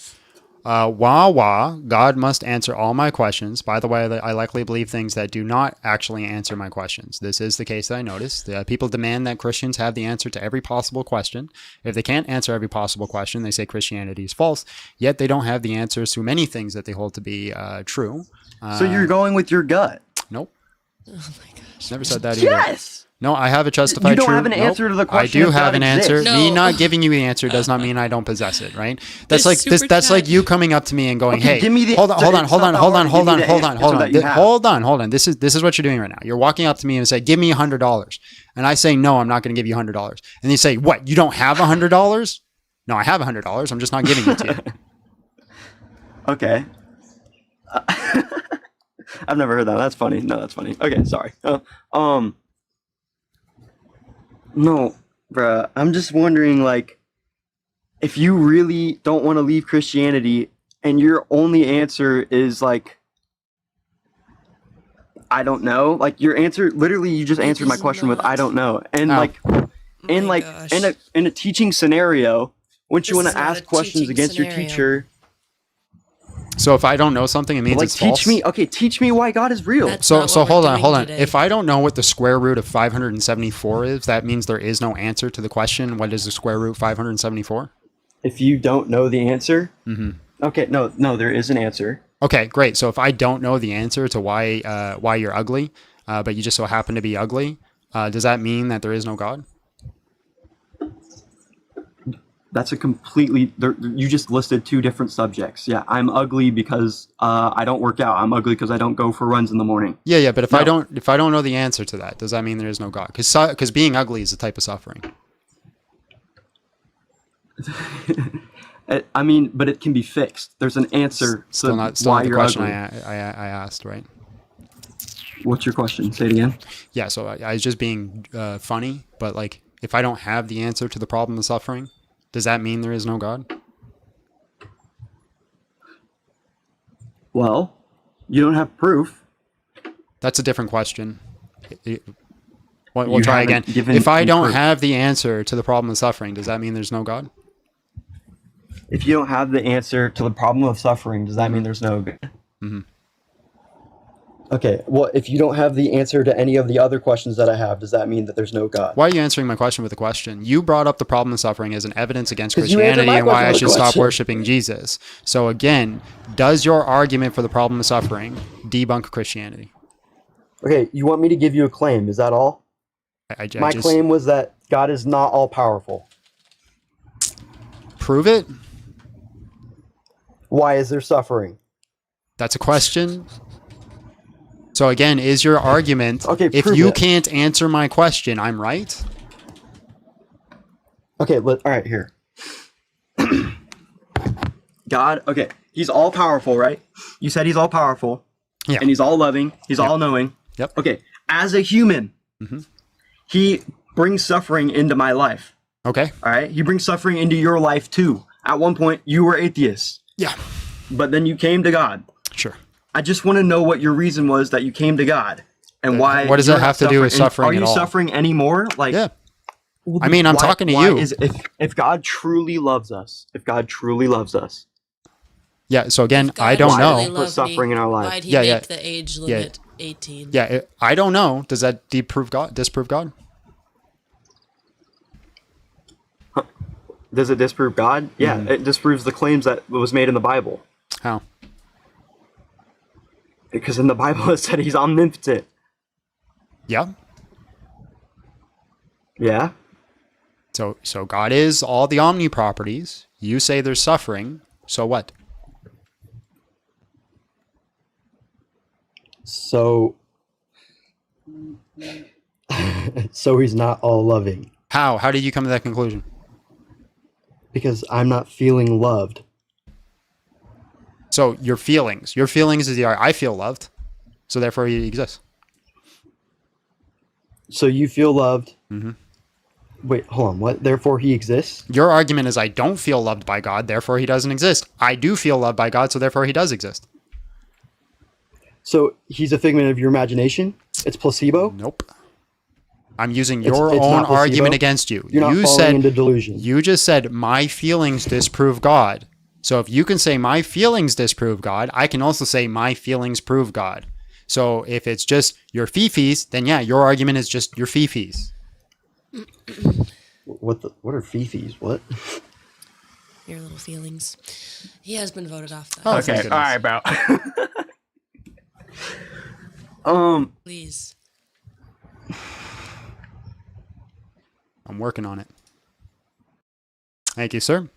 God must answer all my questions. By the way, I likely believe things that do not actually answer my questions. This is the case that I noticed. People demand that Christians have the answer to every possible question. If they can't answer every possible question, they say Christianity is false, yet they don't have the answers to many things that they hold to be true.
So you're going with your gut?
Nope.
Oh my gosh.
Never said that either.
Yes!
No, I have a justified
You don't
true.
have an
Nope.
answer to the question
I do
if
have
God
an answer.
exists.
Me
No.
not giving you the answer does not mean I don't possess it, right? That's
This
like
super
that's like
chat-
you coming up to me and going,
Okay,
"Hey,
give me the-
hold on.
it's not that hard. Give me the answer that you have.
Hold on. This is what you're doing right now. You're walking up to me and say, "Give me $100," and I say, "No, I'm not going to give you $100." And you say, "What? You don't have $100?" No, I have $100. I'm just not giving it to you.
Okay. I've never heard that. That's funny. No, that's funny. Okay, sorry. No, bruh. I'm just wondering, like, if you really don't want to leave Christianity and your only answer is, like, I don't know. Like, your answer, literally, you just answered my
is
question with, I
not.
don't know. And,
Ow.
like, in,
my
like,
gosh.
in a teaching scenario, wouldn't you
This
want
is
to
not
ask
a
questions
teaching
against your
scenario.
teacher?
So if I don't know something, it means
Like,
it's false.
teach me why God is real.
That's
So
not what
hold
we're
on.
doing today.
If I don't know what the square root of 574 is, that means there is no answer to the question. What is the square root of 574?
If you don't know the answer,
Mm-hmm.
okay, no, there is an answer.
Okay, great. So if I don't know the answer to why you're ugly, but you just so happen to be ugly, does that mean that there is no God?
That's a completely. You just listed two different subjects. Yeah, I'm ugly because I don't work out. I'm ugly because I don't go for runs in the morning.
Yeah, but if
No.
I don't know the answer to that, does that mean there is no God? Because being ugly is a type of suffering.
I mean, but it can be fixed. There's an answer
Still
to
not
why
the
you're
question
ugly.
I asked, right?
What's your question? Say it again.
Yeah, so I was just being funny, but like if I don't have the answer to the problem of suffering, does that mean there is no God?
Well, you don't have proof.
That's a different question. We'll
You
try
haven't
again.
given
If I
me
don't
proof.
have the answer to the problem of suffering, does that mean there's no God?
If you don't have the answer to the problem of suffering, does that mean there's no God?
Mm-hmm.
Okay. Well, if you don't have the answer to any of the other questions that I have, does that mean that there's no God?
Why are you answering my question with a question? You brought up the problem of suffering as an evidence against
'Cause you answered
Christianity
my
and why
question
I
with a
should stop
question.
worshiping Jesus. So again, does your argument for the problem of suffering debunk Christianity?
Okay. You want me to give you a claim? Is that all?
I
My
just
claim was that God is not all powerful.
prove it.
Why is there suffering?
That's a question. So again, is your argument,
Okay,
if
prove
you
it.
can't answer my question, I'm right?
Okay, all right, here. God, okay, he's all powerful, right? You said he's all powerful.
Yeah.
And he's all loving. He's all knowing.
Yep.
Okay, as a human,
Mhm.
he brings suffering into my life.
Okay.
All right? He brings suffering into your life too. At one point, you were atheist.
Yeah.
But then you came to God.
Sure.
I just want to know what your reason was that you came to God and why.
What does
you're
that
not
have to do with suffering
Are
at
you
all?
suffering anymore? Like,
Yeah. I mean, I'm talking to you.
If God truly loves us,
Yeah. So again,
If God
I don't
really
know.
loved
Put suffering
me,
in our life.
Why'd he
Yeah,
make
yeah.
the age
Yeah.
limit 18?
Yeah. I don't know. Does that disprove God?
Does it disprove God? Yeah, it disproves the claims that was made in the Bible.
How?
Because in the Bible it said he's omnipotent.
Yeah.
Yeah.
So God is all the omni properties. You say there's suffering. So what?
So so he's not all loving.
How? How did you come to that conclusion?
Because I'm not feeling loved.
So your feelings is the I feel loved. So therefore he exists.
So you feel loved.
Mm-hmm.
Wait, hold on. What? Therefore he exists?
Your argument is I don't feel loved by God, therefore he doesn't exist. I do feel loved by God, so therefore he does exist.
So he's a figment of your imagination? It's placebo?
Nope. I'm using your
it's
own
not placebo?
argument against you.
You're not falling into delusion.
You just said my feelings disprove God. So if you can say my feelings disprove God, I can also say my feelings prove God. So if it's just your fifis, then yeah, your argument is just your fifis.
What are fifis? What?
Your little feelings. He has been voted off, though.
Oh,
Okay, all right, bro.
Please.
I'm working on it. Thank you, sir.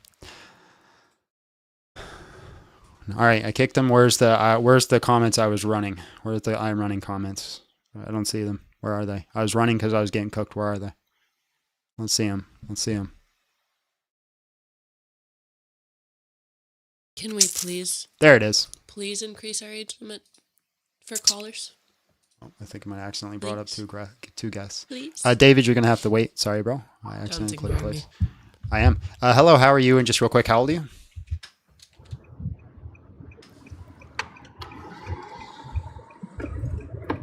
All right, I kicked him. Where's the comments I was running? Where's the I'm running comments? I don't see them. Where are they? I was running because I was getting cooked. Where are they? Let's see them. Let's see them.
Can we please?
There it is.
Please increase our age limit for callers.
Oh, I think I might have accidentally brought up two guests.
Please.
David, you're going to have to wait. Sorry, bro. I accidentally clicked place. I am. Hello, how are you? And just real quick, how old are you?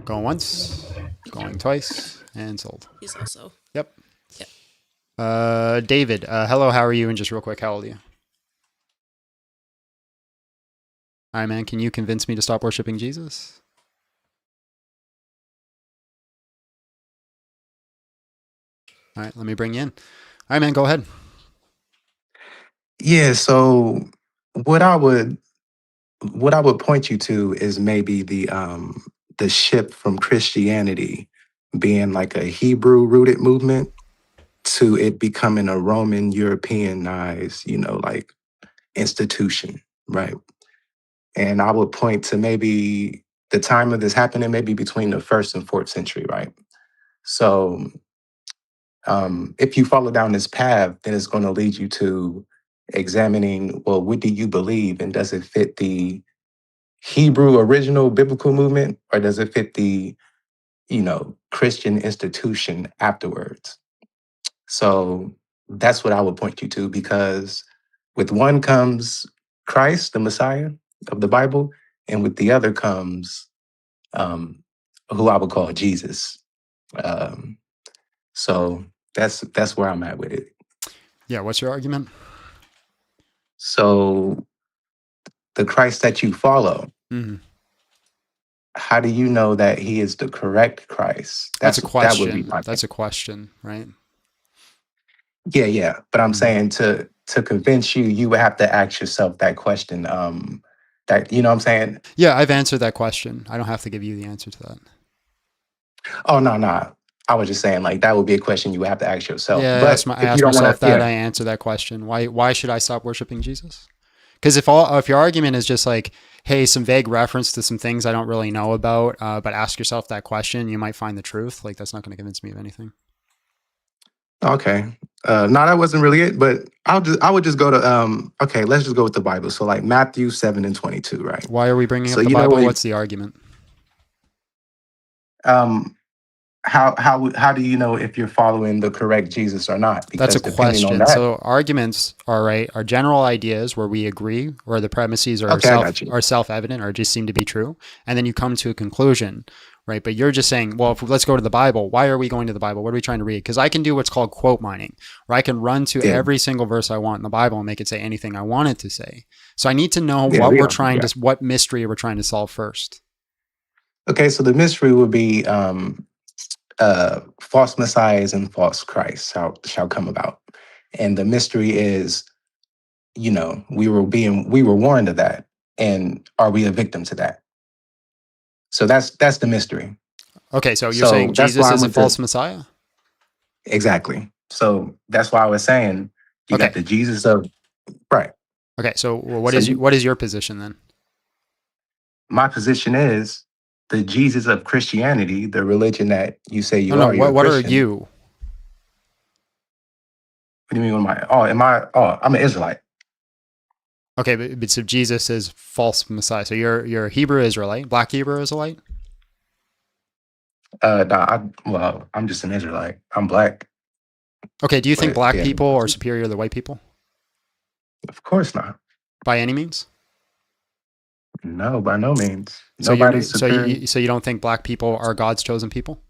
Going once, going twice, and sold.
He's also.
Yep.
Yep.
David, hello, how are you? And just real quick, how old are you? All right, man, can you convince me to stop worshiping Jesus? All right, let me bring you in. All right, man, go ahead.
Yeah, so what I would point you to is maybe the shift from Christianity being like a Hebrew rooted movement to it becoming a Roman Europeanized, like institution, right? And I would point to maybe the time of this happening, maybe between the 1st and 4th century, right? So if you follow down this path, then it's going to lead you to examining, well, what do you believe? And does it fit the Hebrew original biblical movement, or does it fit the, Christian institution afterwards? So that's what I would point you to, because with one comes Christ, the Messiah of the Bible, and with the other comes who I would call Jesus. So that's where I'm at with it.
Yeah, what's your argument?
So the Christ that you follow, how do you know that he is the correct Christ?
That's a question.
That would be
That's a question, right?
Yeah. But I'm saying to convince you, you would have to ask yourself that question. That, you know what I'm saying?
Yeah, I've answered that question. I don't have to give you the answer to that.
Oh, no. I was just saying, like, that would be a question you would have to ask yourself.
Yeah,
but
I ask myself that. I answer that question. Why should I stop worshiping Jesus? Because if your argument is just like, hey, some vague reference to some things I don't really know about, but ask yourself that question, you might find the truth. Like, that's not going to convince me of anything.
Okay. No, that wasn't really it. But I would just go to okay, let's just go with the Bible. So like Matthew 7:22, right?
Why are we bringing up the Bible? What's the argument?
How do you know if you're following the correct Jesus or not?
Because that's a question. So arguments are general ideas where we agree, or the premises are self-evident, or just seem to be true, and then you come to a conclusion, right? But you're just saying, well, let's go to the Bible. Why are we going to the Bible? What are we trying to read? Because I can do what's called quote mining, where I can run to every single verse I want in the Bible and make it say anything I want it to say. So I need to know what mystery we're trying to solve first.
Okay, so the mystery would be false messiahs and false Christs shall come about. And the mystery is, we were warned of that. And are we a victim to that? So that's the mystery.
Okay, so you're saying Jesus is a false Messiah?
Exactly. So that's why I was saying you got the Jesus of right.
Okay, so what is your position then?
My position is the Jesus of Christianity, the religion that you say you are.
What are you?
What do you mean? I'm an Israelite.
Okay, but so Jesus is false Messiah. So you're a Hebrew Israelite, Black Hebrew Israelite?
I'm just an Israelite. I'm Black.
Okay, do you think Black people are superior to white people?
Of course not.
By any means?
No, by no means.
So
Nobody's superior.
So you don't think Black people are God's chosen people?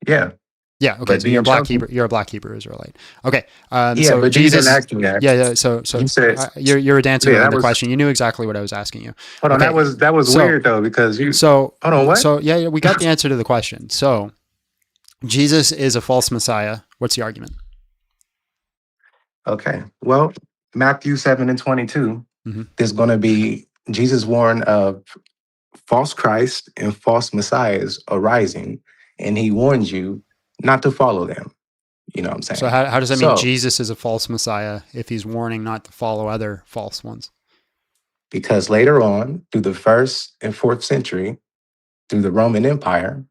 Yeah.
Yeah. Okay. So you're a Black Hebrew Israelite. Okay.
So but Jesus didn't ask me that.
Yeah. So you're dancing around the question. You knew exactly what I was asking you.
Hold on. That was weird though, because you.
So
hold on. What?
So yeah, we got the answer to the question. So Jesus is a false Messiah. What's the argument?
Okay. Well, Matthew 7:22. There's going to be Jesus warned of false Christ and false messiahs arising, and he warns you not to follow them. You know what I'm saying?
So how does that mean Jesus is a false Messiah if he's warning not to follow other false ones?
Because later on, through the 1st and 4th century, through the Roman Empire,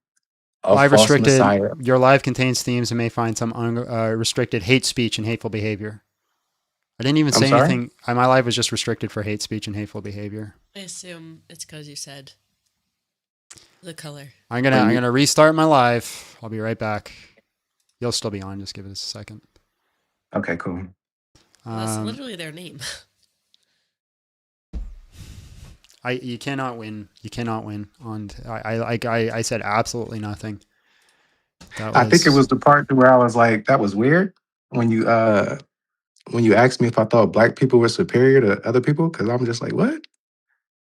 your life contains themes and may find some restricted hate speech and hateful behavior. I didn't even say anything. My life was just restricted for hate speech and hateful behavior.
I assume it's because you said the color.
I'm gonna restart my life. I'll be right back. You'll still be on. Just give it a second.
Okay, cool.
That's literally their name.
You cannot win. You cannot win. I said absolutely nothing.
I think it was the part where I was like, that was weird when you asked me if I thought Black people were superior to other people, because I'm just like, what?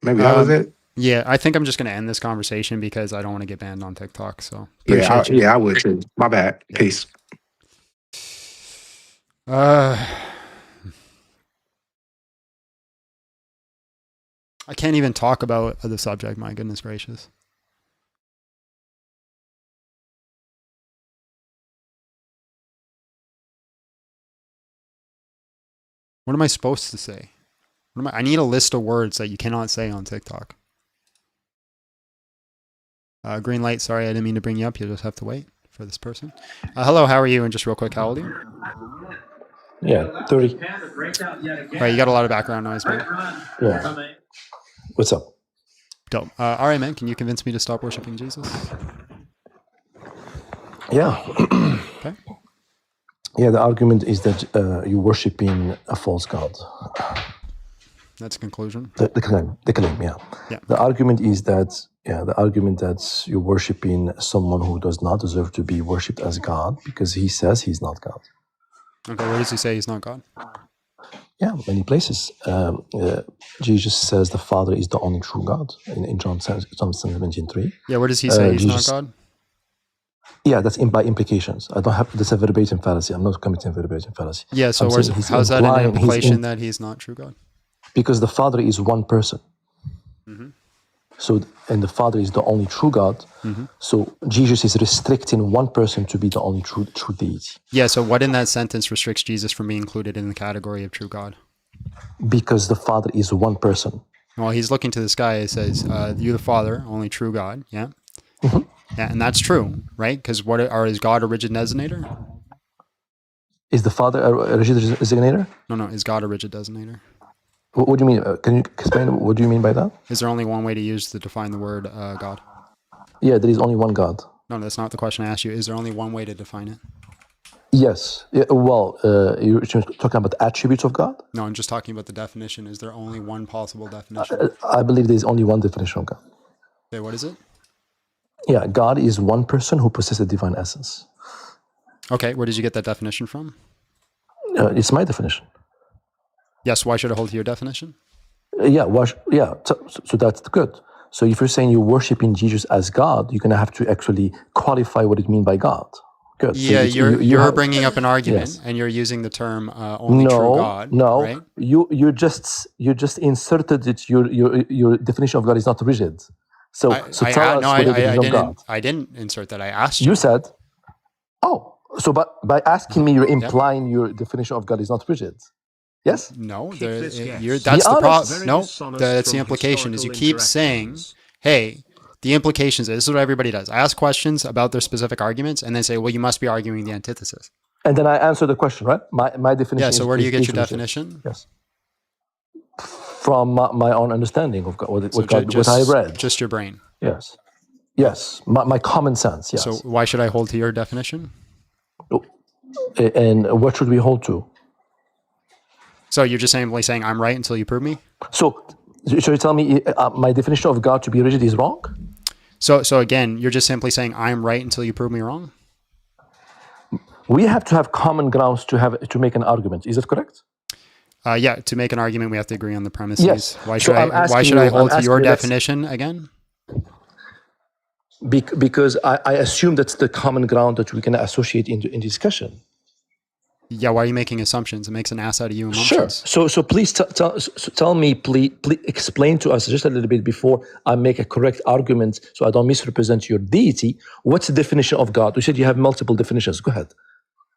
Maybe that was it.
Yeah, I think I'm just going to end this conversation because I don't want to get banned on TikTok. So
I would too. My bad. Yeah. Peace.
I can't even talk about the subject. My goodness gracious. What am I supposed to say? I need a list of words that you cannot say on TikTok. Green light. Sorry, I didn't mean to bring you up. You'll just have to wait for this person. Hello, how are you? And just real quick, how old are you?
Yeah, 30.
Right, you got a lot of background noise, man.
Yeah. What's up?
Dope. All right, man. Can you convince me to stop worshiping Jesus?
Yeah.
Okay.
Yeah, the argument is that you're worshiping a false god.
That's a conclusion.
The claim, yeah. The argument is that, you're worshiping someone who does not deserve to be worshipped as God because he says he's not God.
Okay, where does he say he's not God?
Yeah, many places. Jesus says the Father is the only true God in John 17:3.
Yeah, where does he say he's not God?
Yeah, that's by implications. I don't have this a verbatim fallacy. I'm not committing verbatim fallacy.
Yeah, so how's that an implication that he's not true God?
Because the Father is one person.
Mm-hmm.
So, and the Father is the only true God.
Mm-hmm.
So Jesus is restricting one person to be the only true deity.
Yeah, so what in that sentence restricts Jesus from being included in the category of true God?
Because the Father is one person.
Well, he's looking to the sky. It says, you the Father, only true God. Yeah. Mm-hmm. Yeah, and that's true, right? Because is God a rigid designator?
Is the Father a rigid designator?
No. Is God a rigid designator?
What do you mean? Can you explain what do you mean by that?
Is there only one way to define the word God?
Yeah, there is only one God.
No, that's not the question I asked you. Is there only one way to define it?
Yes. Yeah, well, you're talking about the attributes of God?
No, I'm just talking about the definition. Is there only one possible definition?
I believe there is only one definition of God.
Okay, what is it?
Yeah, God is one person who possesses a divine essence.
Okay, where did you get that definition from?
It's my definition.
Yes, why should I hold to your definition?
So that's good. So if you're saying you're worshiping Jesus as God, you're going to have to actually qualify what it means by God. Good. So
Yeah, you're
have,
bringing up an argument,
yes.
and you're using the term only true God.
No,
right?
You just inserted it. Your definition of God is not rigid. So tell us what the definition of God.
I didn't insert that. I asked
You said, oh, so but by asking me, you're implying your definition of God is not rigid. Yes?
No,
Keep this
that's
Be
the problem.
honest.
No,
dishonest
that's the
from
implication. Is you
historical
keep saying, "Hey, the implications." This is what everybody does. I ask questions about their specific arguments, and then say, "Well, you must be arguing the antithesis."
And then I answer the question, right? My definition.
Yeah. So where do you get your
rigid.
definition?
Yes. From my own understanding of God, what I read.
Just your brain.
Yes. Yes. My common sense. Yes.
So why should I hold to your definition?
And what should we hold to?
So you're just simply saying I'm right until you prove me?
So you tell me my definition of God to be rigid is wrong?
So again, you're just simply saying I'm right until you prove me wrong?
We have to have common grounds to make an argument. Is that correct?
Yeah, to make an argument, we have to agree on the premises.
Yes.
Why should I hold to your definition again?
Because I assume that's the common ground that we can associate in discussion.
Yeah, why are you making assumptions? It makes an ass out of you emotions.
Sure. So please tell me, please explain to us just a little bit before I make a correct argument so I don't misrepresent your deity. What's the definition of God? You said you have multiple definitions. Go ahead.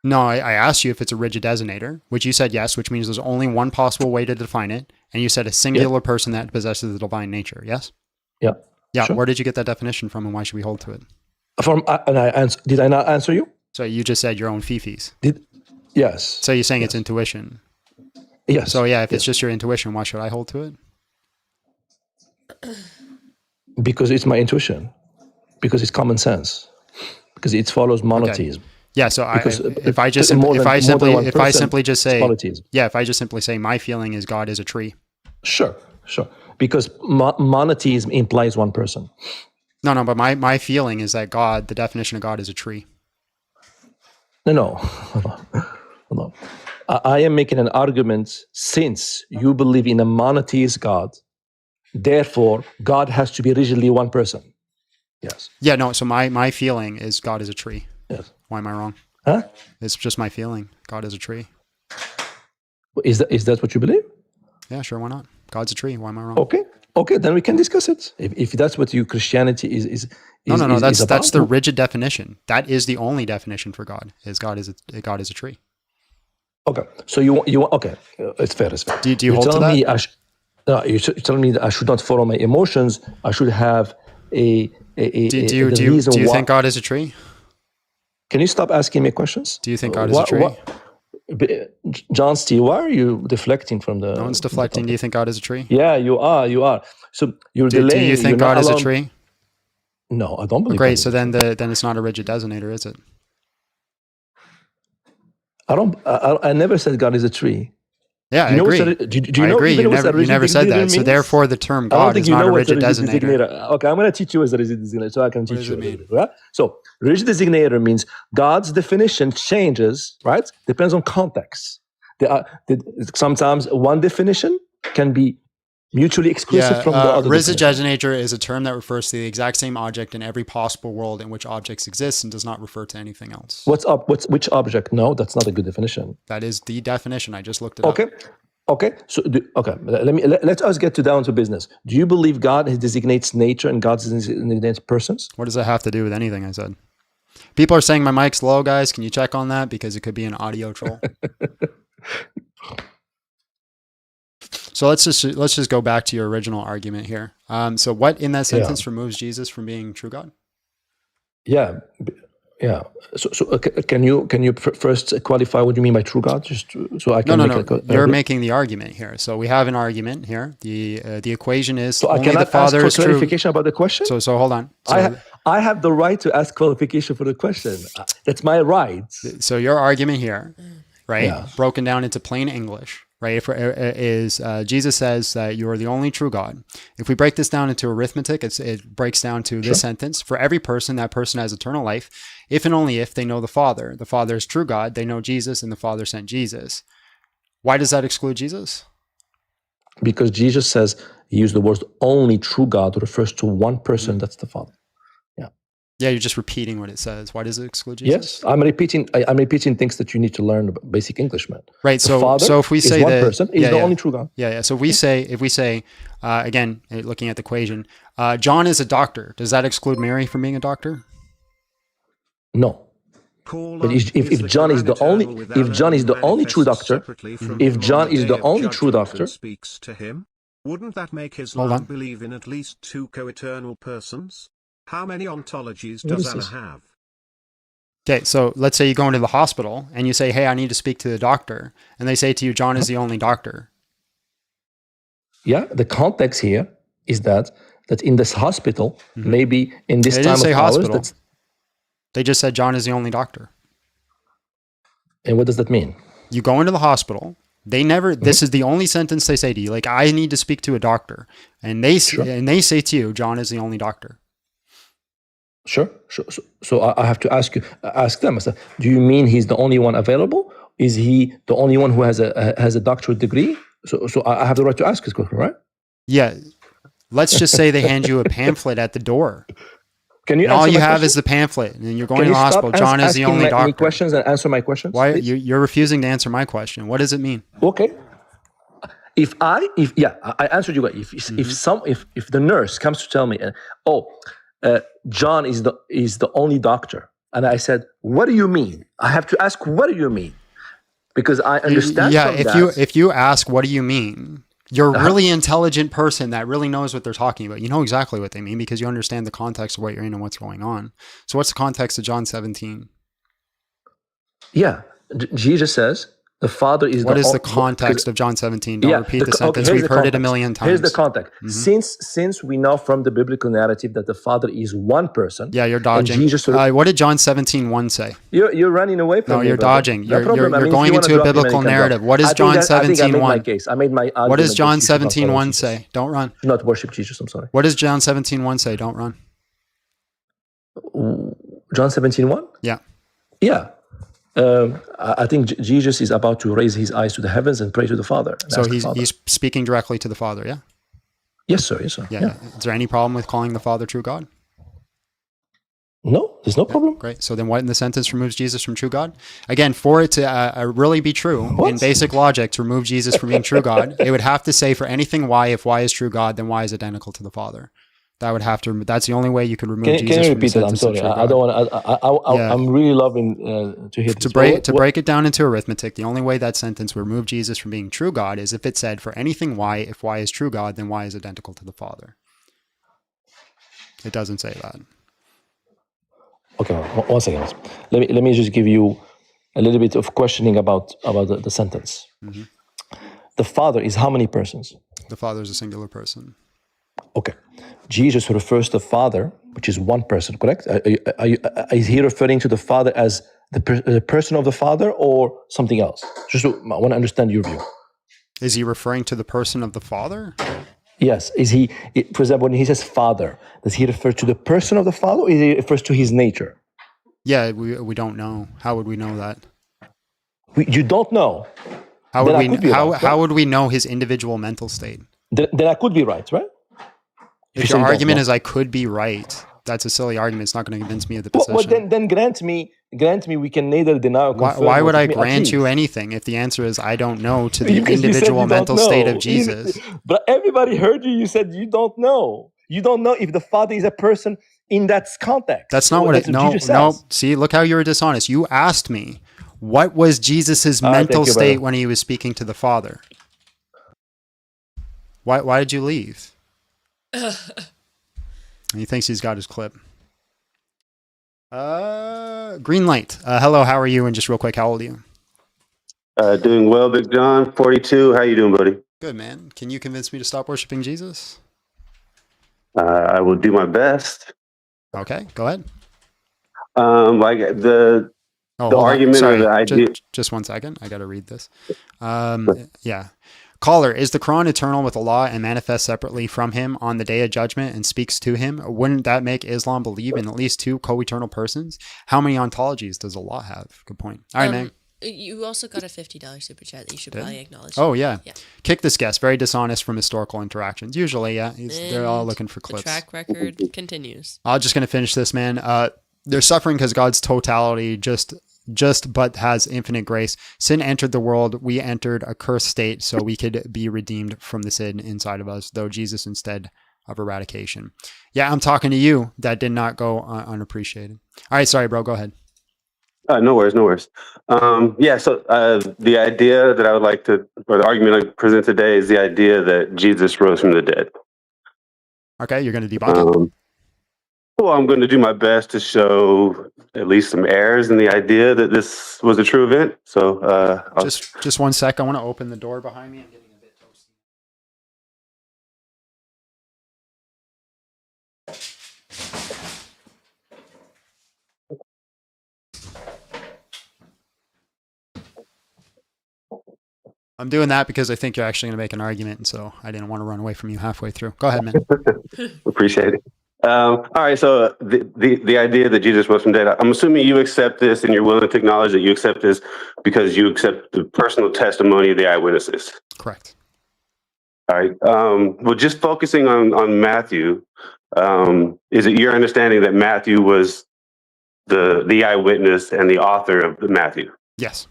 No, I asked you if it's a rigid designator, which you said yes, which means there's only one possible way to define it. And you said a singular person that possesses the divine nature, yes?
Yeah.
Yeah,
Sure.
Where did you get that definition from and why should we hold to it?
Did I not answer you?
So you just said your own fifis.
Yes.
So you're saying it's intuition.
Yes.
So yeah, if it's just your intuition, why should I hold to it?
Because it's my intuition. Because it's common sense. Because it follows monotheism.
Okay. Yeah, so if I just simply say my feeling is God is a tree.
Sure. Because monotheism implies one person.
No, but my feeling is that God, the definition of God is a tree.
No. I am making an argument since you believe in a monotheist God, therefore God has to be rigidly one person. Yes.
Yeah, no, so my feeling is God is a tree.
Yes.
Why am I wrong?
Huh?
It's just my feeling. God is a tree.
Is that what you believe?
Yeah, sure, why not? God's a tree. Why am I wrong?
Okay, then we can discuss it. If that's what your Christianity is
No, that's
about.
the rigid definition. That is the only definition for God. Is God is a tree.
Okay, so you want okay, it's fair.
Do you hold to that?
You're telling me that I should not follow my emotions. I should have a
Do you think God is a tree?
Can you stop asking me questions?
Do you think God is a tree?
John Steele, why are you deflecting from the...
No one's deflecting. Do you think God is a tree?
Yeah, you are. So you're delaying...
Do you think God is a tree?
No, I don't believe
Great, so then it's not a rigid designator, is it?
I never said God is a tree.
Yeah, I agree.
Do you know?
I agree. You never said that.
Means?
So therefore, the term God is not a rigid designator.
Okay, I'm going to teach you as a rigid designator, so I can teach you.
What does it mean?
Right? So rigid designator means God's definition changes. Right? Depends on context. Sometimes one definition can be mutually exclusive from the other.
Rigid designator is a term that refers to the exact same object in every possible world in which objects exist and does not refer to anything else.
Which object? No, that's not a good definition.
That is the definition. I just looked it up.
Okay. So let us get down to business. Do you believe God designates nature and God designates persons?
What does that have to do with anything I said? People are saying my mic's low, guys. Can you check on that because it could be an audio troll? So let's just go back to your original argument here. So what in that sentence removes Jesus from being true God?
Yeah. So can you first qualify what you mean by true God? Just so I can.
No. You're making the argument here. So we have an argument here. The equation is
so
only
I cannot
the Father
ask
is
for
true.
clarification about the question.
So hold on.
I have the right to ask clarification for the question. That's my right.
So your argument here, right, broken down into plain English, right, is Jesus says that you are the only true God. If we break this down into arithmetic, it breaks down to this sentence. For every person, that person has eternal life. If and only if they know the Father is true God, they know Jesus, and the Father sent Jesus. Why does that exclude Jesus?
Because Jesus says, he used the words only true God refers to one person, that's the Father.
Yeah, you're just repeating what it says. Why does it exclude Jesus?
Yes, I'm repeating things that you need to learn about basic English, man.
Right.
The Father
So if we say
is one
that,
person, is the only true God.
Yeah. So if we say, again, looking at the equation, John is a doctor. Does that exclude Mary from being a doctor?
No. But if John is the only true doctor, if John is the only true doctor,
speaks to him, wouldn't that make
Hold
Islam
on.
believe in at least two co-eternal persons? How many ontologies
What
does
is
Allah
this?
have?
Okay. So let's say you go into the hospital and you say, hey, I need to speak to the doctor. And they say to you, John is the only doctor.
yeah, the context here is that in this hospital, maybe in this
They
time
didn't say
of ours,
hospital. They just said John is the only doctor.
and what does that mean?
You go into the hospital. They never. This is the only sentence they say to you. Like, I need to speak to a doctor, and they say to you, John is the only doctor.
Sure. So I have to ask them. I said, do you mean he's the only one available? Is he the only one who has a doctorate degree? So I have the right to ask this question, right?
Yeah. Let's just say they hand you a pamphlet at the door.
Can you?
And all
answer
you
my
have
question?
is the pamphlet, and you're going
Can
to
you
the
stop
hospital. John is the only
asking me
doctor.
questions and answer my questions?
Why
please?
you're refusing to answer my question? What does it mean?
Okay. If I answered you. If the nurse comes to tell me, John is the only doctor, and I said, what do you mean? I have to ask, what do you mean? Because I understand.
Yeah.
from
If you ask, what do you mean? You're a really intelligent person that really knows what they're talking about. You know exactly what they mean because you understand the context of what you're in and what's going on. So what's the context of John 17?
Yeah, Jesus says the Father is.
What is the context of John 17? Don't repeat the sentence. We've heard it a million times.
Here's the context. Since we know from the biblical narrative that the Father is one person.
Yeah, you're dodging.
Jesus
What did John 17:1 say?
You're running away from me.
No, you're
brother.
dodging.
No
You're
problem.
going into a biblical narrative. What is John 17:1?
My case. I made my argument.
What does John
that you should not follow
17:1
Jesus.
say? Don't run.
Do not worship Jesus. I'm sorry.
What does John 17:1 say? Don't run.
John 17:1?
Yeah.
Yeah. I think Jesus is about to raise his eyes to the heavens and pray to the Father.
So he's speaking directly to the Father, yeah?
Yes, sir. Yes, sir.
Yeah. Is there any problem with calling the Father true God?
No, there's no problem.
Great. So then what in the sentence removes Jesus from true God? Again, for it to really be true, in basic logic, to remove Jesus from being true God, it would have to say for anything Y, if Y is true God, then Y is identical to the Father. That would have to. That's the only way you could remove Jesus.
Can you
from the
repeat that? I'm
sentence of
sorry.
true
I don't
God.
want. I'm really loving to hear this.
To break it down into arithmetic, the only way that sentence would remove Jesus from being true God is if it said for anything Y, if Y is true God, then Y is identical to the Father. It doesn't say that.
Okay, one second. Let me just give you a little bit of questioning about the sentence.
Mm-hmm.
The Father is how many persons?
The Father is a singular person.
Okay. Jesus refers to the Father, which is one person, correct? Is he referring to the Father as the person of the Father or something else? Just I want to understand your view.
Is he referring to the person of the Father?
Yes. Is he, for example, when he says Father, does he refer to the person of the Father or he refers to his nature?
Yeah, we don't know. How would we know that?
You don't know.
How would we know his individual mental state?
Then I could be right, right?
If your argument is I could be right, that's a silly argument. It's not going to convince me of the position.
Well, then grant me we can neither deny or confirm.
Why would I grant you anything if the answer is I don't know to the individual mental state of Jesus?
But everybody heard you. You said you don't know. You don't know if the Father is a person in that context.
That's not what it. No. See, look how you were dishonest. You asked me what was Jesus's mental state when he was speaking to the Father. Why did you leave? He thinks he's got his clip. Green light. Hello, how are you? And just real quick, how old are you?
Doing well, Big John. 42. How you doing, buddy?
Good, man. Can you convince me to stop worshiping Jesus?
I will do my best.
Okay, go ahead.
Like the argument that I do.
Just 1 second. I got to read this. Yeah. Caller, is the Quran eternal with Allah and manifests separately from him on the day of judgment and speaks to him? Wouldn't that make Islam believe in at least two co-eternal persons? How many ontologies does Allah have? Good point. All right, man.
You also got a $50 super chat that you should probably acknowledge.
Oh, yeah. Kick this guest. Very dishonest from historical interactions. Usually, yeah. They're all
And
looking for clips.
The track record continues.
I'm just going to finish this, man. They're suffering because God's totality just but has infinite grace. Sin entered the world. We entered a cursed state so we could be redeemed from the sin inside of us, though Jesus instead of eradication. Yeah, I'm talking to you. That did not go unappreciated. All right, sorry, bro. Go ahead.
No worries, no worries. Yeah, so the idea that I would like to, or the argument I present today is the idea that Jesus rose from the dead.
Okay, you're going to debunk it?
Well, I'm going to do my best to show at least some errors in the idea that this was a true event. So
just 1 sec. I want to open the door behind me. I'm getting a bit toasty. I'm doing that because I think you're actually going to make an argument, and so I didn't want to run away from you halfway through. Go ahead, man.
Appreciate it. All right, so the idea that Jesus rose from dead, I'm assuming you accept this and you're willing to acknowledge that you accept this because you accept the personal testimony of the eyewitnesses.
Correct.
All right. Well, just focusing on Matthew, is it your understanding that Matthew was the eyewitness and the author of Matthew?
Yes.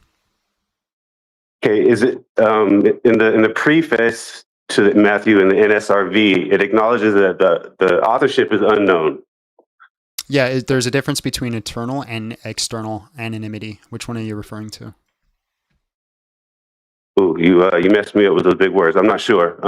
Okay. Is it in the preface to Matthew in the NSRV? It acknowledges that the authorship is unknown.
Yeah, there's a difference between internal and external anonymity. Which one are you referring to?
Ooh, you messed me up with those big words. I'm not sure.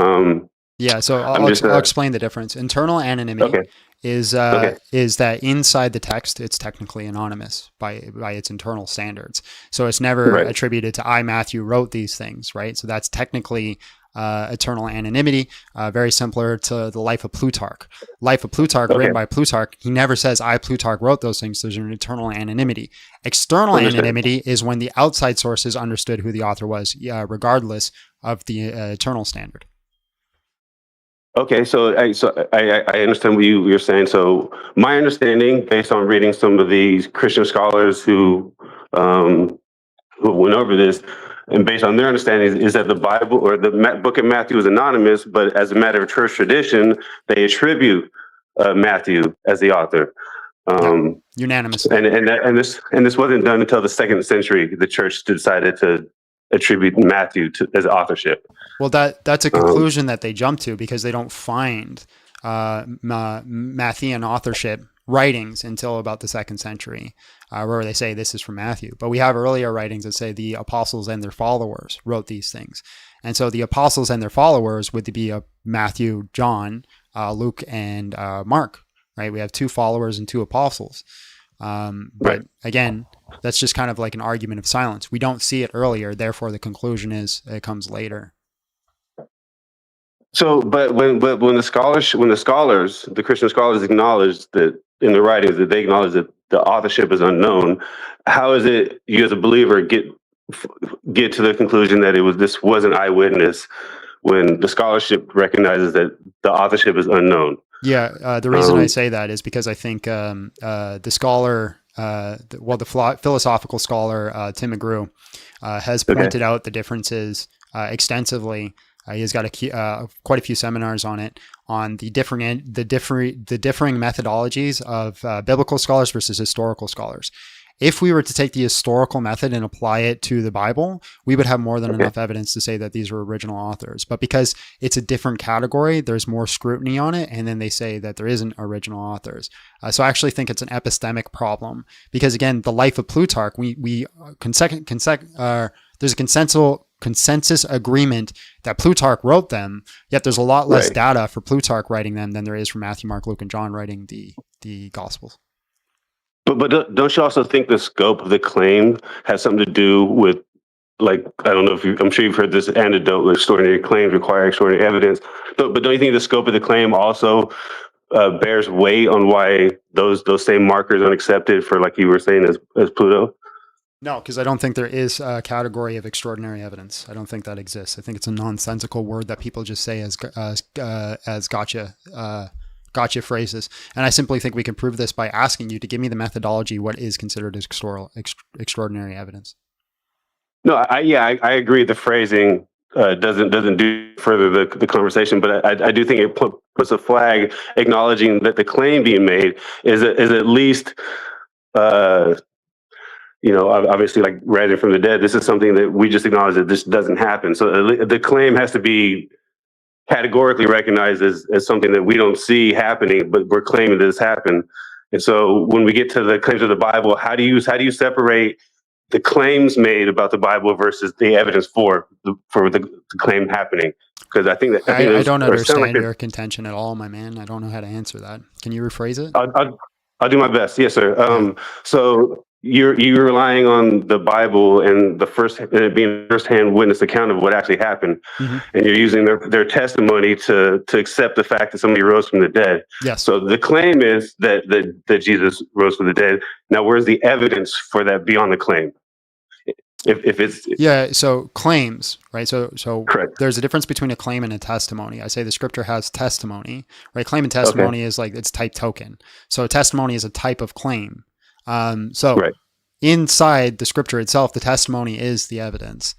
Yeah, so I'll explain the difference. Internal anonymity is that inside the text, it's technically anonymous by its internal standards. So it's never attributed to I, Matthew, wrote these things, right? So that's technically eternal anonymity, very similar to the Life of Plutarch. Life of Plutarch, written by Plutarch, he never says, I, Plutarch, wrote those things. There's an eternal anonymity. External anonymity is when the outside sources understood who the author was, regardless of the eternal standard.
Okay, so I understand what you're saying. So my understanding, based on reading some of these Christian scholars who went over this, and based on their understanding, is that the Bible or the book of Matthew is anonymous, but as a matter of church tradition, they attribute Matthew as the author.
Unanimous.
And this wasn't done until the 2nd century. The church decided to attribute Matthew as authorship.
Well, that's a conclusion that they jump to because they don't find Matthean authorship writings until about the 2nd century, where they say this is from Matthew. But we have earlier writings that say the apostles and their followers wrote these things. And so the apostles and their followers would be Matthew, John, Luke, and Mark, right? We have 2 followers and 2 apostles. But again, that's just kind of like an argument of silence. We don't see it earlier. Therefore, the conclusion is it comes later.
So, but when the Christian scholars acknowledge that in the writings that they acknowledge that the authorship is unknown, how is it you as a believer get to the conclusion that this was an eyewitness when the scholarship recognizes that the authorship is unknown?
Yeah, the reason I say that is because I think the scholar, the philosophical scholar Tim McGrew has pointed out the differences extensively. He has got quite a few seminars on it, on the differing methodologies of biblical scholars versus historical scholars. If we were to take the historical method and apply it to the Bible, we would have more than enough evidence to say that these were original authors. But because it's a different category, there's more scrutiny on it, and then they say that there isn't original authors. So I actually think it's an epistemic problem because, again, the Life of Plutarch, there's a consensus agreement that Plutarch wrote them, yet there's a lot less data for Plutarch writing them than there is for Matthew, Mark, Luke, and John writing the Gospels.
But don't you also think the scope of the claim has something to do with, like, I don't know if I'm sure you've heard this anecdote, extraordinary claims require extraordinary evidence, but don't you think the scope of the claim also bears weight on why those same markers aren't accepted for, like you were saying, as Pluto?
No, because I don't think there is a category of extraordinary evidence. I don't think that exists. I think it's a nonsensical word that people just say as gotcha phrases. And I simply think we can prove this by asking you to give me the methodology. What is considered extraordinary evidence?
No, I agree. The phrasing doesn't do further the conversation, but I do think it puts a flag acknowledging that the claim being made is at least obviously like rising from the dead. This is something that we just acknowledge that this doesn't happen. So the claim has to be categorically recognized as something that we don't see happening, but we're claiming that this happened. And so when we get to the claims of the Bible, how do you separate the claims made about the Bible versus the evidence for the claim happening? Because I think
I don't understand your contention at all, my man. I don't know how to answer that. Can you rephrase it?
I'll do my best. Yes, sir. So you're relying on the Bible and it being first-hand witness account of what actually happened, and you're using their testimony to accept the fact that somebody rose from the dead.
Yes.
So the claim is that Jesus rose from the dead. Now, where's the evidence for that beyond the claim? If it's
so claims, right? So
correct.
There's a difference between a claim and a testimony. I say the scripture has testimony, right? Claim and testimony is like it's type token. So a testimony is a type of claim. Inside the scripture itself, the testimony is the evidence.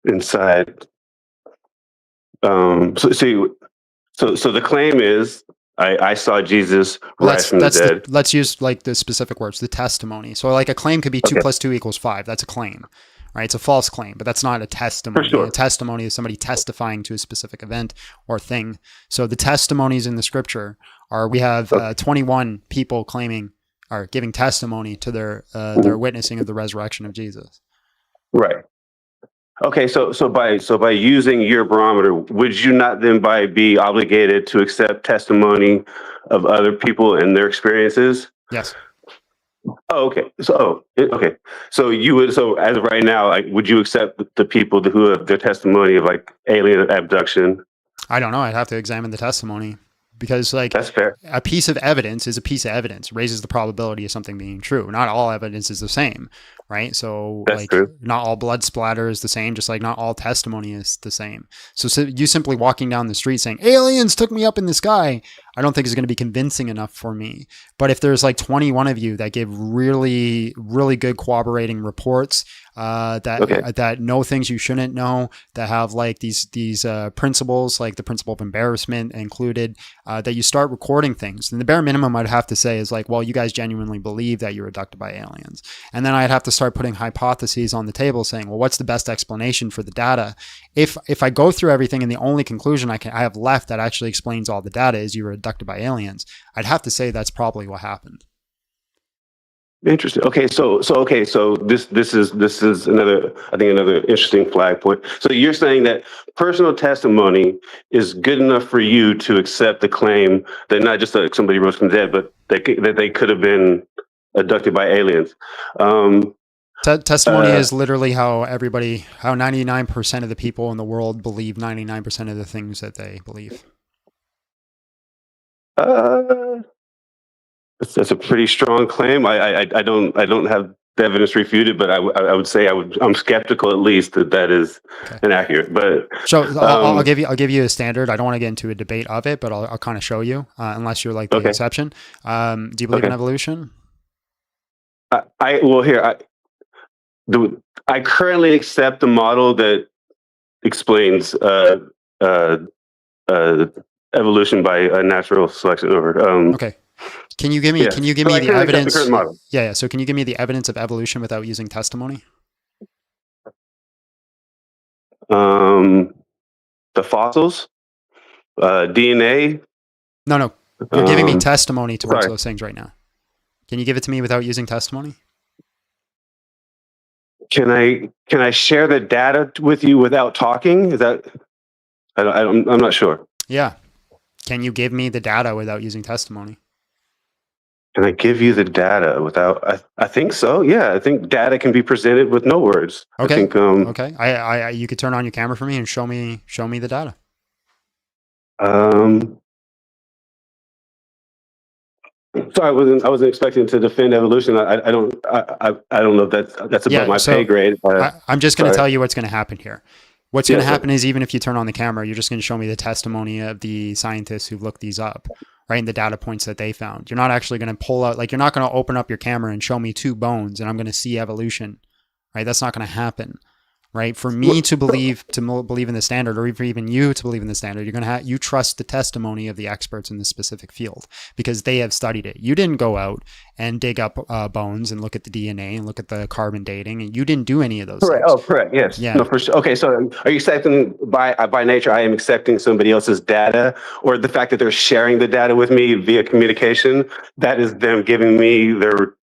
Inside. So the claim is I saw Jesus rise from the dead.
Let's use like the specific words, the testimony. So like a claim could be 2 + 2 = 5. That's a claim, right? It's a false claim, but that's not a testimony.
For sure.
A testimony is somebody testifying to a specific event or thing. So the testimonies in the scripture we have 21 people claiming or giving testimony to their witnessing of the resurrection of Jesus.
Right. Okay, so by using your barometer, would you not then be obligated to accept testimony of other people and their experiences?
Yes.
Oh, okay. So you would. So as of right now, like, would you accept the people who have their testimony of like alien abduction?
I don't know. I'd have to examine the testimony. Because like
that's fair.
A piece of evidence is a piece of evidence, raises the probability of something being true. Not all evidence is the same, right? So
that's
like
true.
Not all blood splatter is the same, just like not all testimony is the same. So you simply walking down the street saying aliens took me up in the sky, I don't think is going to be convincing enough for me. But if there's like 21 of you that give really, really good corroborating reports, that know things you shouldn't know, that have like these principles, like the principle of embarrassment included, that you start recording things. And the bare minimum I'd have to say is like, well, you guys genuinely believe that you're abducted by aliens. And then I'd have to start putting hypotheses on the table saying, well, what's the best explanation for the data? If I go through everything and the only conclusion I have left that actually explains all the data is you were abducted by aliens, I'd have to say that's probably what happened.
Interesting. Okay, so this is another interesting flag point. So you're saying that personal testimony is good enough for you to accept the claim that not just that somebody rose from the dead, but that they could have been abducted by aliens.
Testimony is literally how 99% of the people in the world believe 99% of the things that they believe.
That's a pretty strong claim. I don't have the evidence refuted, but I would say I'm skeptical at least that is inaccurate. But
so I'll give you a standard. I don't want to get into a debate of it, but I'll kind of show you, unless you're like the exception. Do you believe in evolution?
I currently accept the model that explains evolution by natural selection over.
Can you give me the evidence? So can you give me the evidence of evolution without using testimony?
The fossils, DNA.
No. You're giving me testimony towards those things right now. Can you give it to me without using testimony?
Can I share the data with you without talking? Is that? I'm not sure.
Yeah. Can you give me the data without using testimony?
Can I give you the data without? I think so. Yeah, I think data can be presented with no words.
Okay.
I think,
I you could turn on your camera for me and show me the data.
So I wasn't expecting to defend evolution. I don't know if that's above my pay grade.
I'm just going to tell you what's going to happen here. What's going to happen is even if you turn on the camera, you're just going to show me the testimony of the scientists who've looked these up, right? And the data points that they found. You're not actually going to pull out, like, you're not going to open up your camera and show me 2 bones and I'm going to see evolution, right? That's not going to happen, right? For me to believe in the standard, or for even you to believe in the standard, you're going to you trust the testimony of the experts in the specific field because they have studied it. You didn't go out and dig up bones and look at the DNA and look at the carbon dating, and you didn't do any of those
Correct.
things.
Oh, correct. Yes.
Yeah.
No, for sure. Okay. So are you accepting by nature, I am accepting somebody else's data, or the fact that they're sharing the data with me via communication, that is them giving me their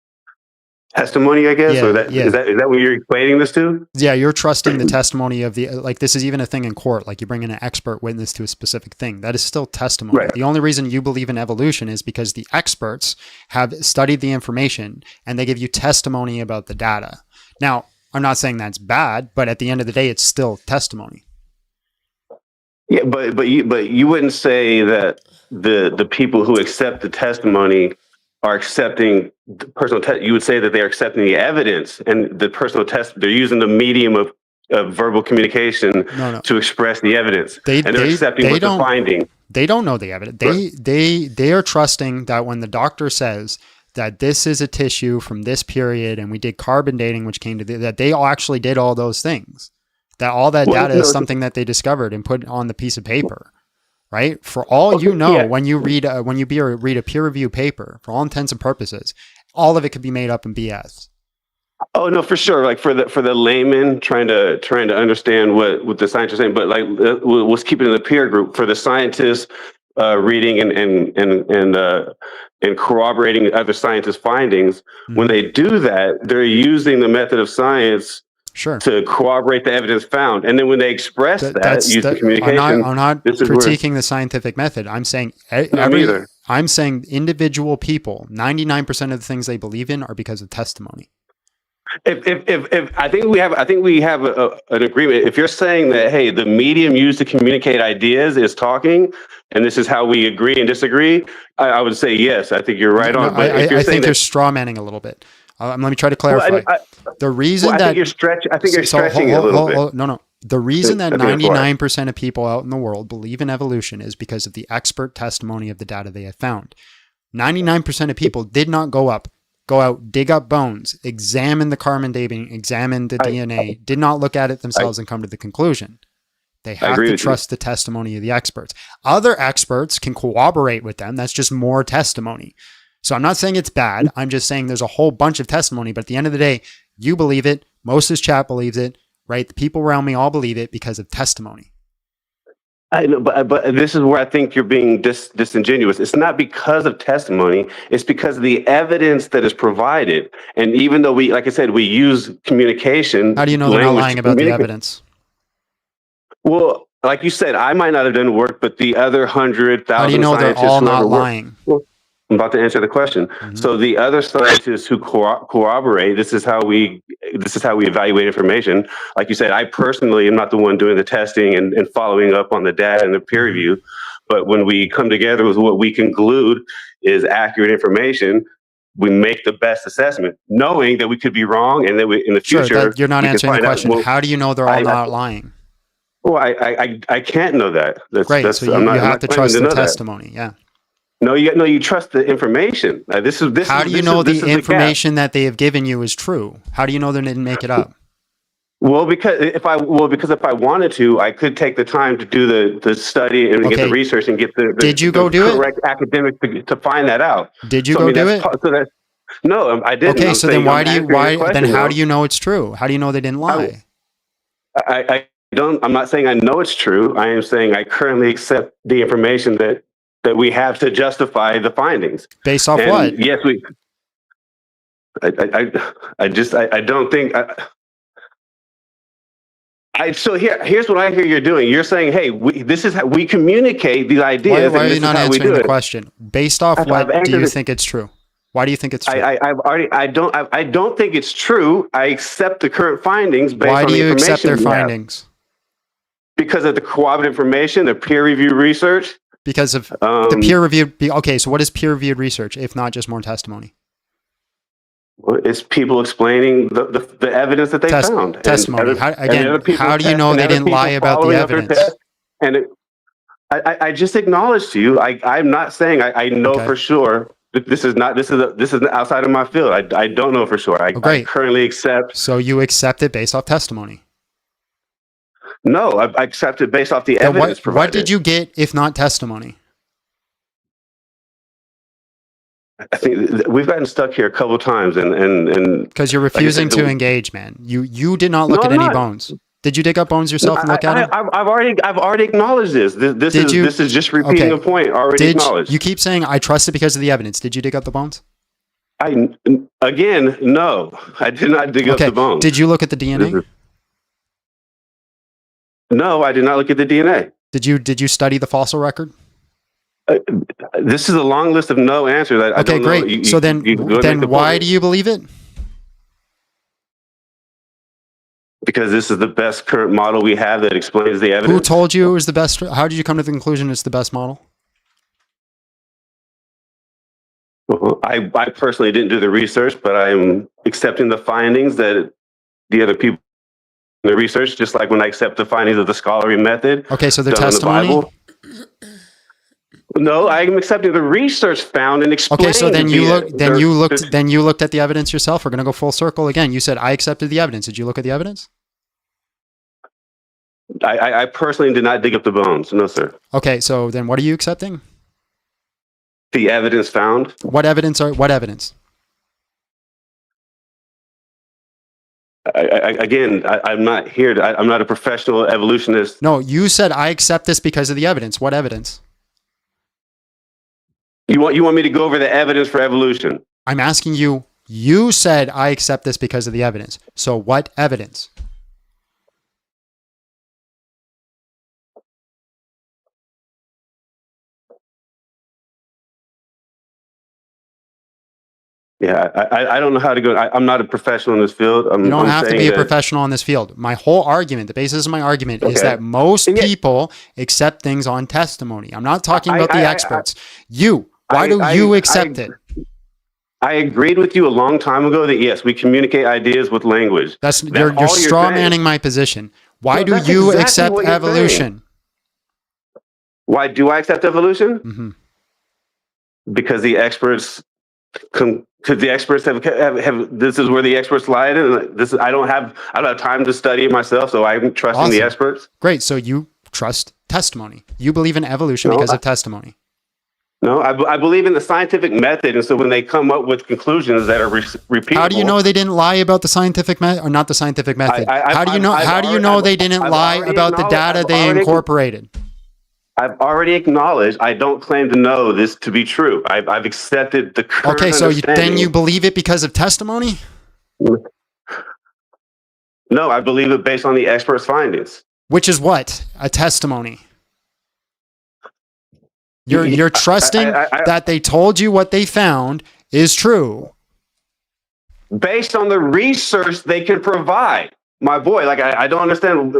testimony, I guess?
Yeah,
Or is that what you're equating this to?
Yeah, you're trusting the testimony of the, like, this is even a thing in court. Like, you bring in an expert witness to a specific thing. That is still testimony.
Right.
The only reason you believe in evolution is because the experts have studied the information and they give you testimony about the data. Now, I'm not saying that's bad, but at the end of the day, it's still testimony.
Yeah, but you wouldn't say that the people who accept the testimony are accepting the personal test. You would say that they're accepting the evidence and the personal test. They're using the medium of verbal communication to express the evidence, and they're accepting what they're finding.
They don't know the evidence. They are trusting that when the doctor says that this is a tissue from this period and we did carbon dating, which came to that they all actually did all those things. That all that data is something that they discovered and put on the piece of paper, right? For all you know, when you read read a peer review paper, for all intents and purposes, all of it could be made up in BS.
Oh no, for sure. Like for the layman trying to understand what the scientists are saying, but like let's keep it in the peer group. For the scientists reading and corroborating other scientists' findings, when they do that, they're using the method of science to corroborate the evidence found. And then when they express using communication,
I'm not critiquing the scientific method. I'm saying I'm saying individual people, 99% of the things they believe in are because of testimony.
If I think we have an agreement. If you're saying that, hey, the medium used to communicate ideas is talking, and this is how we agree and disagree, I would say yes. I think you're right on. But
I think you're straw manning a little bit. Let me try to clarify. The reason
I think you're stretching it a little bit.
No. The reason that 99% of people out in the world believe in evolution is because of the expert testimony of the data they have found. 99% of people did not go out, dig up bones, examine the carbon dating, examine the DNA, did not look at it themselves and come to the conclusion. They have to trust the testimony of the experts. Other experts can corroborate with them. That's just more testimony. So I'm not saying it's bad. I'm just saying there's a whole bunch of testimony, but at the end of the day, you believe it. Most of this chat believes it, right? The people around me all believe it because of testimony.
I know, but this is where I think you're being disingenuous. It's not because of testimony. It's because of the evidence that is provided. And even though like I said, we use communication.
How do you know they're not lying about the evidence?
Well, like you said, I might not have done the work, but the other 100,000
How do you know they're all not lying?
I'm about to answer the question. Mm-hmm. So the other scientists who corroborate, this is how we evaluate information. Like you said, I personally am not the one doing the testing and following up on the data and the peer review. But when we come together with what we conclude is accurate information, we make the best assessment, knowing that we could be wrong, and that in the future
you're not answering the question. How do you know they're all not lying?
Well, I can't know that. That's
right.
That's,
so you have to trust the testimony. Yeah.
No, you trust the information. This is.
How do you know the information that they have given you is true? How do you know they didn't make it up?
Well, because if I wanted to, I could take the time to do the study and get the research and get the
Did you go do
correct academic to find that out.
Did you go do it?
No, I didn't.
Okay, so then how do you know it's true? How do you know they didn't lie?
I'm not saying I know it's true. I am saying I currently accept the information that we have to justify the findings.
Based off what?
Yes, I don't think. So here's what I hear you're doing. You're saying, hey, this is how we communicate these ideas.
Why are you not answering the question? Based off what do you think it's true? Why do you think it's true?
I don't think it's true. I accept the current findings based on the information.
Why do you accept their findings?
Because of the corroborative information, the peer review research.
Because of the peer-reviewed... Okay, so what is peer-reviewed research, if not just more testimony?
Well, it's people explaining the evidence that they found.
Testimony. How do you know they didn't lie about the evidence?
I just acknowledged to you. I'm not saying I know for sure. This is outside of my field. I don't know for sure. I currently accept.
So you accept it based off testimony?
No, I accept it based off the evidence provided.
What did you get if not testimony?
I think we've gotten stuck here a couple of times, and
because you're refusing to engage, man. You did not look at any bones. Did you dig up bones yourself and look at them?
I've already acknowledged this. This is just repeating a point already acknowledged.
You keep saying I trust it because of the evidence. Did you dig up the bones?
Again, no, I did not dig up the bones.
Did you look at the DNA?
No, I did not look at the DNA.
Did you study the fossil record?
This is a long list of no answers. I don't
great.
Know.
So then why do you believe it?
Because this is the best current model we have that explains the evidence.
Who told you it was the best? How did you come to the conclusion it's the best model?
Well, I personally didn't do the research, but I'm accepting the findings that the other people in the research, just like when I accept the findings of the scholarly method.
Okay, so the testimony?
No, I'm accepting the research found and explained.
Okay, so then you looked at the evidence yourself. We're going to go full circle again. You said I accepted the evidence. Did you look at the evidence?
I personally did not dig up the bones. No, sir.
Okay, so then what are you accepting?
The evidence found.
What evidence?
I'm not here. I'm not a professional evolutionist.
No, you said I accept this because of the evidence. What evidence?
You want me to go over the evidence for evolution?
I'm asking you. You said I accept this because of the evidence. So what evidence?
Yeah, I don't know how to go. I'm not a professional in this field.
You don't have to be a professional in this field. My whole argument, the basis of my argument is that most people accept things on testimony. I'm not talking about the experts. Why do you accept it?
I agreed with you a long time ago that yes, we communicate ideas with language.
You're straw manning my position. Why do you accept evolution?
Why do I accept evolution?
Mm-hmm.
Because the experts have this is where the experts lied, and I don't have time to study it myself, so I'm trusting the experts.
Great. So you trust testimony. You believe in evolution because of testimony.
No, I believe in the scientific method, and so when they come up with conclusions that are repeatable.
How do you know they didn't lie about the scientific method, or not the scientific method? How do you know they didn't lie about the data they incorporated?
I've already acknowledged I don't claim to know this to be true. I've accepted the current
then you believe it because of testimony?
No, I believe it based on the experts' findings.
Which is what? A testimony. You're trusting that they told you what they found is true.
Based on the research they can provide. My boy, I don't understand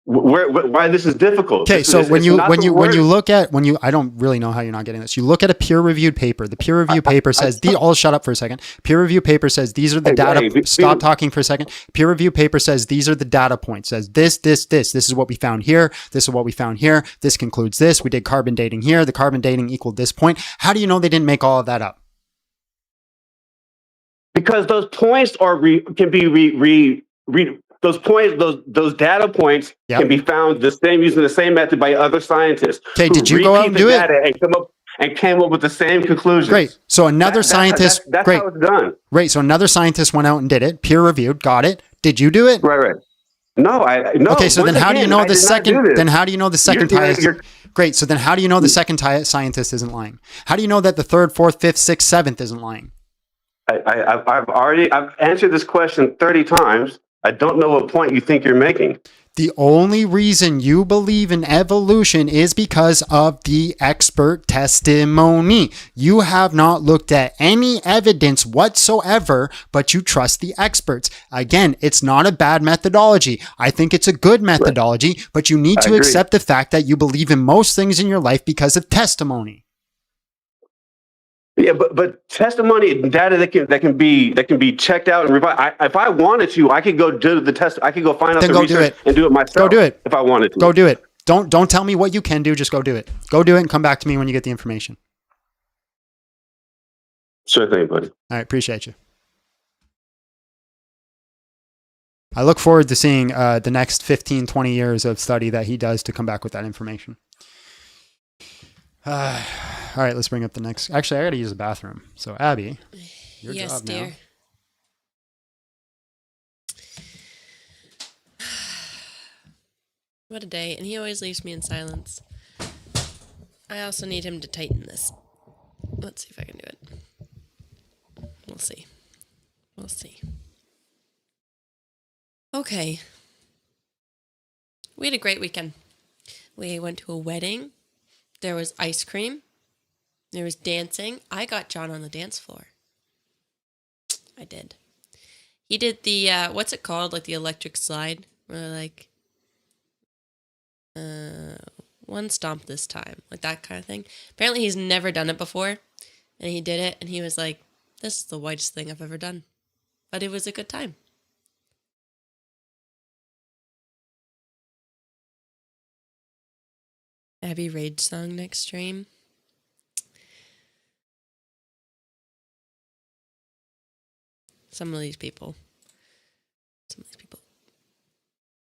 why this is difficult.
Okay, so when you look at I don't really know how you're not getting this. You look at a peer-reviewed paper. The peer-reviewed paper says I'll shut up for a second. Peer-reviewed paper says these are the data. Stop talking for a second. Peer-reviewed paper says these are the data points. Says this. This is what we found here. This is what we found here. This concludes this. We did carbon dating here. The carbon dating equaled this point. How do you know they didn't make all of that up?
Because those points can be those points, those data points can be found using the same method by other scientists.
Okay, did you go out and do it?
And came up with the same conclusions.
Great. So another scientist.
That's how it's done.
Great. So another scientist went out and did it. Peer reviewed. Got it. Did you do it?
Right. No.
Okay. So then, how do you know the second? Then how do you know the second Great. So then, how do you know the second scientist isn't lying? How do you know that the third, fourth, fifth, sixth, seventh isn't lying?
I've answered this question 30 times. I don't know what point you think you're making.
The only reason you believe in evolution is because of the expert testimony. You have not looked at any evidence whatsoever, but you trust the experts. Again, it's not a bad methodology. I think it's a good methodology, but you need to accept the fact that you believe in most things in your life because of testimony.
Yeah, but testimony data that can be checked out and revised. If I wanted to, I could go do the test. I could go find out the research and do it myself.
Go do it
if I wanted to.
Go do it. Don't tell me what you can do. Just go do it. Go do it and come back to me when you get the information.
Sure thing, buddy.
All right, appreciate you. I look forward to seeing the next 15, 20 years of study that he does to come back with that information. All right, let's bring up the next. Actually, I got to use the bathroom. So, Abby, your
yes,
job
dear.
now.
What a day. And he always leaves me in silence. I also need him to tighten this. Let's see if I can do it. We'll see. We'll see. Okay. We had a great weekend. We went to a wedding. There was ice cream. There was dancing. I got John on the dance floor. I did. He did the, what's it called? Like the electric slide? Where like, one stomp this time. Like that kind of thing. Apparently he's never done it before. And he did it. And he was like, this is the whitest thing I've ever done. But it was a good time. Abby Rage song next stream. Some of these people.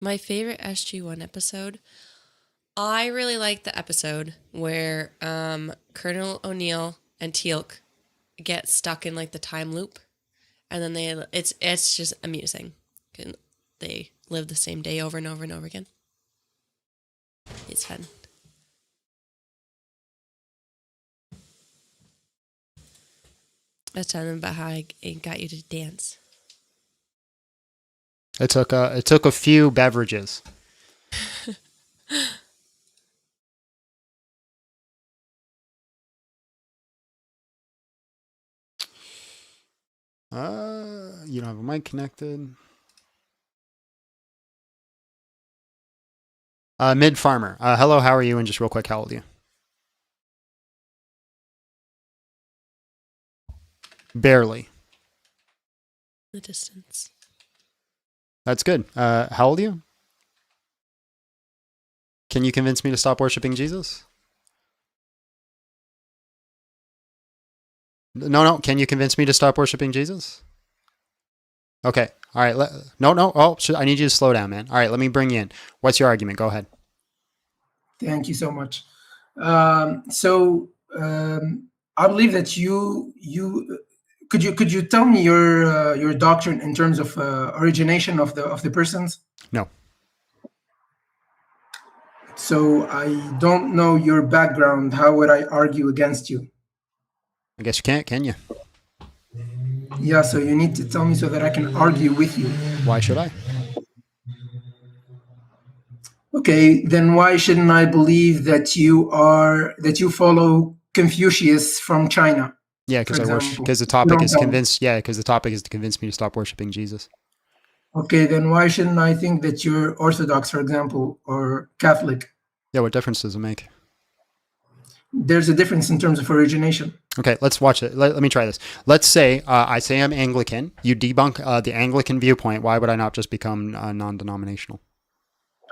My favorite SG1 episode. I really like the episode where Colonel O'Neill and Teal'c get stuck in like the time loop, and then it's just amusing. They live the same day over and over and over again. It's fun. I was telling them about how I got you to dance.
It took a few beverages. You don't have a mic connected. Mid Farmer. Hello, how are you? And just real quick, how old are you? Barely.
The distance.
That's good. How old are you? Can you convince me to stop worshiping Jesus? No. Can you convince me to stop worshiping Jesus? Okay. All right. No. Oh, I need you to slow down, man. All right. Let me bring you in. What's your argument? Go ahead.
Thank you so much. I believe that you could you tell me your doctrine in terms of origination of the persons?
No.
So I don't know your background. How would I argue against you?
I guess you can't, can you?
Yeah, so you need to tell me so that I can argue with you.
Why should I?
Okay, then why shouldn't I believe that you follow Confucius from China?
Yeah, because I worship. Because the topic is convinced. Yeah, because the topic is to convince me to stop worshiping Jesus.
Okay, then why shouldn't I think that you're Orthodox, for example, or Catholic?
Yeah, what difference does it make?
There's a difference in terms of origination.
Okay, let's watch it. Let me try this. Let's say I say I'm Anglican. You debunk the Anglican viewpoint. Why would I not just become non-denominational?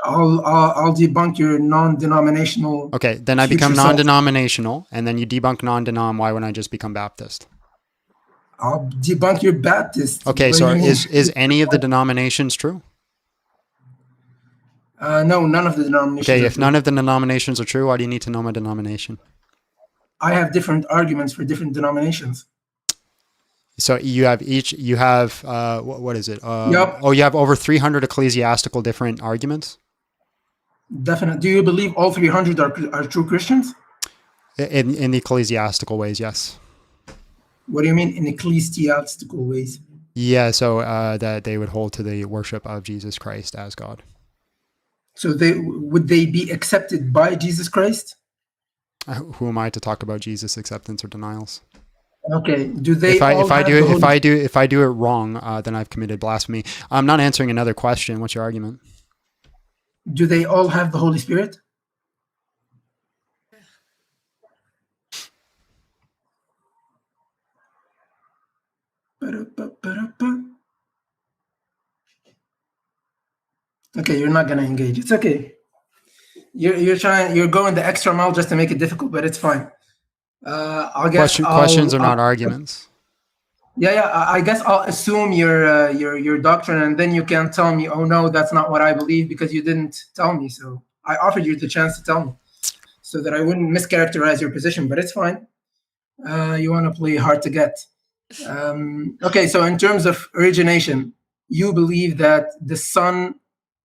I'll debunk your non-denominational.
Okay, then I become non-denominational, and then you debunk non-denom. Why wouldn't I just become Baptist?
I'll debunk your Baptist.
Okay, so is any of the denominations true?
No, none of the denominations.
Okay, if none of the denominations are true, why do you need to know my denomination?
I have different arguments for different denominations.
So you have what is it?
Yep.
Oh, you have over 300 ecclesiastical different arguments?
Definitely. Do you believe all 300 are true Christians?
In the ecclesiastical ways, yes.
What do you mean in ecclesiastical ways?
Yeah, so that they would hold to the worship of Jesus Christ as God.
So would they be accepted by Jesus Christ?
Who am I to talk about Jesus' acceptance or denials?
Okay. Do they?
If I do it wrong, then I've committed blasphemy. I'm not answering another question. What's your argument?
Do they all have the Holy Spirit? Okay, you're not gonna engage. It's okay. you're going the extra mile just to make it difficult, but it's fine. I guess
Questions are not arguments.
Yeah. I guess I'll assume your doctrine, and then you can tell me, oh no, that's not what I believe, because you didn't tell me. So I offered you the chance to tell me, so that I wouldn't mischaracterize your position. But it's fine. You want to play hard to get. Okay, so in terms of origination, you believe that the Son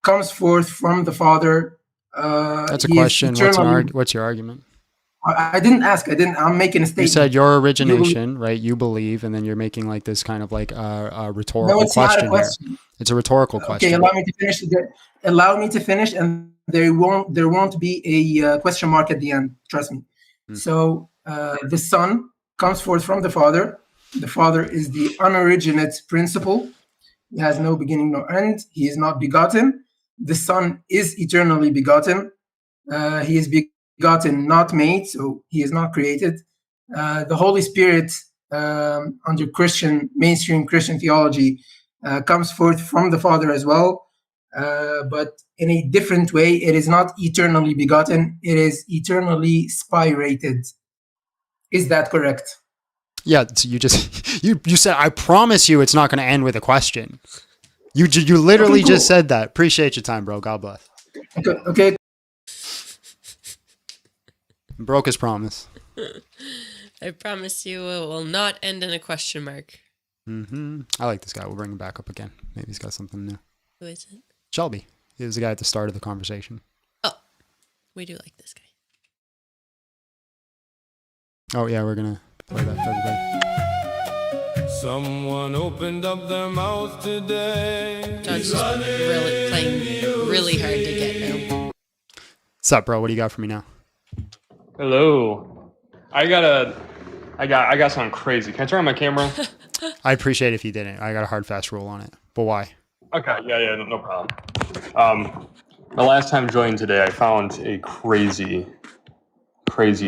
comes forth from the Father.
That's a
he is
question. What's your argument?
I didn't ask. I'm making a statement.
You said your origination, right? You believe, and then you're making like this kind of like a rhetorical question here. It's a rhetorical question.
Okay, allow me to finish. Allow me to finish, and there won't be a question mark at the end. Trust me. So the Son comes forth from the Father. The Father is the unoriginate principle. He has no beginning, no end. He is not begotten. The Son is eternally begotten. He is begotten, not made, so he is not created. The Holy Spirit, under mainstream Christian theology, comes forth from the Father as well, but in a different way. It is not eternally begotten. It is eternally spirated. Is that correct?
Yeah, so you just you said, I promise you it's not going to end with a question. You literally just said that. Appreciate your time, bro. God bless.
Okay.
Broke his promise.
I promise you it will not end in a question mark.
I like this guy. We'll bring him back up again. Maybe he's got something new.
Who is it?
Shelby. He was the guy at the start of the conversation.
Oh, we do like this guy.
Oh, yeah, we're going to play that for everybody.
Someone opened up their mouth today.
John's just playing really hard to get now.
What's up, bro? What do you got for me now?
Hello. I got something crazy. Can I turn on my camera?
I'd appreciate it if you didn't. I got a hard, fast rule on it. But why?
Okay. Yeah, no problem. The last time joining today, I found a crazy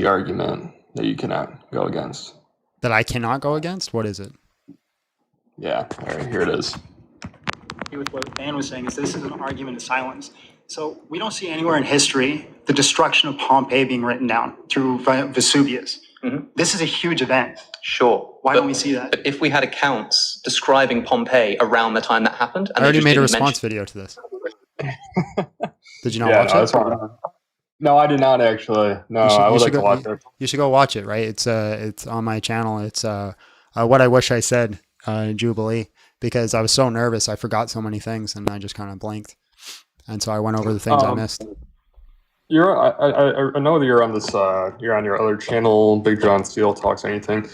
argument that you cannot go against.
That I cannot go against? What is it?
Yeah. All right, here it is.
With what Dan was saying, is this is an argument of silence. So we don't see anywhere in history the destruction of Pompeii being written down through Vesuvius. This is a huge event.
Sure.
Why don't we see that?
But if we had accounts describing Pompeii around the time that happened,
I already made a response video to this. Did you not watch it?
No, I did not actually. No, I would like to watch it.
You should go watch it, right? It's on my channel. It's What I Wish I Said, Jubilee, because I was so nervous. I forgot so many things and I just kind of blanked. And so I went over the things I missed.
I know that you're on this. You're on your other channel, Big John Steele Talks Anything.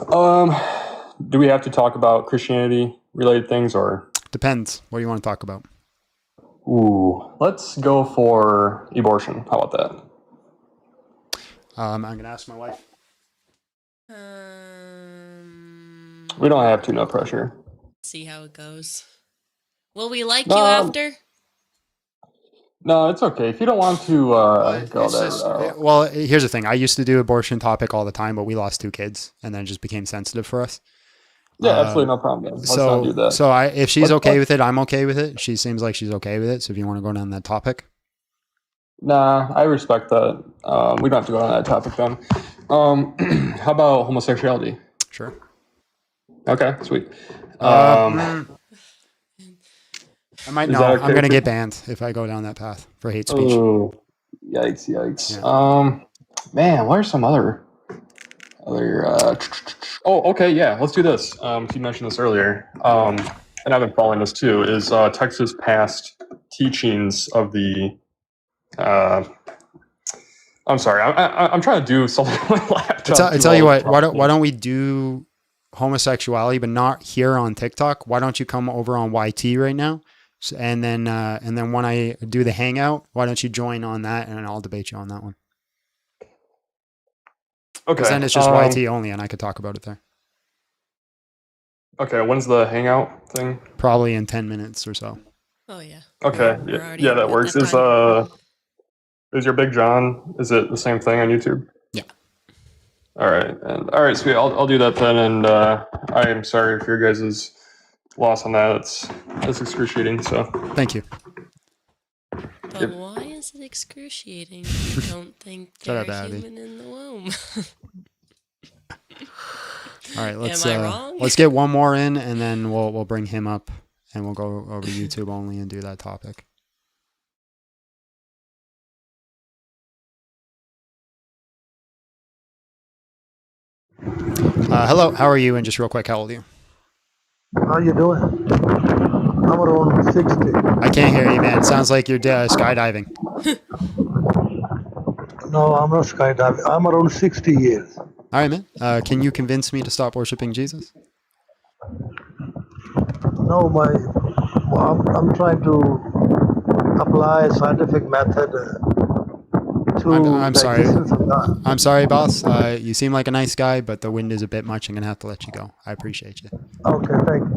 Do we have to talk about Christianity related things, or
depends? What do you want to talk about?
Ooh, let's go for abortion. How about that?
I'm gonna ask my wife.
We don't have to. No pressure.
See how it goes. Will we like you after?
No, it's okay. If you don't want to go there.
Well, here's the thing. I used to do abortion topic all the time, but we lost 2 kids, and then it just became sensitive for us.
Yeah, absolutely no problem. Let's not do that.
So if she's okay with it, I'm okay with it. She seems like she's okay with it. So if you want to go down that topic.
Nah, I respect that. We don't have to go on that topic then. How about homosexuality?
Sure.
Okay, sweet.
I might know. I'm going to get banned if I go down that path for hate speech.
Oh, yikes. Yeah. Man, what are some other okay, yeah, let's do this. You mentioned this earlier, and I've been following this too, is Texas past teachings of the I'm sorry, I'm trying to do something on my laptop.
I tell you what, why don't we do homosexuality, but not here on TikTok? Why don't you come over on YT right now? And then when I do the hangout, why don't you join on that, and I'll debate you on that one.
Okay.
Because then it's just YT only, and I could talk about it there.
Okay, when's the hangout thing?
Probably in 10 minutes or so.
Oh yeah.
Okay, yeah, that works. Is your Big John? Is it the same thing on YouTube?
Yeah.
All right, sweet. I'll do that then, and I am sorry for your guys' loss on that. That's excruciating. So
thank you.
But why is is it excruciating? I don't think
Shut
they're
up, Abby.
human in the womb.
All right, let's
Am I wrong?
let's get one more in, and then we'll bring him up, and we'll go over to YouTube only and do that topic. Hello, how are you? And just real quick, how old are you?
How you doing? I'm around 60.
I can't hear you, man. It sounds like you're skydiving.
No, I'm not skydiving. I'm around 60 years.
All right, man. Can you convince me to stop worshiping Jesus?
No, I'm trying to apply a scientific method to
I'm
the
sorry.
existence of God.
I'm sorry, boss. You seem like a nice guy, but the wind is a bit much. I'm gonna have to let you go. I appreciate you.
Okay, thank you.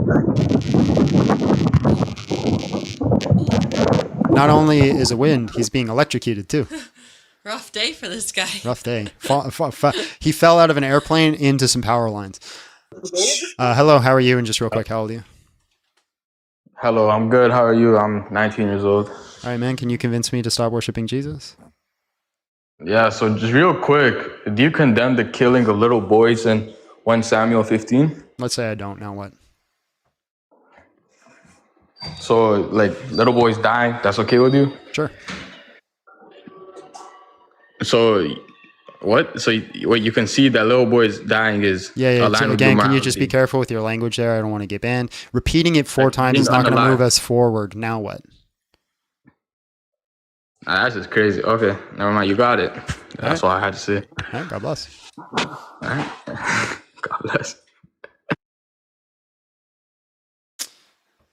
Not only is a wind, he's being electrocuted too.
Rough day for this guy.
Rough day. He fell out of an airplane into some power lines. Hello, how are you? And just real quick, how old are you?
Hello, I'm good. How are you? I'm 19 years old.
All right, man. Can you convince me to stop worshiping Jesus?
Yeah, so just real quick, do you condemn the killing of little boys in 1 Samuel 15?
Let's say I don't. Now what?
So, like, little boys dying, that's okay with you?
Sure.
So, what? So, what you can see that little boys dying is
Yeah.
a line of
Again, can you just be
immorality.
careful with your language there? I don't want to get banned. Repeating it 4 times is
being
not going to
underlined.
move us forward. Now what?
That's just crazy. Okay, never mind. You got it. That's all I had to say.
All right, God bless.
All right. God bless.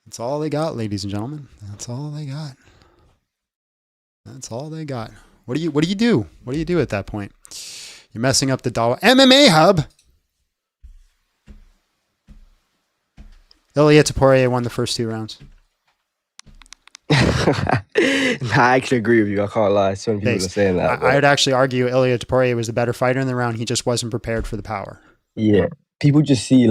That's all they got, ladies and gentlemen. That's all they got. That's all they got. What do you do? What do you do at that point? You're messing up the dollar MMA hub. Ilya Taporia won the first 2 rounds.
I actually agree with you. I can't lie. Some people are saying that.
I would actually argue Ilya Taporia was the better fighter in the round. He just wasn't prepared for the power.
Yeah, people just see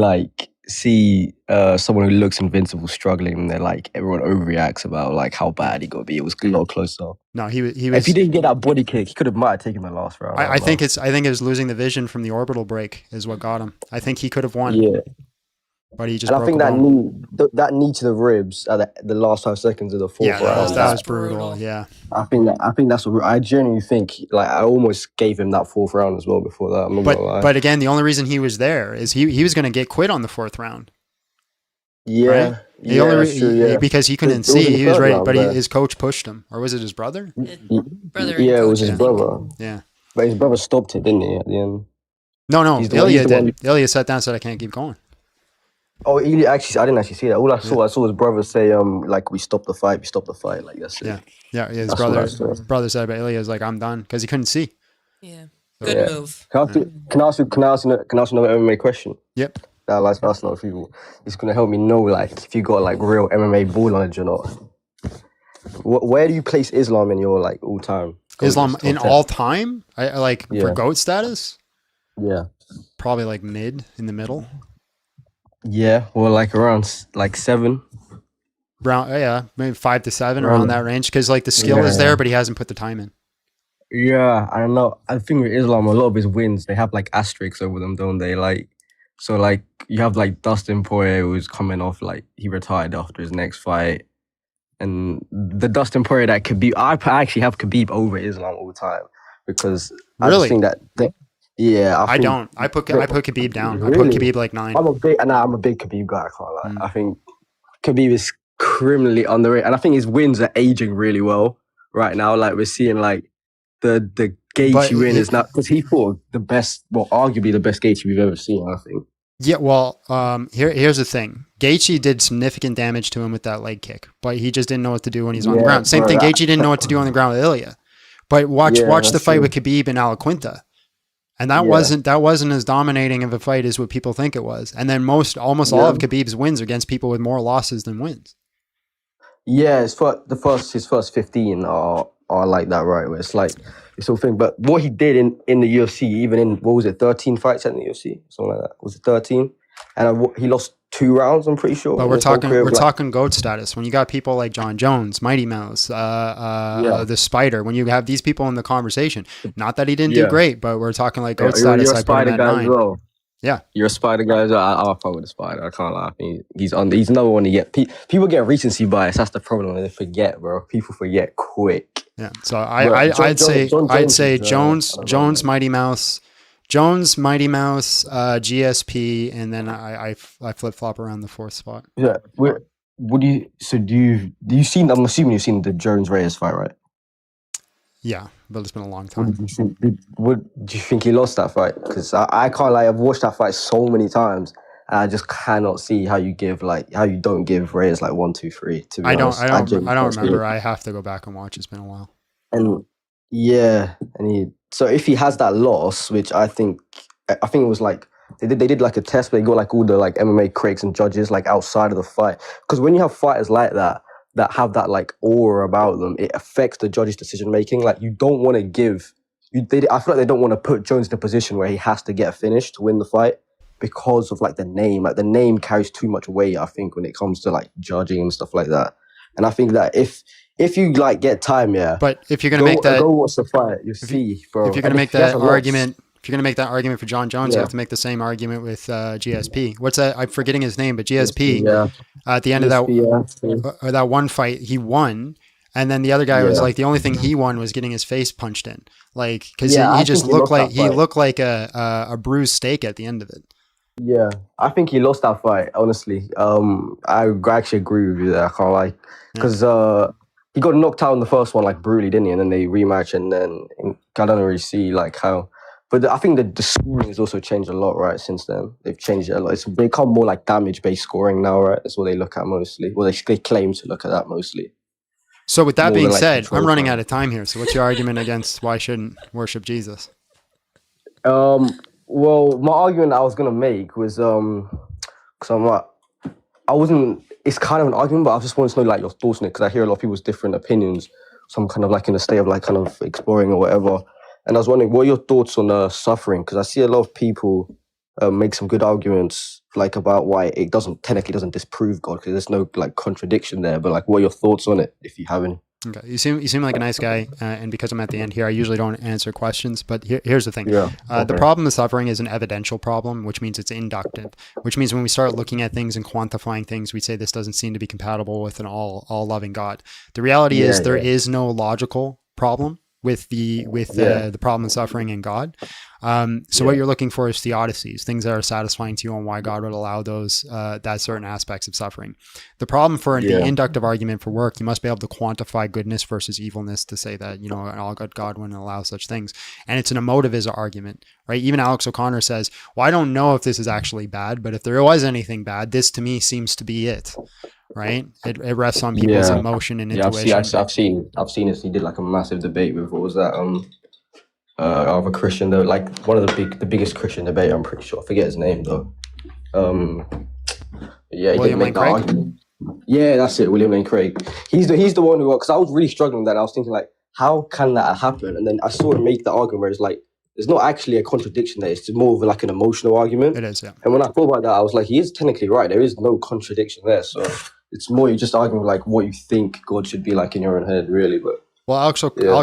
someone who looks invincible struggling, and they're like, everyone overreacts about like how bad he got to be. It was a lot closer.
No, he was.
If he didn't get that body kick, he might have taken the last round.
I think it was losing the vision from the orbital break is what got him. I think he could have won.
Yeah.
But he just
And I
broke
think
a
that
bone.
knee to the ribs at the last 5 seconds of the fourth round.
That was brutal. Yeah.
I think that's what I genuinely think. Like I almost gave him that 4th round as well before that. I'm not gonna lie.
But again, the only reason he was there is he was going to get quit on the 4th round.
Yeah,
right?
that's true, yeah.
Because he couldn't
It was
see,
in the
he was
third
ready,
round,
but
yeah.
his coach pushed him, or was it his brother?
Brother.
Yeah, it was his brother.
Yeah,
but his brother stopped it, didn't he? At the end.
No,
He's
Ilya
the
did.
one-
Ilya sat down and said, "I can't keep going."
Oh, Ilya, actually, I didn't actually see that. All I saw his brother say, like, we stopped the fight, like that's it.
Yeah. His
That's what I saw.
brother said, but Ilya was like, "I'm done," because he couldn't see.
Yeah.
Yeah.
Move.
Can I ask another MMA question?
Yep.
That I like to ask a lot of people. It's gonna help me know, like, if you got like real MMA ball knowledge or not. Where do you place Islam in your like all time?
Islam in all time, I like for
Yeah.
GOAT status.
Yeah.
Probably like in the middle.
Yeah, well, like around like 7.
Yeah, maybe 5 to 7
Around
around that range. Because like the skill is
Yeah.
there, but he hasn't put the time in.
Yeah, I don't know. I think with Islam, a lot of his wins, they have like asterisks over them, don't they? Like, so like you have like Dustin Poirier who's coming off like he retired after his next fight, and the Dustin Poirier that Khabib, I actually have Khabib over Islam all the time because I
Really?
just think that yeah,
I
think-
don't. I put Khabib down. I put
Really?
Khabib like 9.
I'm a big Khabib guy. I can't lie. I think Khabib is criminally underrated, and I think his wins are aging really well right now. Like we're seeing like the Gaethje win is not because he fought the best, well, arguably the best Gaethje we've ever seen. I think.
Yeah, well, here's the thing. Gaethje did significant damage to him with that leg kick, but he just didn't know what to do when he's on the
Yeah,
ground. Same
bro,
thing.
that-
Gaethje didn't know what to do on the ground with Ilya. But watch
Yeah,
the
that's
fight
true.
with Khabib and Alaquinta. And that
Yeah.
wasn't as dominating of a fight as what people think it was. And then almost all
Yeah.
of Khabib's wins are against people with more losses than wins.
Yeah, his first 15 are like that, right? Where it's like this whole thing. But what he did in the UFC, even in what was it, 13 fights in the UFC, something like that. Was it 13? And he lost 2 rounds. I'm pretty sure.
But
in
we're
his whole
talking
career,
we're
like-
talking GOAT status. When you got people like John Jones, Mighty Mouse, the Spider. When you have these people in the conversation, not that he didn't do great, but we're talking like GOAT status.
You're a
I put him
Spider
at
guy
9.
as well.
Yeah,
you're a Spider guy as well. I'll fuck with the Spider. I can't lie. He's another one to get. People get recency bias. That's the problem. They forget, bro. People forget quick.
yeah. So I'd say Jones, Mighty Mouse. Jones, Mighty Mouse, GSP, and then I flip flop around the 4th spot.
Yeah. Do you seen? I'm assuming you've seen the Jones Reyes fight, right?
Yeah, but it's been a long time.
What do you think he lost that fight? Because I can't lie. I've watched that fight so many times, and I just cannot see how you don't give Reyes like 1, 2, 3. To be honest,
I don't remember. I have to go back and watch. It's been a while.
And yeah, so if he has that loss, which I think it was like they did like a test, but they got like all the like MMA critics and judges like outside of the fight. Because when you have fighters like that have that like aura about them, it affects the judges' decision making. Like you don't want to give. I feel like they don't want to put Jones in a position where he has to get a finish to win the fight because of like the name. Like the name carries too much weight, I think, when it comes to like judging and stuff like that. And I think that if you like get time,
but if you're gonna make that,
go watch the fight, you see, bro.
If you're gonna make that argument, if you're gonna make that argument for John Jones, you have to make the same argument with GSP. What's that? I'm forgetting his name, but GSP. At the end of that one fight, he won, and then the other guy was like, the only thing he won was getting his face punched in, like because he just looked like a bruised steak at the end of it.
Yeah, I think he lost that fight. Honestly, I actually agree with you there. I can't lie, because he got knocked out in the first one like brutally, didn't he? And then they rematch, and then I don't really see like how. But I think the scoring has also changed a lot, right? Since then, they've changed it a lot. It's become more like damage-based scoring now, right? That's what they look at mostly. Well, they claim to look at that mostly.
So with that
More
being
than, like,
said,
control
I'm running
time.
out of time here. So what's your argument against why shouldn't worship Jesus?
Well, my argument that I was gonna make was because I'm like, I wasn't. It's kind of an argument, but I just wanted to know like your thoughts on it because I hear a lot of people's different opinions. So I'm kind of like in a state of like kind of exploring or whatever. And I was wondering, what are your thoughts on suffering? Because I see a lot of people make some good arguments like about why it technically doesn't disprove God because there's no like contradiction there. But like, what are your thoughts on it if you have any?
Okay, you seem like a nice guy, and because I'm at the end here, I usually don't answer questions. But here's the thing: the problem of suffering is an evidential problem, which means it's inductive. Which means when we start looking at things and quantifying things, we say this doesn't seem to be compatible with an all loving God. The reality is there is no logical problem with the problem of suffering in God. What you're looking for is theodicies, things that are satisfying to you on why God would allow those that certain aspects of suffering. The problem for the inductive argument for work, you must be able to quantify goodness versus evilness to say that, an all good God wouldn't allow such things. And it's an emotivism argument, right? Even Alex O'Connor says, well, I don't know if this is actually bad, but if there was anything bad, this to me seems to be it. Right? It rests on people's emotion and intuition.
I've seen this. He did like a massive debate with what was that? Of a Christian though, like one of the biggest Christian debate. I'm pretty sure. I forget his name though. He
William
did make
Lane
that
Craig?
argument. Yeah, that's it. William Lane Craig. He's the one who, because I was really struggling with that. I was thinking like, how can that happen? And then I saw him make the argument where it's like, there's not actually a contradiction there. It's more of like an emotional argument.
It is, yeah.
And when I thought about that, I was like, he is technically right. There is no contradiction there. So it's more you're just arguing like what you think God should be like in your own head, really. But
well, Alex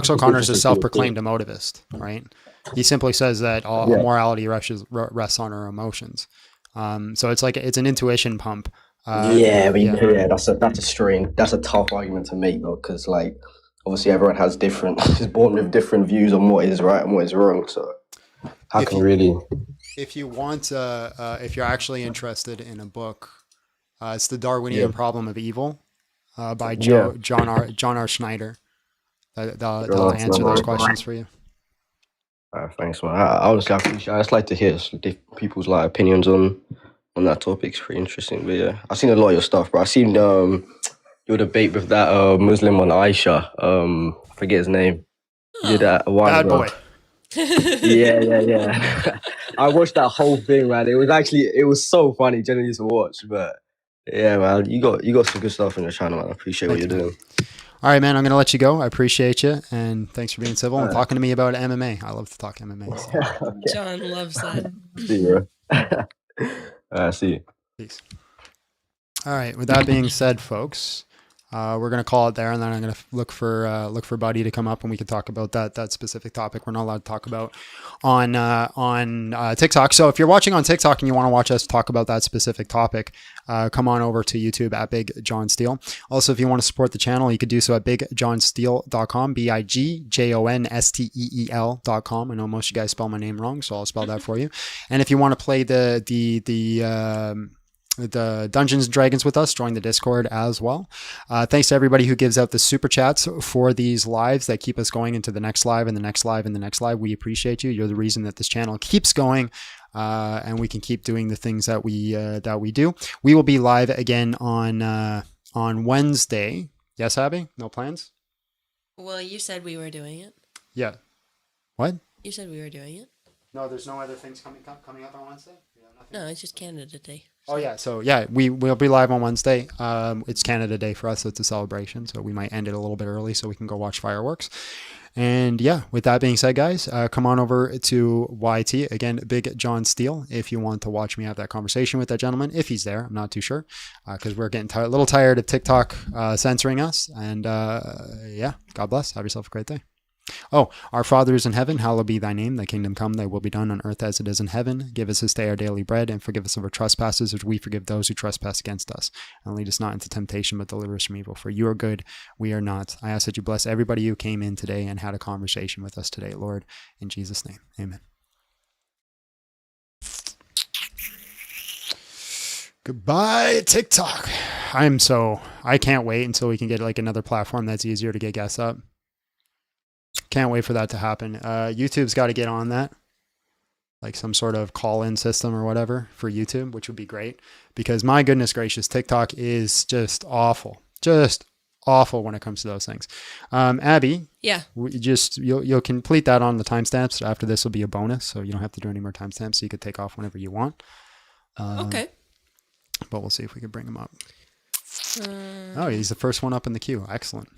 O'Connor is a self-proclaimed emotivist, right? He simply says that all morality rests on our emotions. So it's like it's an intuition pump.
That's a tough argument to make though, because like obviously everyone has is born with different views on what is right and what is wrong. So how can you really?
If you want, if you're actually interested in a book, it's The Darwinian Problem of Evil by John R. Schneider. They'll answer those questions for you.
Thanks, man. Honestly, I just like to hear people's like opinions on that topic. It's pretty interesting. But yeah, I've seen a lot of your stuff, bro. I've seen your debate with that Muslim one, Aisha. I forget his name. You did that a while ago.
Bad boy.
Yeah. I watched that whole thing, man. It was so funny, generally to watch. But yeah, man, you got some good stuff on your channel, man. I appreciate what you're doing.
All right, man, I'm going to let you go. I appreciate you, and thanks for being civil and talking to me about MMA. I love to talk MMA. So.
John loves that.
See you, bro. See you.
Peace. All right. With that being said, folks, we're gonna call it there, and then I'm gonna look for Buddy to come up, and we can talk about that specific topic we're not allowed to talk about on TikTok. So if you're watching on TikTok and you want to watch us talk about that specific topic, come on over to YouTube at Big John Steele. Also, if you want to support the channel, you could do so at bigjohnsteele.com, BIGJONSTEEL.com. I know most of you guys spell my name wrong, so I'll spell that for you. And if you want to play the Dungeons and Dragons with us, join the Discord as well. Thanks to everybody who gives out the super chats for these lives that keep us going into the next live and the next live and the next live. We appreciate you. You're the reason that this channel keeps going, and we can keep doing the things that we do. We will be live again on Wednesday. Yes, Abby? No plans?
Well, you said we were doing it.
Yeah. What?
You said we were doing it.
No, there's no other things coming up on Wednesday?
No, it's just Canada Day.
Oh yeah, so yeah, we'll be live on Wednesday. It's Canada Day for us, so it's a celebration. So we might end it a little bit early so we can go watch fireworks. And yeah, with that being said, guys, come on over to YT again, Big John Steele, if you want to watch me have that conversation with that gentleman, if he's there. I'm not too sure, because we're getting a little tired of TikTok censoring us. And yeah, God bless. Have yourself a great day. Oh, our Father is in heaven, hallowed be thy name. Thy kingdom come, thy will be done on earth as it is in heaven. Give us this day our daily bread, and forgive us of our trespasses, as we forgive those who trespass against us. And lead us not into temptation, but deliver us from evil. For you are good, we are not. I ask that you bless everybody who came in today and had a conversation with us today, Lord. In Jesus' name, amen. Goodbye, TikTok. I can't wait until we can get like another platform that's easier to get guests up. Can't wait for that to happen. YouTube's got to get on that, like some sort of call-in system or whatever for YouTube, which would be great, because my goodness gracious, TikTok is just awful when it comes to those things. Abby,
yeah,
you'll complete that on the timestamps. After this will be a bonus, so you don't have to do any more timestamps. So you could take off whenever you want.
Okay.
But we'll see if we can bring him up. Oh, he's the first one up in the queue. Excellent.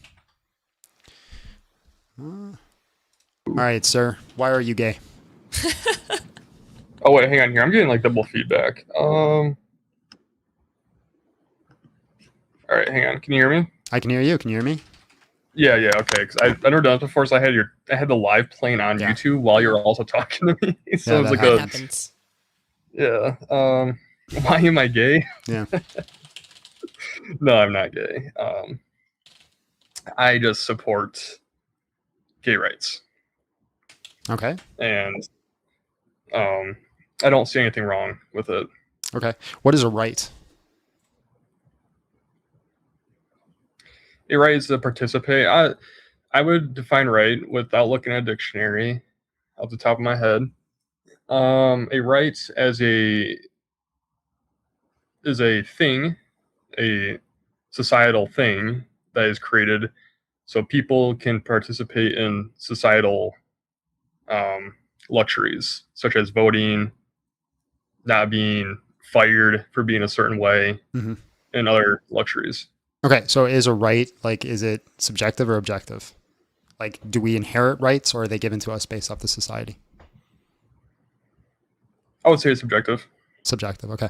All right, sir. Why are you gay?
Oh wait, hang on here. I'm getting like double feedback. All right, hang on. Can you hear me?
I can hear you. Can you hear me?
Yeah, okay. Because I've never done this before, so I had the live playing on YouTube while you were also talking to me. So it was like
happens.
Yeah. Why am I gay?
Yeah.
No, I'm not gay. I just support gay rights.
Okay.
And I don't see anything wrong with it.
Okay. What is a right?
A right is to participate. I would define right without looking at a dictionary off the top of my head. A right is a thing, a societal thing that is created so people can participate in societal luxuries, such as voting, not being fired for being a certain way, and other luxuries.
Okay, so is a right, like, is it subjective or objective? Like, do we inherit rights, or are they given to us based off the society?
I would say it's subjective.
Subjective, okay.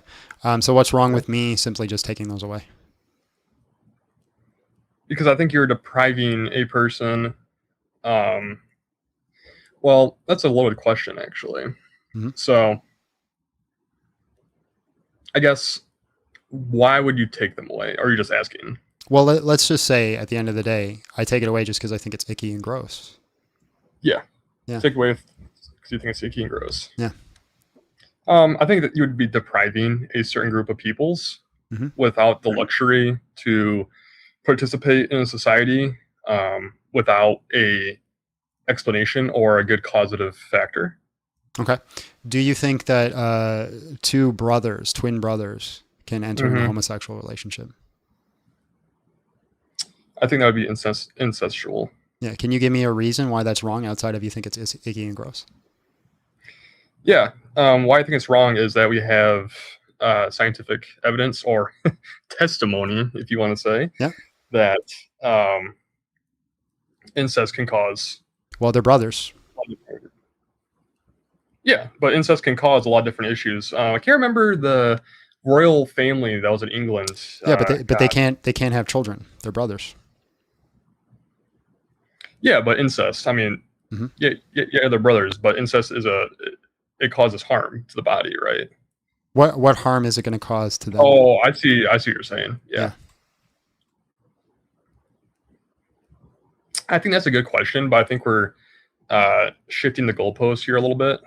So what's wrong with me simply just taking those away?
Because I think you're depriving a person. Well, that's a loaded question, actually. So, I guess, why would you take them away? Or are you just asking?
Well, let's just say at the end of the day, I take it away just because I think it's icky and gross.
Yeah.
Yeah.
Take away because you think it's icky and gross.
Yeah.
I think that you would be depriving a certain group of peoples without the luxury to participate in a society without a explanation or a good causative factor.
Okay. Do you think that twin brothers, can enter into a homosexual relationship?
I think that would be incestual.
Yeah. Can you give me a reason why that's wrong outside of you think it's icky and gross?
Yeah. Why I think it's wrong is that we have scientific evidence or testimony, if you want to say, that incest can cause.
Well, they're brothers.
Yeah, but incest can cause a lot of different issues. I can't remember the royal family that was in England.
Yeah, but they
God.
can't have children. They're brothers.
Yeah, but incest. I mean, yeah, they're brothers, but incest it causes harm to the body, right?
What harm is it going to cause to them?
Oh, I see what you're saying. Yeah. I think that's a good question, but I think we're shifting the goalposts here a little bit.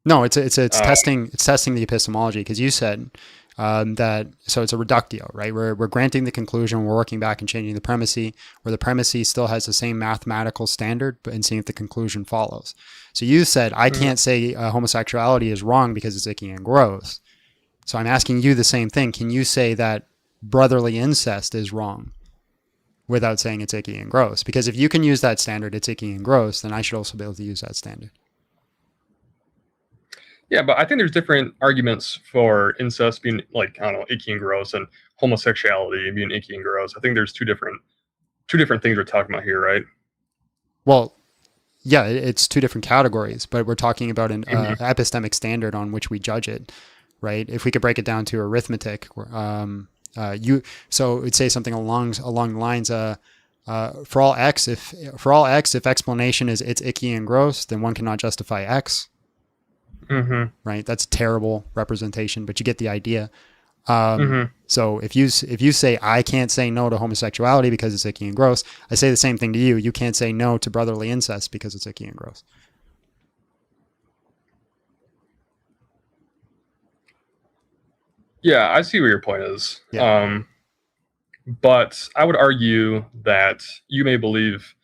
No, it's testing the epistemology, because you said that, so it's a reductio, right? We're granting the conclusion, we're working back and changing the premise, where the premise still has the same mathematical standard, but and seeing if the conclusion follows. So you said I can't say homosexuality is wrong because it's icky and gross. So I'm asking you the same thing. Can you say that brotherly incest is wrong without saying it's icky and gross? Because if you can use that standard, it's icky and gross, then I should also be able to use that standard.
Yeah, but I think there's different arguments for incest being, like, I don't know, icky and gross, and homosexuality being icky and gross. I think there's two different things we're talking about here, right?
Well, yeah, it's two different categories, but we're talking about an epistemic standard on which we judge it, right? If we could break it down to arithmetic, so it'd say something along the lines, for all x, if explanation is it's icky and gross, then one cannot justify x. Right? That's a terrible representation, but you get the idea. So if you say I can't say no to homosexuality because it's icky and gross, I say the same thing to you. You can't say no to brotherly incest because it's icky and gross.
Yeah, I see what your point is.
Yeah.
But I would argue that you may believe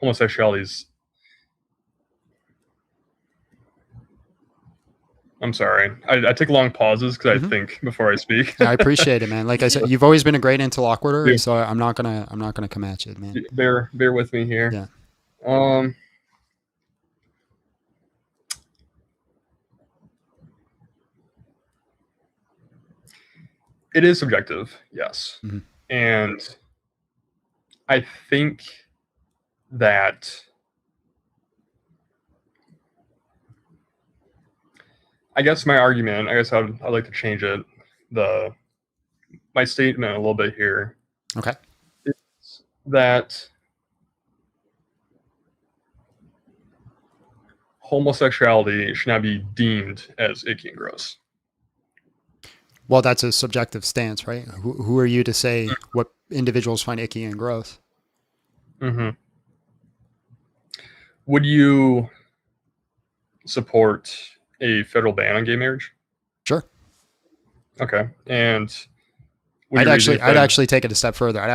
homosexuality is... I'm sorry. I take long pauses because I think before I speak.
I appreciate it, man. Like I said, you've always been a great interlocutor, so I'm not gonna come at you, man.
Bear with me here.
Yeah.
It is subjective, yes. And I think that my argument, I'd like to change it, my statement a little bit here.
Okay.
Is that homosexuality should not be deemed as icky and gross.
Well, that's a subjective stance, right? Who are you to say what individuals find icky and gross?
Would you support a federal ban on gay marriage?
Sure.
Okay. And
I'd actually take it a step further. I'd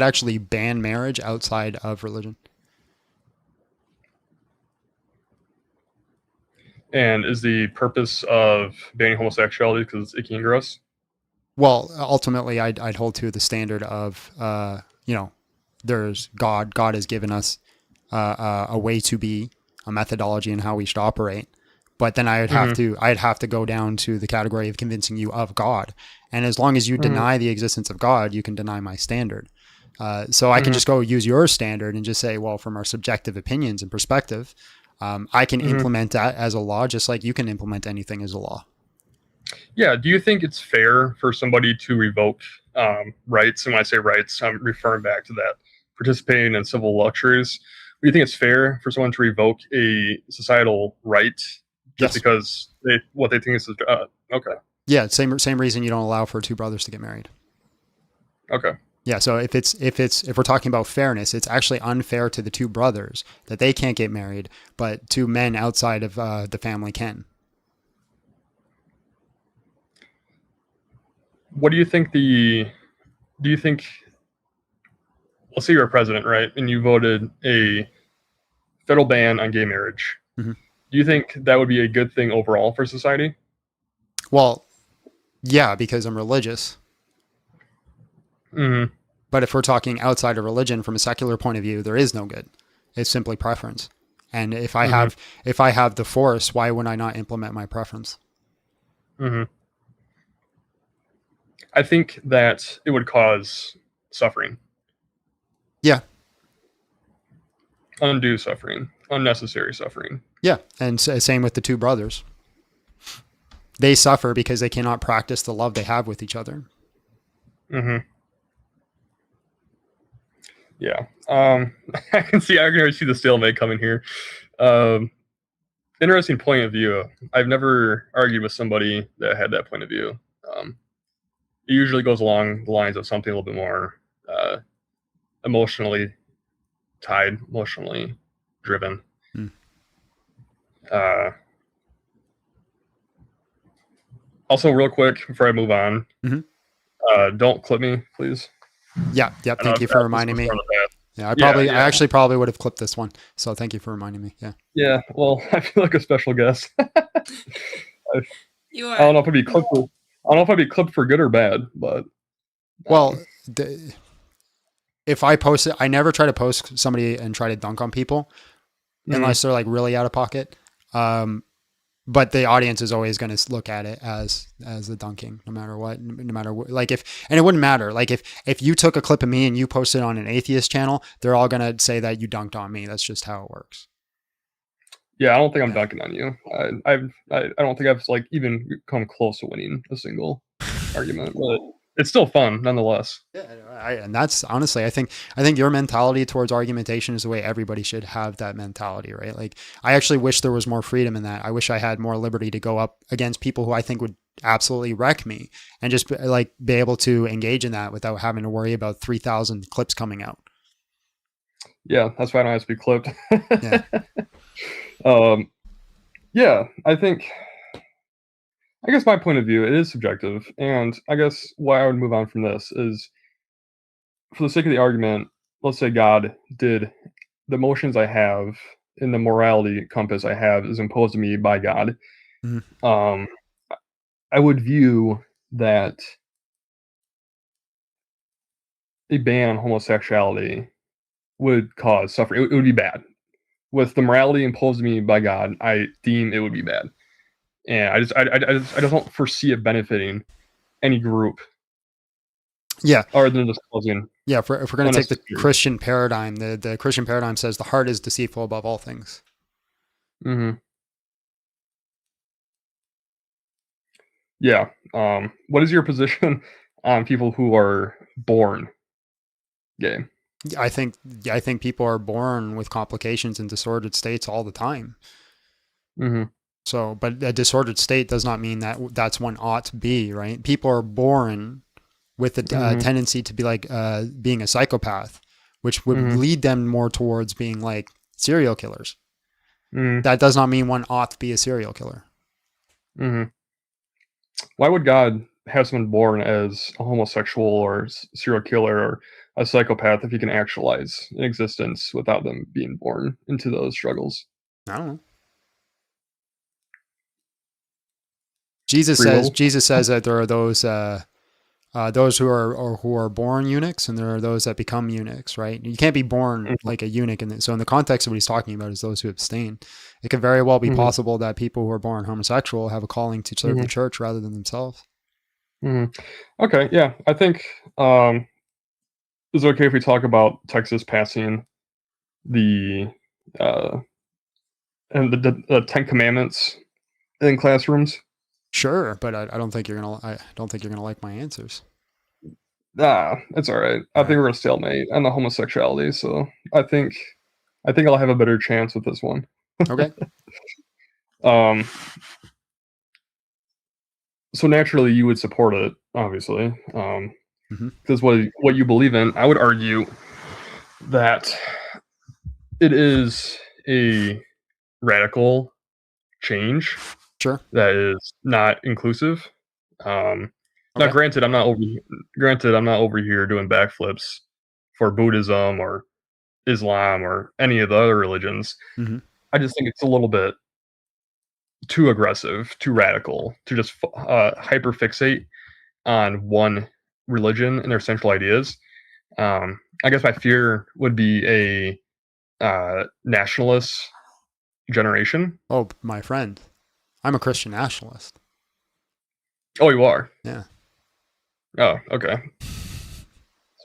actually ban marriage outside of religion.
And is the purpose of banning homosexuality because it's icky and gross?
Well, ultimately, I'd hold to the standard of, there's God. God has given us a way to be, a methodology in how we should operate. But then I'd have to go down to the category of convincing you of God. And as long as you deny the existence of God, you can deny my standard. So I can just go use your standard and just say, well, from our subjective opinions and perspective, I can implement that as a law, just like you can implement anything as a law.
Yeah. Do you think it's fair for somebody to revoke rights? And when I say rights, I'm referring back to that participating in civil luxuries. Do you think it's fair for someone to revoke a societal right just because what they think is okay?
Yeah, same reason you don't allow for two brothers to get married.
Okay.
Yeah, so if we're talking about fairness, it's actually unfair to the two brothers that they can't get married, but two men outside of the family can.
What do you think let's say you're a president, right? And you voted a federal ban on gay marriage. Do you think that would be a good thing overall for society?
Well, yeah, because I'm religious. But if we're talking outside of religion from a secular point of view, there is no good. It's simply preference. And if I have the force, why would I not implement my preference?
I think that it would cause suffering.
Yeah.
Undue suffering, unnecessary suffering.
Yeah, and same with the two brothers. they suffer because they cannot practice the love they have with each other.
Mm-hmm. Yeah. I can already see the stalemate coming here. Interesting point of view. I've never argued with somebody that had that point of view. It usually goes along the lines of something a little bit more emotionally tied, emotionally driven. Also, real quick before I move on, don't clip me, please.
Yeah. Thank you for reminding me. Yeah, I actually probably would have clipped this one. So thank you for reminding me. Yeah.
Yeah. Well, I feel like a special guest.
You are.
I don't know if I'd be clipped. I don't know if I'd be clipped for good or bad, but
well, if I post it, I never try to post somebody and try to dunk on people unless they're like really out of pocket. But the audience is always going to look at it as the dunking, no matter what. Like and it wouldn't matter. Like if you took a clip of me and you posted it on an atheist channel, they're all going to say that you dunked on me. That's just how it works.
Yeah, I don't think I'm dunking on you. I don't think I've like even come close to winning a single argument, but it's still fun nonetheless.
Yeah, and that's honestly, I think your mentality towards argumentation is the way everybody should have that mentality, right? Like, I actually wish there was more freedom in that. I wish I had more liberty to go up against people who I think would absolutely wreck me, and just like be able to engage in that without having to worry about 3,000 clips coming out.
Yeah, that's why I don't have to be clipped.
Yeah.
Yeah, I guess my point of view, it is subjective, and I guess why I would move on from this is, for the sake of the argument, let's say God did the emotions I have in the morality compass I have is imposed to me by God. I would view that a ban on homosexuality would cause suffering. It would be bad. With the morality imposed on me by God, I deem it would be bad. And I just don't foresee it benefiting any group.
Yeah.
Other than just causing.
Yeah, if we're going to take the Christian paradigm, the Christian paradigm says the heart is deceitful above all things.
Mm-hmm. Yeah. What is your position on people who are born gay?
I think people are born with complications and disordered states all the time.
Mm-hmm.
So, but a disordered state does not mean that that's one ought to be, right? People are born with a tendency to be like being a psychopath, which would lead them more towards being like serial killers. That does not mean one ought to be a serial killer.
Why would God have someone born as a homosexual or serial killer or a psychopath if he can actualize an existence without them being born into those struggles?
I don't know. Jesus says that there are those who are born eunuchs, and there are those that become eunuchs, right? You can't be born like a eunuch. So in the context of what he's talking about is those who abstain. It could very well be possible that people who are born homosexual have a calling to serve the church rather than themselves.
Okay, yeah. I think is it okay if we talk about Texas passing the the 10 Commandments in classrooms?
Sure, but I don't think you're gonna like my answers.
Nah, it's all right. I think we're gonna stalemate on the homosexuality, so I think I'll have a better chance with this one.
Okay.
So naturally, you would support it, obviously, because what you believe in. I would argue that it is a radical change.
Sure.
That is not inclusive. Now, granted, I'm not over here doing backflips for Buddhism or Islam or any of the other religions. I just think it's a little bit too aggressive, too radical to just hyperfixate on one religion and their central ideas. I guess my fear would be a nationalist generation.
Oh, my friend, I'm a Christian nationalist.
Oh, you are?
Yeah.
Oh, okay.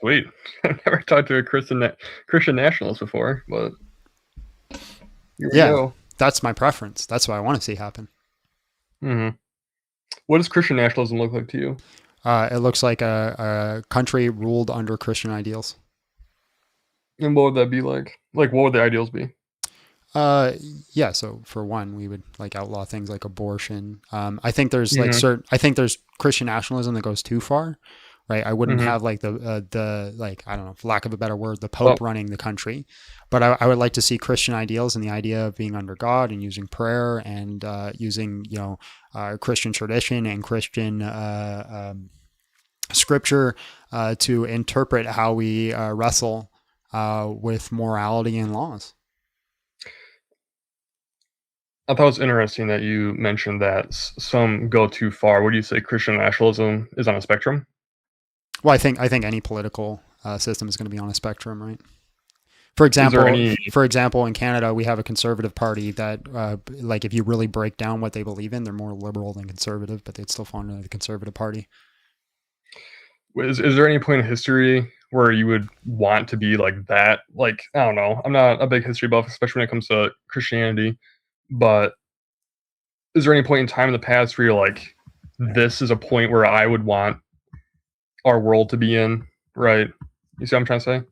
Sweet. I've never talked to a Christian nationalist before, but here we go.
That's my preference. That's what I want to see happen.
What does Christian nationalism look like to you?
It looks like a country ruled under Christian ideals.
And what would that be like? Like, what would the ideals be?
Yeah. So for one, we would like outlaw things like abortion. I think there's like I think there's Christian nationalism that goes too far, right? I wouldn't have like the like, I don't know, for lack of a better word, the Pope running the country, but I would like to see Christian ideals and the idea of being under God and using prayer and using, you know, Christian tradition and Christian scripture to interpret how we wrestle with morality and laws.
I thought it was interesting that you mentioned that some go too far. Would you say Christian nationalism is on a spectrum?
Well, I think any political system is going to be on a spectrum, right? For example, in Canada, we have a conservative party that, like, if you really break down what they believe in, they're more liberal than conservative, but they'd still fall under the conservative party.
Is there any point in history where you would want to be like that? Like, I don't know. I'm not a big history buff, especially when it comes to Christianity. But is there any point in time in the past where you're like, this is a point where I would want our world to be in, right? You see what I'm trying to say?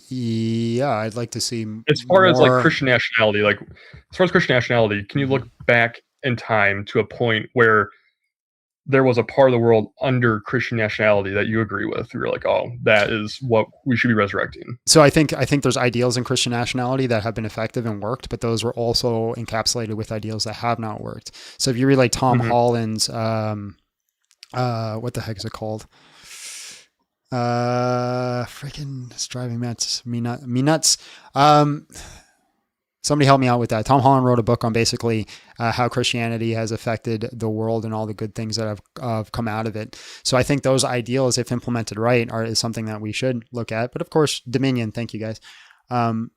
Yeah, I'd like to see
as far as like Christian nationality, can you look back in time to a point where there was a part of the world under Christian nationality that you agree with? You're like, oh, that is what we should be resurrecting.
So I think there's ideals in Christian nationality that have been effective and worked, but those were also encapsulated with ideals that have not worked. So if you read like Tom Holland's, what the heck is it called? Freaking, it's driving me nuts. Somebody help me out with that. Tom Holland wrote a book on basically how Christianity has affected the world and all the good things that have come out of it. So I think those ideals, if implemented right, is something that we should look at. But of course, Dominion. Thank you guys. And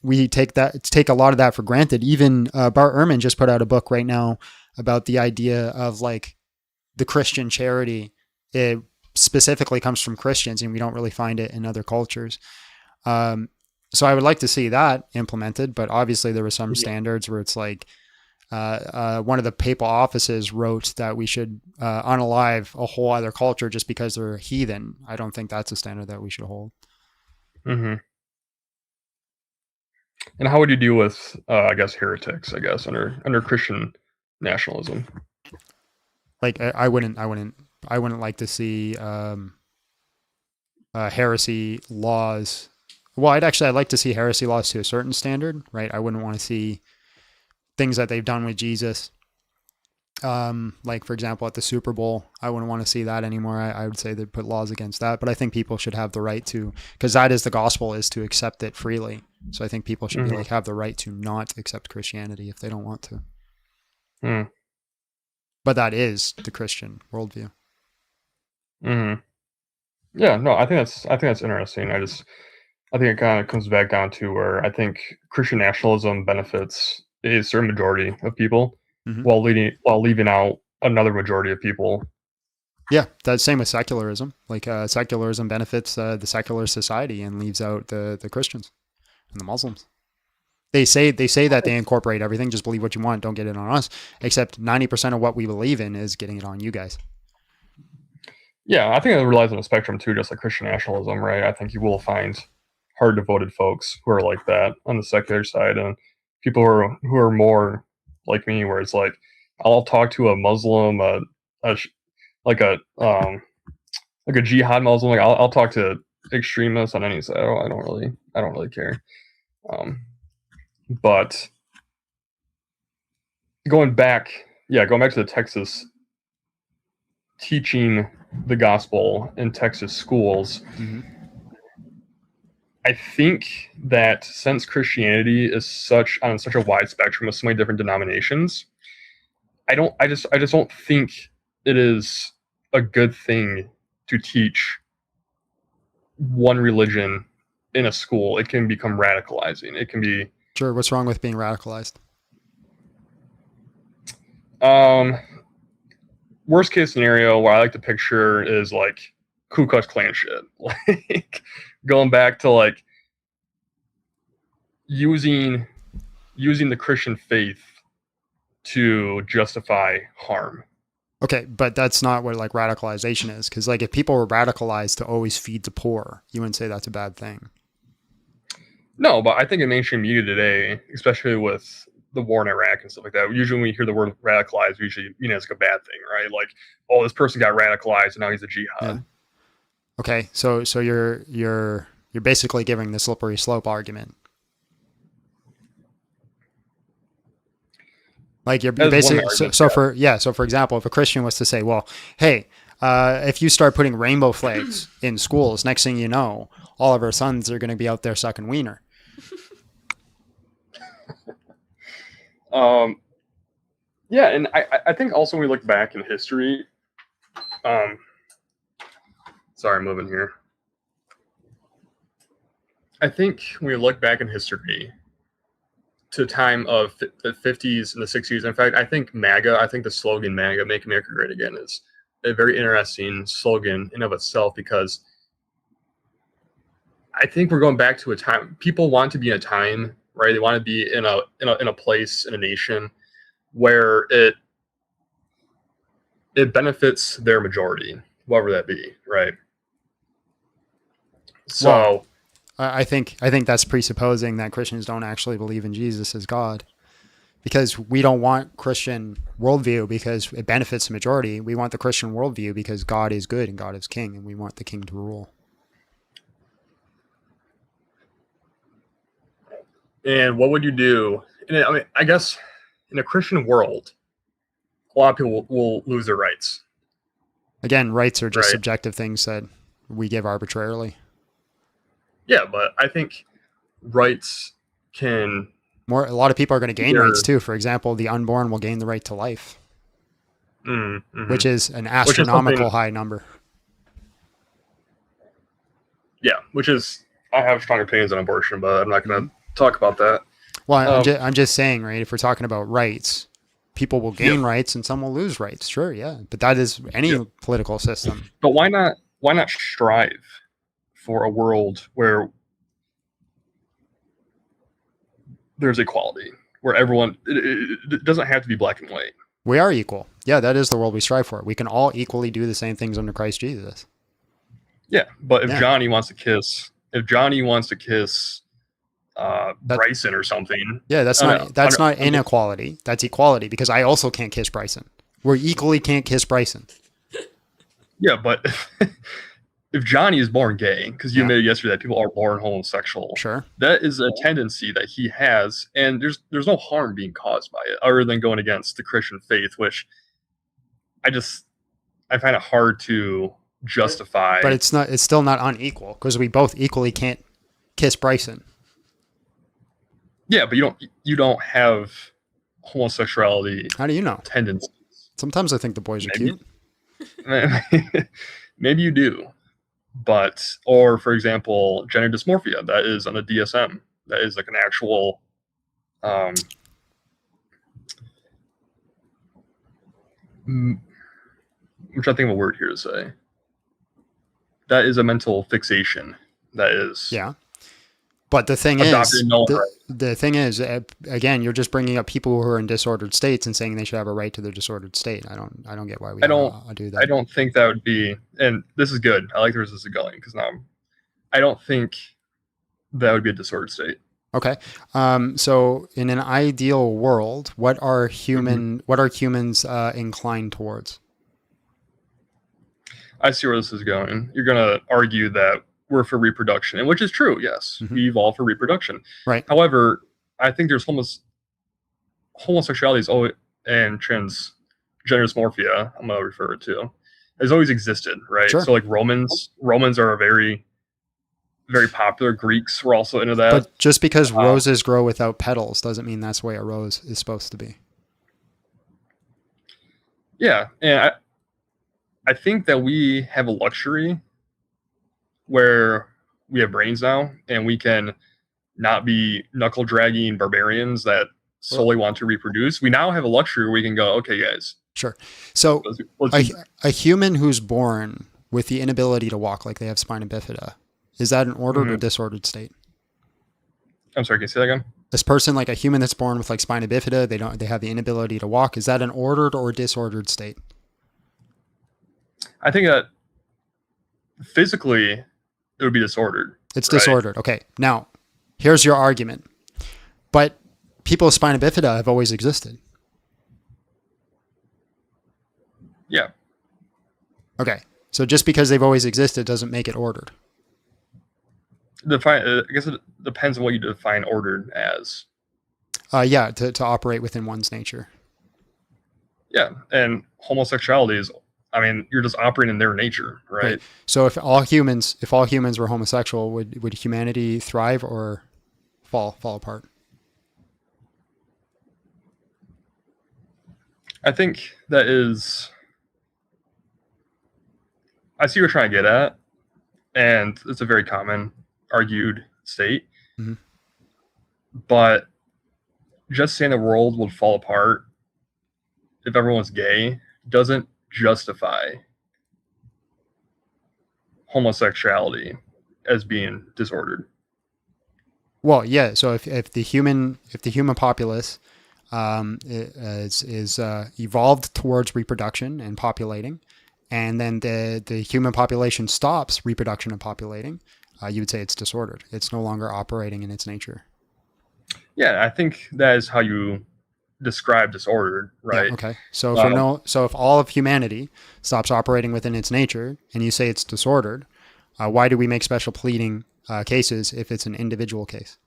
we take a lot of that for granted. Even Bart Ehrman just put out a book right now about the idea of like the Christian charity. It specifically comes from Christians, and we don't really find it in other cultures. So I would like to see that implemented, but obviously there were some standards where it's like one of the papal offices wrote that we should unalive a whole other culture just because they're heathen. I don't think that's a standard that we should hold.
Mm-hmm. And how would you deal with, I guess, heretics? I guess under Christian nationalism.
Like I wouldn't like to see heresy laws. Well, I'd like to see heresy laws to a certain standard, right? I wouldn't want to see things that they've done with Jesus. Like for example, at the Super Bowl, I wouldn't want to see that anymore. I would say they'd put laws against that, but I think people should have the right to, because that is the gospel, is to accept it freely. So I think people should be like, have the right to not accept Christianity if they don't want to. But that is the Christian worldview.
Yeah, no, I think that's interesting. I think it kind of comes back down to where I think Christian nationalism benefits a certain majority of people while leaving out another majority of people.
Yeah, that's same with secularism. Like secularism benefits the secular society and leaves out the Christians and the Muslims. They say that they incorporate everything. Just believe what you want. Don't get it on us. Except 90% of what we believe in is getting it on you guys.
Yeah, I think it relies on a spectrum too, just like Christian nationalism, right? I think you will find hard devoted folks who are like that on the secular side, and people who are more like me, where it's like I'll talk to a Muslim, like a jihad Muslim. Like I'll talk to extremists on any side. I don't really care. But going back to the Texas teaching the gospel in Texas schools. I think that since Christianity is on such a wide spectrum with so many different denominations, I just don't think it is a good thing to teach one religion in a school. It can become radicalizing. It can be.
Sure. What's wrong with being radicalized?
Worst case scenario, what I like to picture is like Ku Klux Klan shit. Like going back to like using the Christian faith to justify harm.
Okay, but that's not what like radicalization is. Because like if people were radicalized to always feed the poor, you wouldn't say that's a bad thing.
No, but I think in mainstream media today, especially with the war in Iraq and stuff like that, usually when you hear the word radicalized, we usually it's like a bad thing, right? Like, oh, this person got radicalized and now he's a jihad.
Yeah. Okay, so you're basically giving the slippery slope argument. Like you're basically so for example, if a Christian was to say, well, hey, if you start putting rainbow flags in schools, next thing you know, all of our sons are going to be out there sucking wiener.
Yeah, and I think also when we look back in history, sorry, I'm moving here. I think when we look back in history to the time of the 50s and the 60s, in fact, I think the slogan MAGA, Make America Great Again, is a very interesting slogan in of itself, because I think we're going back to a time, people want to be in a time, right? They want to be in a place, in a nation where it benefits their majority, whoever that be, right? So
well, I think that's presupposing that Christians don't actually believe in Jesus as God, because we don't want Christian worldview because it benefits the majority. We want the Christian worldview because God is good and God is king, and we want the king to rule.
And what would you do? And I mean, I guess in a Christian world, a lot of people will lose their rights.
Again, rights are just subjective things that we give arbitrarily.
Yeah, but I think rights can...
A lot of people are going to gain rights too. For example, the unborn will gain the right to life, which is an astronomical high number.
Yeah, I have strong opinions on abortion, but I'm not going to talk about that.
Well, I'm just saying, right? If we're talking about rights, people will gain rights and some will lose rights. Sure, yeah, but that is any political system.
But why not strive for a world where there's equality, where everyone, it doesn't have to be black and white.
We are equal. Yeah, that is the world we strive for. We can all equally do the same things under Christ Jesus.
Yeah, but if Johnny wants to kiss Bryson or something.
Yeah, that's not inequality. That's equality, because I also can't kiss Bryson. We equally can't kiss Bryson.
Yeah, but if Johnny is born gay, because you admitted yesterday that people are born homosexual,
sure,
that is a tendency that he has, and there's no harm being caused by it, other than going against the Christian faith, which I find it hard to justify.
But it's still not unequal, because we both equally can't kiss Bryson.
Yeah, but you don't have homosexuality.
How do you know?
Tendencies.
Sometimes I think the boys are cute.
Maybe you do. But, or for example, gender dysmorphia, that is on the DSM. That is like an actual I'm trying to think of a word here to say. That is a mental fixation. That is.
Yeah. But the thing is, again, you're just bringing up people who are in disordered states and saying they should have a right to their disordered state. I don't get why we don't do that.
I don't think that would be, and this is good. I like where this is going, because now I don't think that would be a disordered state.
Okay. So in an ideal world, what are humans inclined towards?
I see where this is going. You're going to argue that we're for reproduction, and which is true. Yes, we evolved for reproduction.
Right.
However, I think there's homosexuality is always, and transgender dysmorphia, I'm going to refer it to, has always existed, right?
Sure.
So like Romans are a very, very popular. Greeks were also into that.
But just because roses grow without petals doesn't mean that's the way a rose is supposed to be.
Yeah, and I think that we have a luxury where we have brains now, and we can not be knuckle dragging barbarians that solely want to reproduce. We now have a luxury where we can go, okay, guys.
Sure. So a human who's born with the inability to walk, like they have spina bifida, is that an ordered or disordered state?
I'm sorry, can you say that again?
This person, like a human that's born with like spina bifida, they have the inability to walk. Is that an ordered or disordered state?
I think that physically it would be disordered.
It's disordered. Okay. Now, here's your argument. But people with spina bifida have always existed.
Yeah.
Okay. So just because they've always existed doesn't make it ordered.
I guess it depends on what you define ordered as.
Yeah, to operate within one's nature.
Yeah, and homosexuality is, I mean, you're just operating in their nature, right?
So if all humans were homosexual, would humanity thrive or fall apart?
I think that is. I see what you're trying to get at, and it's a very common argued state.
Mm-hmm.
But just saying the world would fall apart if everyone was gay doesn't justify homosexuality as being disordered.
Well, yeah. So if the human populace is evolved towards reproduction and populating, and then the human population stops reproduction and populating, you would say it's disordered. It's no longer operating in its nature.
Yeah, I think that is how you describe disordered, right?
Yeah, okay. So if all of humanity stops operating within its nature, and you say it's disordered, why do we make special pleading cases if it's an individual case?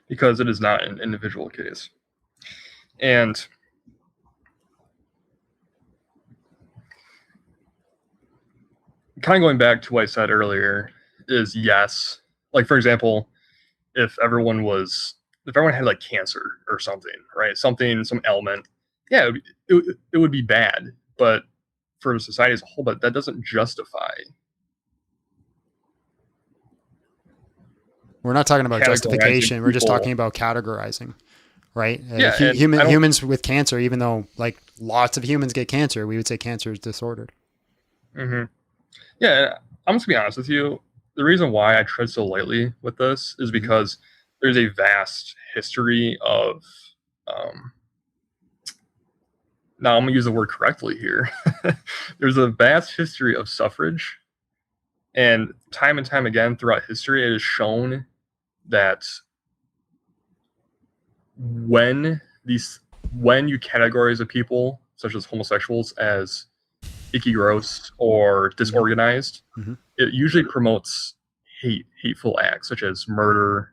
Because it is not an individual case. And kind of going back to what I said earlier is yes. Like, for example, if everyone had like cancer or something, right? Some ailment, yeah, it would be bad. But for society as a whole, but that doesn't justify.
We're not talking about justification. We're just talking about categorizing, right?
Yeah,
humans with cancer, even though like lots of humans get cancer, we would say cancer is disordered.
Mm-hmm. Yeah, I'm just gonna be honest with you. The reason why I tread so lightly with this is because there's a vast history of. Now I'm gonna use the word correctly here. There's a vast history of suffrage, and time again throughout history, it is shown that when you categorize a people such as homosexuals as icky, gross, or disorganized, it usually promotes hateful acts such as murder,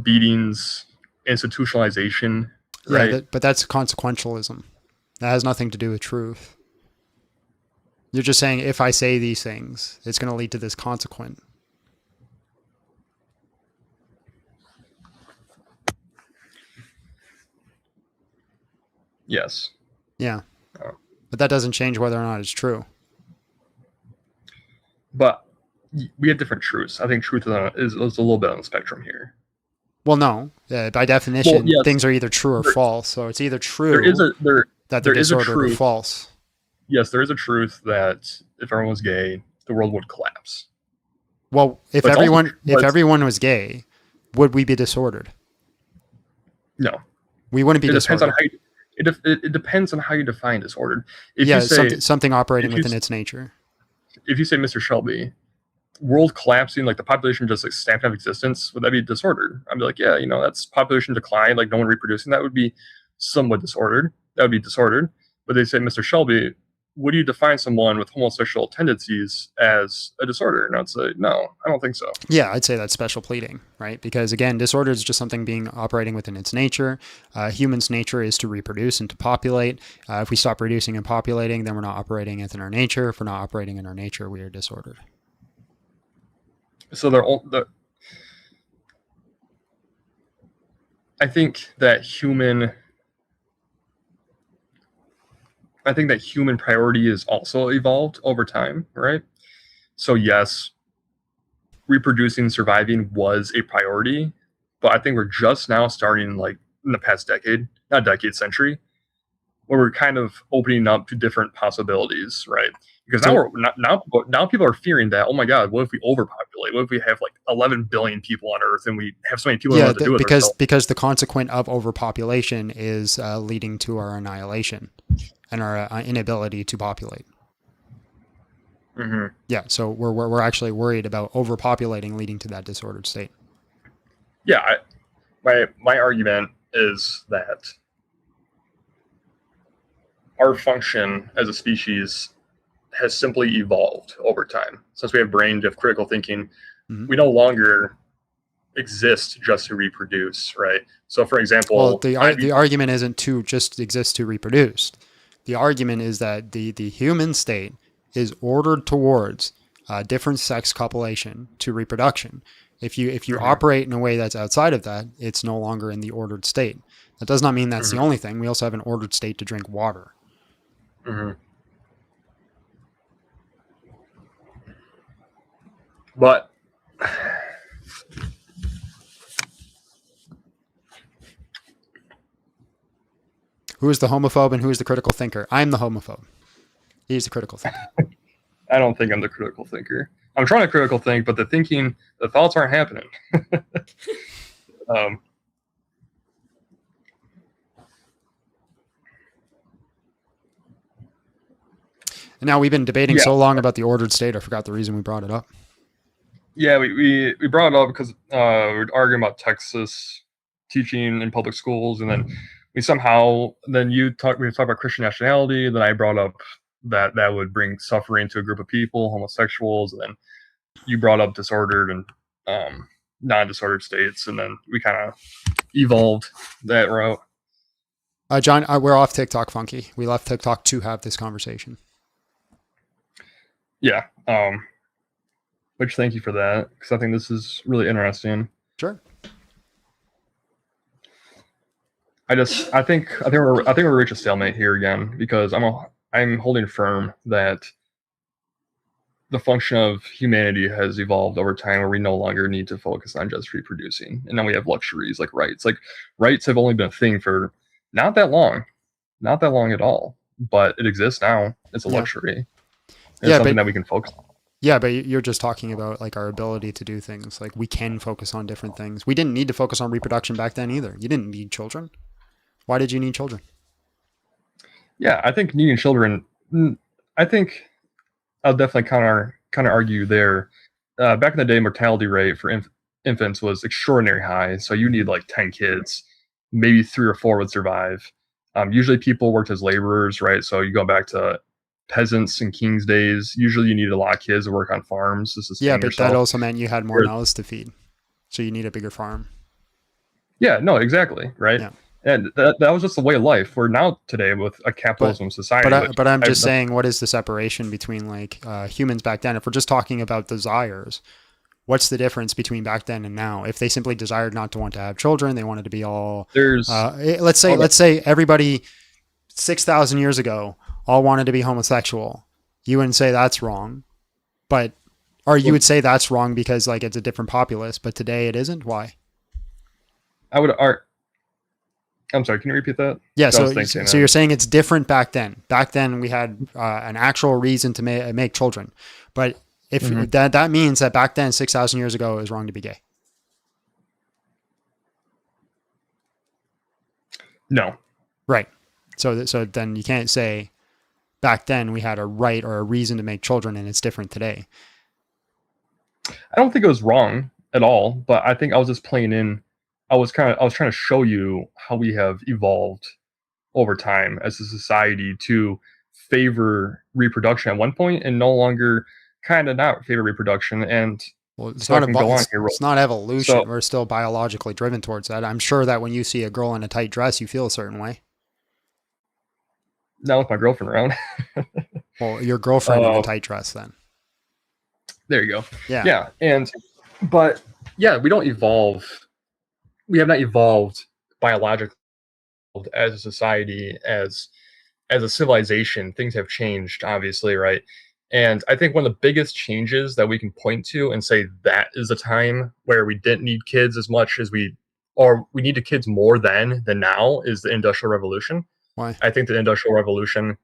beatings, institutionalization. Right?
Yeah, but that's consequentialism. That has nothing to do with truth. You're just saying if I say these things, it's going to lead to this consequence.
Yes.
Yeah. But that doesn't change whether or not it's true.
But we have different truths. I think truth is a little bit on the spectrum here.
Well, no. By definition, things are either true or false. So it's either true that they're disordered or false.
Yes, there is a truth that if everyone was gay, the world would collapse.
Well, if everyone was gay, would we be disordered?
No.
We wouldn't be disordered.
It depends on how you define disordered. If
you
say,
something operating within its nature.
If you say, Mr. Shelby, world collapsing, like the population just like stamped out of existence, would that be disordered? I'd be like, yeah, that's population decline, like no one reproducing. That would be somewhat disordered. That would be disordered. But they say, Mr. Shelby, would you define someone with homosexual tendencies as a disorder? And I'd say, no, I don't think so.
Yeah, I'd say that's special pleading, right? Because again, disorder is just something being operating within its nature. Humans' nature is to reproduce and to populate. If we stop producing and populating, then we're not operating within our nature. If we're not operating in our nature, we are disordered.
So I think that human priority is also evolved over time, right? So yes, reproducing, surviving was a priority, but I think we're just now starting, like in the past decade, not decade, century, where we're kind of opening up to different possibilities, right? Because now people are fearing that, oh my God, what if we overpopulate? What if we have like 11 billion people on Earth and we have so many people who want to do it
because the consequent of overpopulation is leading to our annihilation and our inability to populate.
Mm-hmm.
Yeah, so we're actually worried about overpopulating leading to that disordered state.
Yeah, my argument is that our function as a species has simply evolved over time. Since we have brains, we have critical thinking, we no longer exist just to reproduce, right? So, for example,
well, the argument isn't to just exist to reproduce. The argument is that the human state is ordered towards different sex copulation to reproduction. If you operate in a way that's outside of that, it's no longer in the ordered state. That does not mean that's the only thing. We also have an ordered state to drink water.
But
who is the homophobe and who is the critical thinker? I'm the homophobe. He's the critical thinker.
I don't think I'm the critical thinker. I'm trying to critical think, but the thoughts aren't happening.
And now we've been debating so long about the ordered state, I forgot the reason we brought it up.
Yeah, we brought it up because we were arguing about Texas teaching in public schools, and then we talked about Christian nationality, then I brought up that would bring suffering to a group of people, homosexuals, and then you brought up disordered and non-disordered states, and then we kind of evolved that route.
John, we're off TikTok, Funky. We left TikTok to have this conversation.
Yeah. Which thank you for that, because I think this is really interesting.
Sure.
I think we're reaching a stalemate here again, because I'm holding firm that the function of humanity has evolved over time where we no longer need to focus on just reproducing. And then we have luxuries like rights. Like rights have only been a thing for not that long at all, but it exists now. It's a luxury. It's something that we can focus on.
Yeah, but you're just talking about like our ability to do things. Like we can focus on different things. We didn't need to focus on reproduction back then either. You didn't need children. Why did you need children?
Yeah, I think needing children, I think I'll definitely counter argue there. Back in the day, mortality rate for infants was extraordinarily high. So you need like 10 kids, maybe 3 or 4 would survive. Usually people worked as laborers, right? So you go back to peasants and kings' days. Usually you needed a lot of kids to work on farms to sustain yourself.
That also meant you had more mouths to feed. So you need a bigger farm.
Yeah, no, exactly, right? Yeah. And that was just the way of life. We're now today with a capitalism society.
But I'm just saying, what is the separation between like humans back then? If we're just talking about desires, what's the difference between back then and now? If they simply desired not to want to have children, they wanted to be all. Let's say everybody 6,000 years ago all wanted to be homosexual. You wouldn't say that's wrong, you would say that's wrong because like it's a different populace. But today it isn't. Why?
I'm sorry, can you repeat that?
Yeah, so you're saying it's different back then. Back then we had an actual reason to make children. But if that means that back then, 6,000 years ago, it was wrong to be gay.
No.
Right. So then you can't say back then we had a right or a reason to make children and it's different today.
I don't think it was wrong at all, but I think I was just playing in. I was trying to show you how we have evolved over time as a society to favor reproduction at one point and no longer kind of not favor reproduction. And
it's not evolution. So, we're still biologically driven towards that. I'm sure that when you see a girl in a tight dress, you feel a certain way.
Not with my girlfriend around.
Well, your girlfriend in a tight dress then.
There you go.
Yeah.
But we don't evolve. We have not evolved biologically as a society, as a civilization. Things have changed, obviously, right? And I think one of the biggest changes that we can point to and say that is a time where we didn't need kids as much as we needed kids more then than now is the Industrial Revolution.
Why?
I think the Industrial Revolution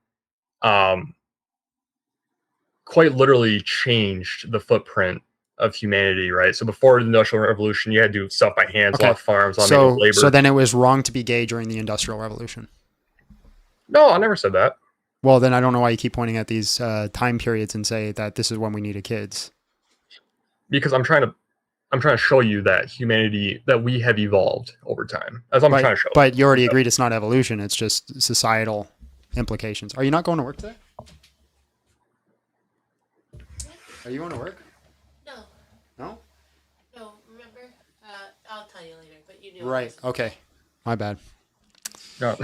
quite literally changed the footprint of humanity, right? So before the Industrial Revolution, you had to do stuff by hands, a lot of farms, a lot of manual labor.
So then it was wrong to be gay during the Industrial Revolution.
No, I never said that.
Well, then I don't know why you keep pointing at these time periods and say that this is when we needed kids.
Because I'm trying to show you that that we have evolved over time. That's what I'm trying to show.
But you already agreed it's not evolution; it's just societal implications. Are you not going to work today? Are you going to work?
No.
No?
No, remember? I'll tell you later, but you knew.
Right. Okay. My bad.
No.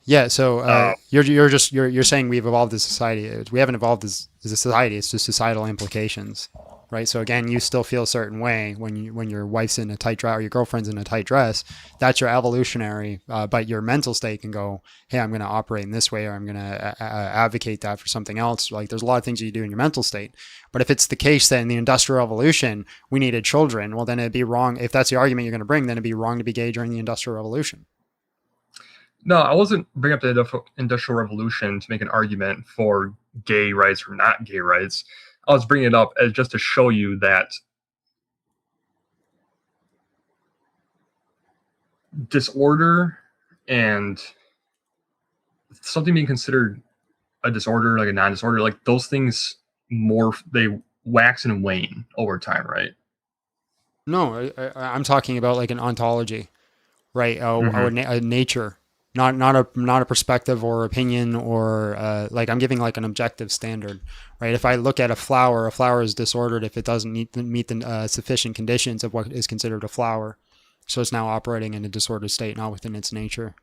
Yeah. So you're saying we've evolved as a society. We haven't evolved as a society. It's just societal implications, right? So again, you still feel a certain way when your wife's in a tight dress or your girlfriend's in a tight dress. That's your evolutionary, but your mental state can go, hey, I'm going to operate in this way, or I'm going to advocate that for something else. Like there's a lot of things you do in your mental state. But if it's the case that in the Industrial Revolution we needed children, well, then it'd be wrong. If that's the argument you're going to bring, then it'd be wrong to be gay during the Industrial Revolution.
No, I wasn't bringing up the Industrial Revolution to make an argument for gay rights or not gay rights. I was bringing it up as just to show you that disorder and something being considered a disorder, like a non-disorder, like those things they wax and wane over time, right?
No, I'm talking about like an ontology, right? Or a nature. Not a perspective or opinion or like I'm giving like an objective standard, right? If I look at a flower is disordered if it doesn't meet the sufficient conditions of what is considered a flower. So it's now operating in a disordered state, not within its nature.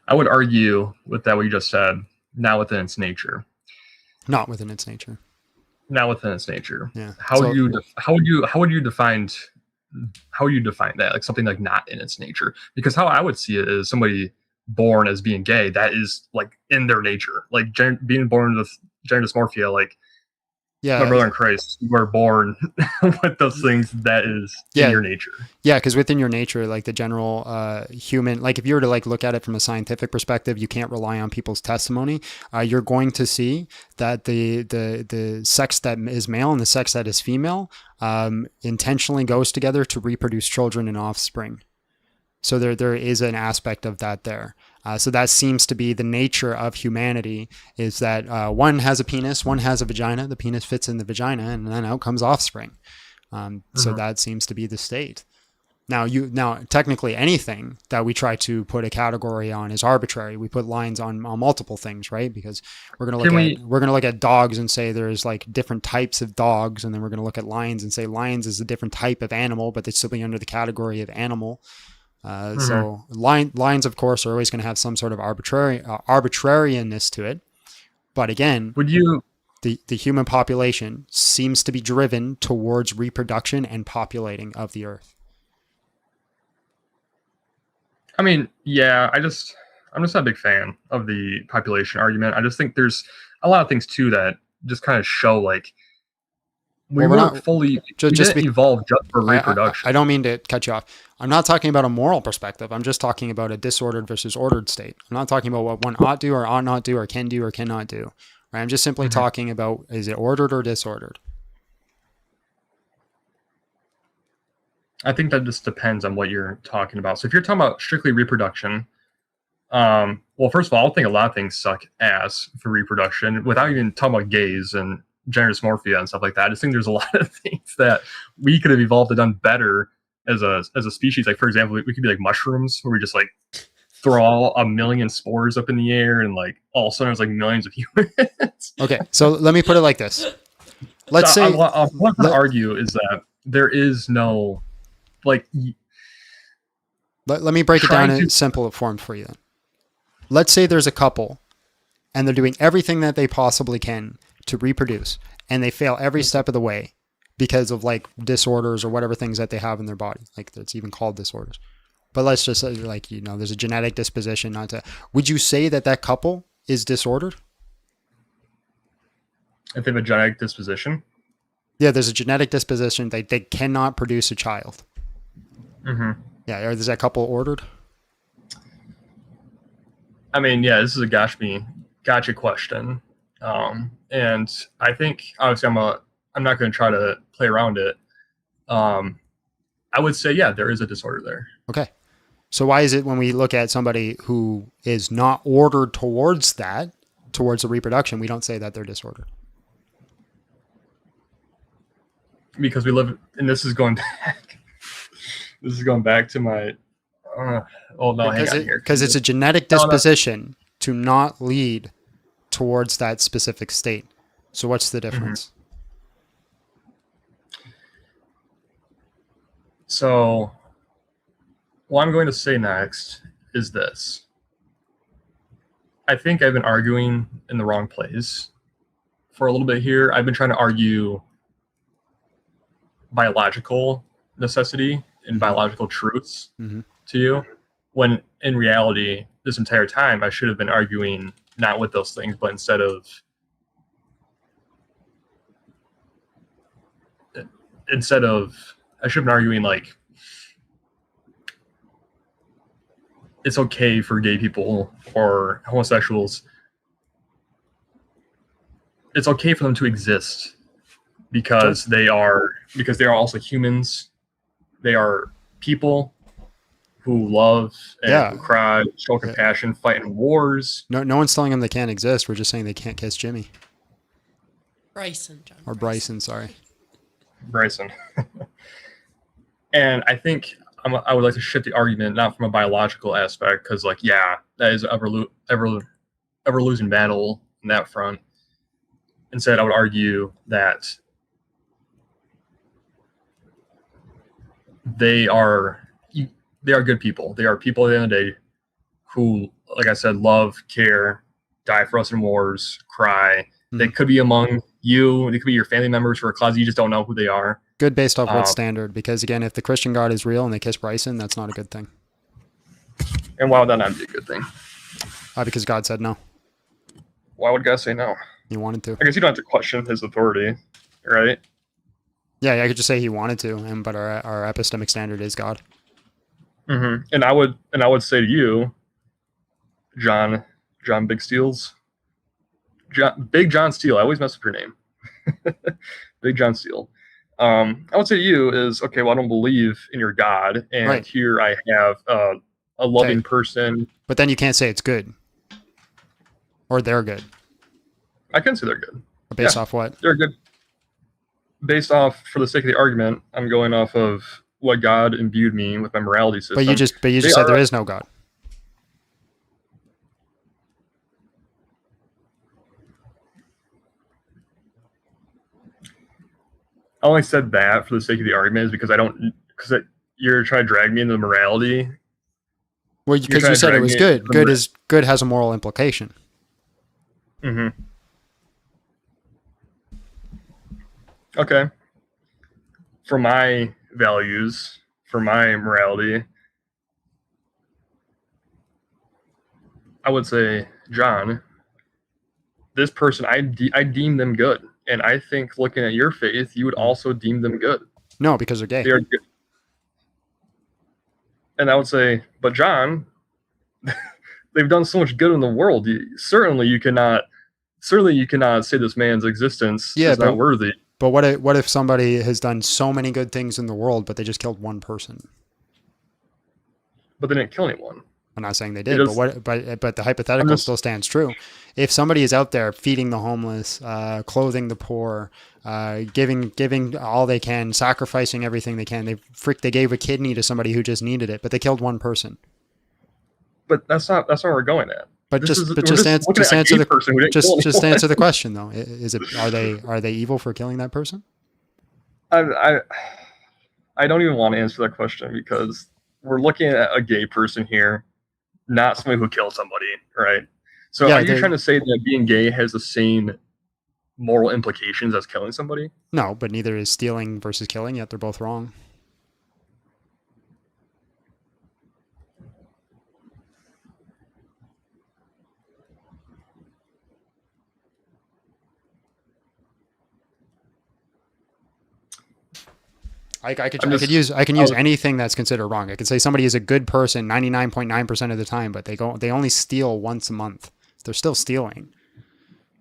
I would argue with that what you just said, not within its nature.
Not within its nature.
Not within its nature.
Yeah.
How would you define that, like something like not in its nature? Because how I would see it is somebody born as being gay, that is like in their nature, like being born with gender dysmorphia, like my brother in Christ, you were born with those things, that is in your nature.
Yeah, because within your nature, like the general human, like if you were to like look at it from a scientific perspective, you can't rely on people's testimony. You're going to see that the sex that is male and the sex that is female intentionally goes together to reproduce children and offspring. So there is an aspect of that there. So that seems to be the nature of humanity, is that one has a penis, one has a vagina, the penis fits in the vagina, and then out comes offspring. So that seems to be the state. Now technically anything that we try to put a category on is arbitrary. We put lines on multiple things, right? Because we're gonna look at dogs and say there's like different types of dogs, and then we're gonna look at lions and say lions is a different type of animal, but they still be under the category of animal. So lines, of course, are always going to have some sort of arbitrariness to it. But again, the human population seems to be driven towards reproduction and populating of the earth.
I mean, yeah, I'm just not a big fan of the population argument. I just think there's a lot of things too that just kind of show like we weren't fully evolved just for reproduction.
I don't mean to cut you off. I'm not talking about a moral perspective. I'm just talking about a disordered versus ordered state. I'm not talking about what one ought do or ought not do or cannot do. Right? I'm just simply talking about, is it ordered or disordered?
I think that just depends on what you're talking about. So if you're talking about strictly reproduction, well, first of all, I think a lot of things suck ass for reproduction without even talking about gays and gender dysmorphia and stuff like that. I just think there's a lot of things that we could have evolved and done better as a species. Like, for example, we could be like mushrooms, where we just like throw all a million spores up in the air and like all of a sudden there's like millions of humans.
Okay, so let me put it like this. Let's say
what I want to argue is that there is no like.
Let me break it down in simple form for you then. Let's say there's a couple and they're doing everything that they possibly can to reproduce, and they fail every step of the way because of like disorders or whatever things that they have in their body. Like it's even called disorders. But let's just say, like, you know, there's a genetic disposition not to. Would you say that couple is disordered?
If they have a genetic disposition?
Yeah, there's a genetic disposition. They cannot produce a child. Yeah, or is that couple ordered?
I mean, yeah, this is a gotcha question. And I think obviously I'm not going to try to play around it. I would say, yeah, there is a disorder there.
Okay. So why is it when we look at somebody who is not ordered towards the reproduction, we don't say that they're disordered?
Because we live, and this is going back. This is going back to my. Hang on here.
Because it's a genetic disposition to not lead towards that specific state. So what's the difference?
So what I'm going to say next is this. I think I've been arguing in the wrong place for a little bit here. I've been trying to argue biological necessity and biological truths to you, when in reality, this entire time, I should have been arguing not with those things, but instead of I should have been arguing like it's okay for gay people or homosexuals. It's okay for them to exist because they are also humans. They are people who love and who cry, show compassion, fight in wars.
No one's telling them they can't exist. We're just saying they can't kiss Jimmy.
Bryson, John.
Or Bryson, sorry.
Bryson. And I think I would like to shift the argument not from a biological aspect, because like, yeah, that is ever losing battle in that front. Instead, I would argue that they are good people. They are people at the end of the day who, like I said, love, care, die for us in wars, cry. They could be among you. They could be your family members for a cause. You just don't know who they are.
Good based off what standard? Because again, if the Christian God is real and they kiss Bryson, that's not a good thing.
And why would that not be a good thing?
Because God said no.
Why would God say no?
He wanted to.
I guess you don't have to question his authority, right?
Yeah, I could just say he wanted to, but our epistemic standard is God.
Mm-hmm. And I would say to you, John Big Steels, Big John Steele. I always mess up your name. Big John Steele. I would say to you is, okay, well, I don't believe in your God, and here I have a loving person.
But then you can't say it's good. Or they're good.
I can say they're good.
Based off what?
They're good. Based off, for the sake of the argument, I'm going off of what God imbued me with my morality system.
But you just said there is no God.
I only said that for the sake of the argument is because you're trying to drag me into morality.
Well, because you said it was good. Good has a moral implication.
Mm-hmm. Okay. For my values, for my morality, I would say, John, this person, I deem them good. And I think looking at your faith, you would also deem them good.
No, because they're gay.
They are good. And I would say, but John, they've done so much good in the world. Certainly you cannot say this man's existence is not worthy.
But what if somebody has done so many good things in the world, but they just killed one person?
But they didn't kill anyone.
I'm not saying they did, but the hypothetical still stands true. If somebody is out there feeding the homeless, clothing the poor, giving all they can, sacrificing everything they can, they gave a kidney to somebody who just needed it, but they killed one person.
But that's not where we're going at.
But just answer the question though. Are they evil for killing that person?
I don't even want to answer that question because we're looking at a gay person here, not somebody who killed somebody, right? So are you trying to say that being gay has the same moral implications as killing somebody?
No, but neither is stealing versus killing, yet they're both wrong. I can use anything that's considered wrong. I could say somebody is a good person 99.9% of the time, but they only steal once a month. They're still stealing,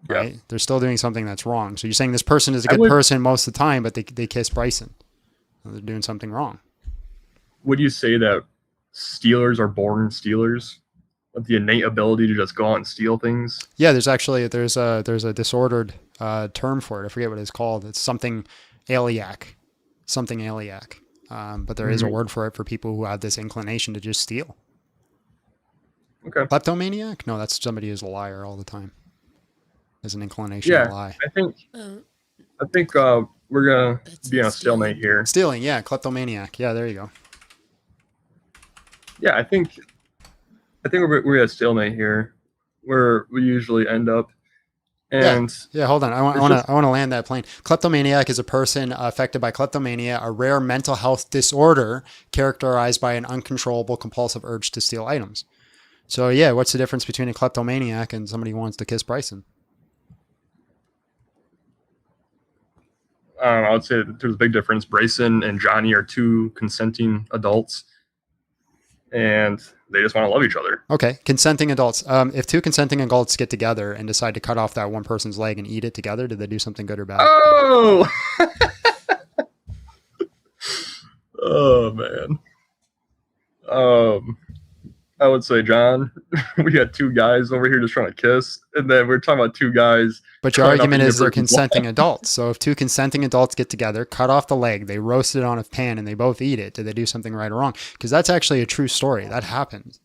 right? Yeah. They're still doing something that's wrong. So you're saying this person is a good person most of the time, but they kiss Bryson. They're doing something wrong.
Would you say that stealers are born stealers with the innate ability to just go out and steal things?
Yeah, there's a disordered term for it. I forget what it's called. It's something aliac. But there is a word for it for people who have this inclination to just steal.
Okay.
Kleptomaniac? No, that's somebody who's a liar all the time. Has an inclination to lie.
I think we're gonna be on a stalemate here.
Stealing, yeah, kleptomaniac. Yeah, there you go.
Yeah, I think we're at a stalemate here, where we usually end up. And
yeah, hold on. I want to land that plane. Kleptomaniac is a person affected by kleptomania, a rare mental health disorder characterized by an uncontrollable compulsive urge to steal items. So yeah, what's the difference between a kleptomaniac and somebody who wants to kiss Bryson?
I would say that there's a big difference. Bryson and Johnny are two consenting adults, and they just want to love each other.
Okay, consenting adults. If two consenting adults get together and decide to cut off that one person's leg and eat it together, did they do something good or bad?
Oh! Oh, man. I would say, John, we got two guys over here just trying to kiss, and then we're talking about two guys.
But your argument is they're consenting adults. So if two consenting adults get together, cut off the leg, they roast it on a pan, and they both eat it, did they do something right or wrong? Because that's actually a true story. That happened.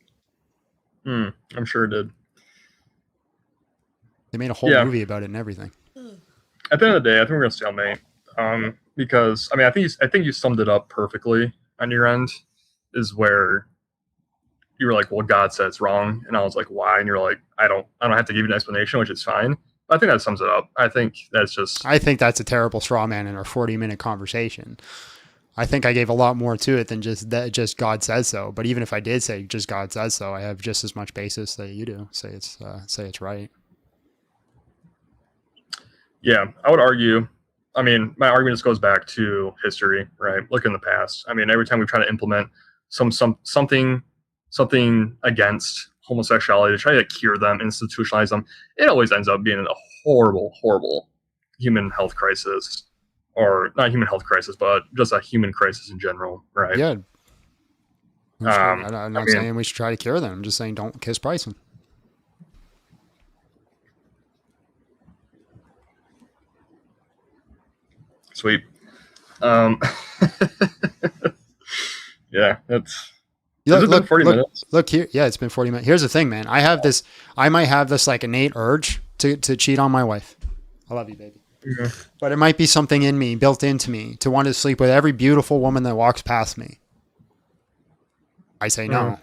I'm sure it did.
They made a whole movie about it and everything.
At the end of the day, I think we're going to stalemate. Because, I mean, I think you summed it up perfectly on your end, is where you were like, well, God said it's wrong. And I was like, why? And you're like, I don't have to give you an explanation, which is fine. But I think that sums it up. I think that's a terrible straw man in our 40-minute conversation. I think I gave a lot more to it than just God says so. But even if I did say just God says so, I have just as much basis that you do. Say it's right. Yeah, I would argue. I mean, my argument just goes back to history, right? Look in the past. I mean, every time we try to implement something against homosexuality to try to cure them, institutionalize them, it always ends up being a horrible, horrible human health crisis. Or not human health crisis, but just a human crisis in general, right?
Yeah. I'm not saying we should try to cure them. I'm just saying don't kiss Bryson.
Sweet. Yeah, that's...
Look,
40 minutes?
Look here. Yeah, it's been 40 minutes. Here's the thing, man. I might have this like innate urge to cheat on my wife. I love you, baby.
Yeah.
But it might be something in me, built into me, to want to sleep with every beautiful woman that walks past me. I say no.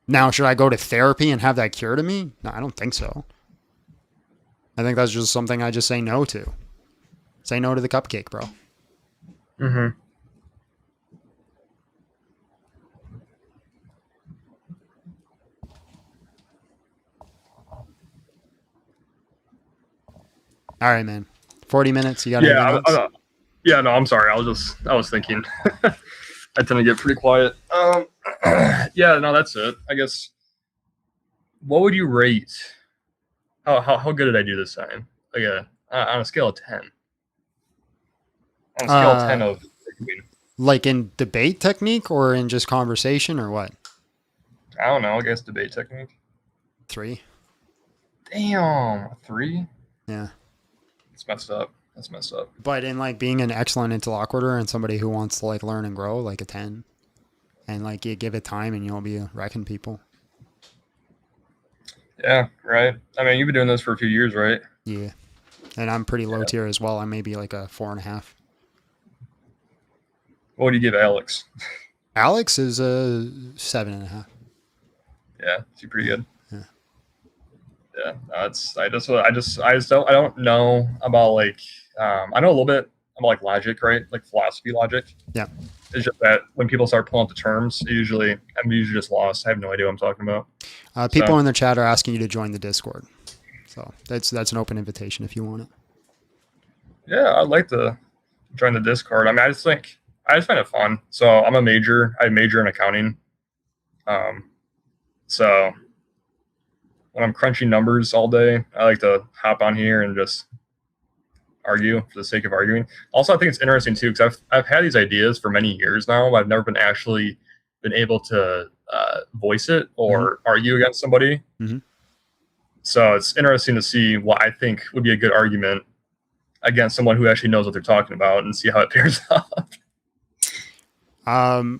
Now, should I go to therapy and have that cured to me? No, I don't think so. I think that's just something I just say no to. Say no to the cupcake, bro.
Mm-hmm.
All right, man. 40 minutes. You got anything else?
Yeah, no, I'm sorry. I was thinking. I tend to get pretty quiet. Yeah, no, that's it. I guess. What would you rate? How good did I do this time? Like on a scale of 10. On a scale of 10 of.
Like in debate technique or in just conversation or what?
I don't know. I guess debate technique.
3.
Damn, 3.
Yeah.
That's messed up.
But in like being an excellent interlocutor and somebody who wants to like learn and grow, like a 10. And like you give it time and you'll be wrecking people.
Yeah, right. I mean, you've been doing this for a few years, right?
Yeah. And I'm pretty low tier as well. I may be like a 4.5.
What do you give Alex?
Alex is a 7.5.
Yeah, she's pretty good.
Yeah,
I don't know about like I know a little bit about like logic, right? Like philosophy logic.
Yeah.
It's just that when people start pulling up the terms, I'm usually just lost. I have no idea what I'm talking about.
People in the chat are asking you to join the Discord, so that's an open invitation if you want it.
Yeah, I'd like to join the Discord. I mean, I just find it fun. So I major in accounting. So when I'm crunching numbers all day, I like to hop on here and just argue for the sake of arguing. Also, I think it's interesting too, because I've had these ideas for many years now, but I've never been able to voice it or argue against somebody. So it's interesting to see what I think would be a good argument against someone who actually knows what they're talking about and see how it pairs out.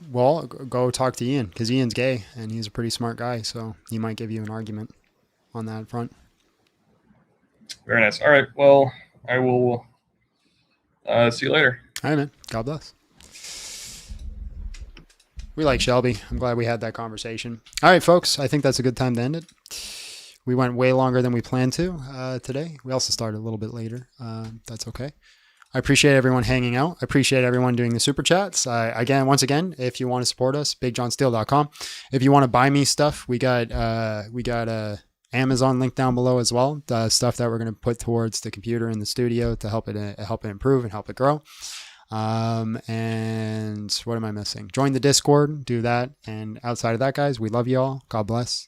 Well, go talk to Ian, because Ian's gay and he's a pretty smart guy, so he might give you an argument on that front.
Very nice. All right. Well, I will see you later.
All right, man. God bless. We like Shelby. I'm glad we had that conversation. All right, folks. I think that's a good time to end it. We went way longer than we planned to today. We also started a little bit later. That's okay. I appreciate everyone hanging out. I appreciate everyone doing the super chats. Once again, if you want to support us, bigjohnsteel.com. If you want to buy me stuff, we got a Amazon link down below as well. The stuff that we're going to put towards the computer in the studio to help it improve and help it grow. And what am I missing? Join the Discord, do that. And outside of that, guys, we love you all. God bless.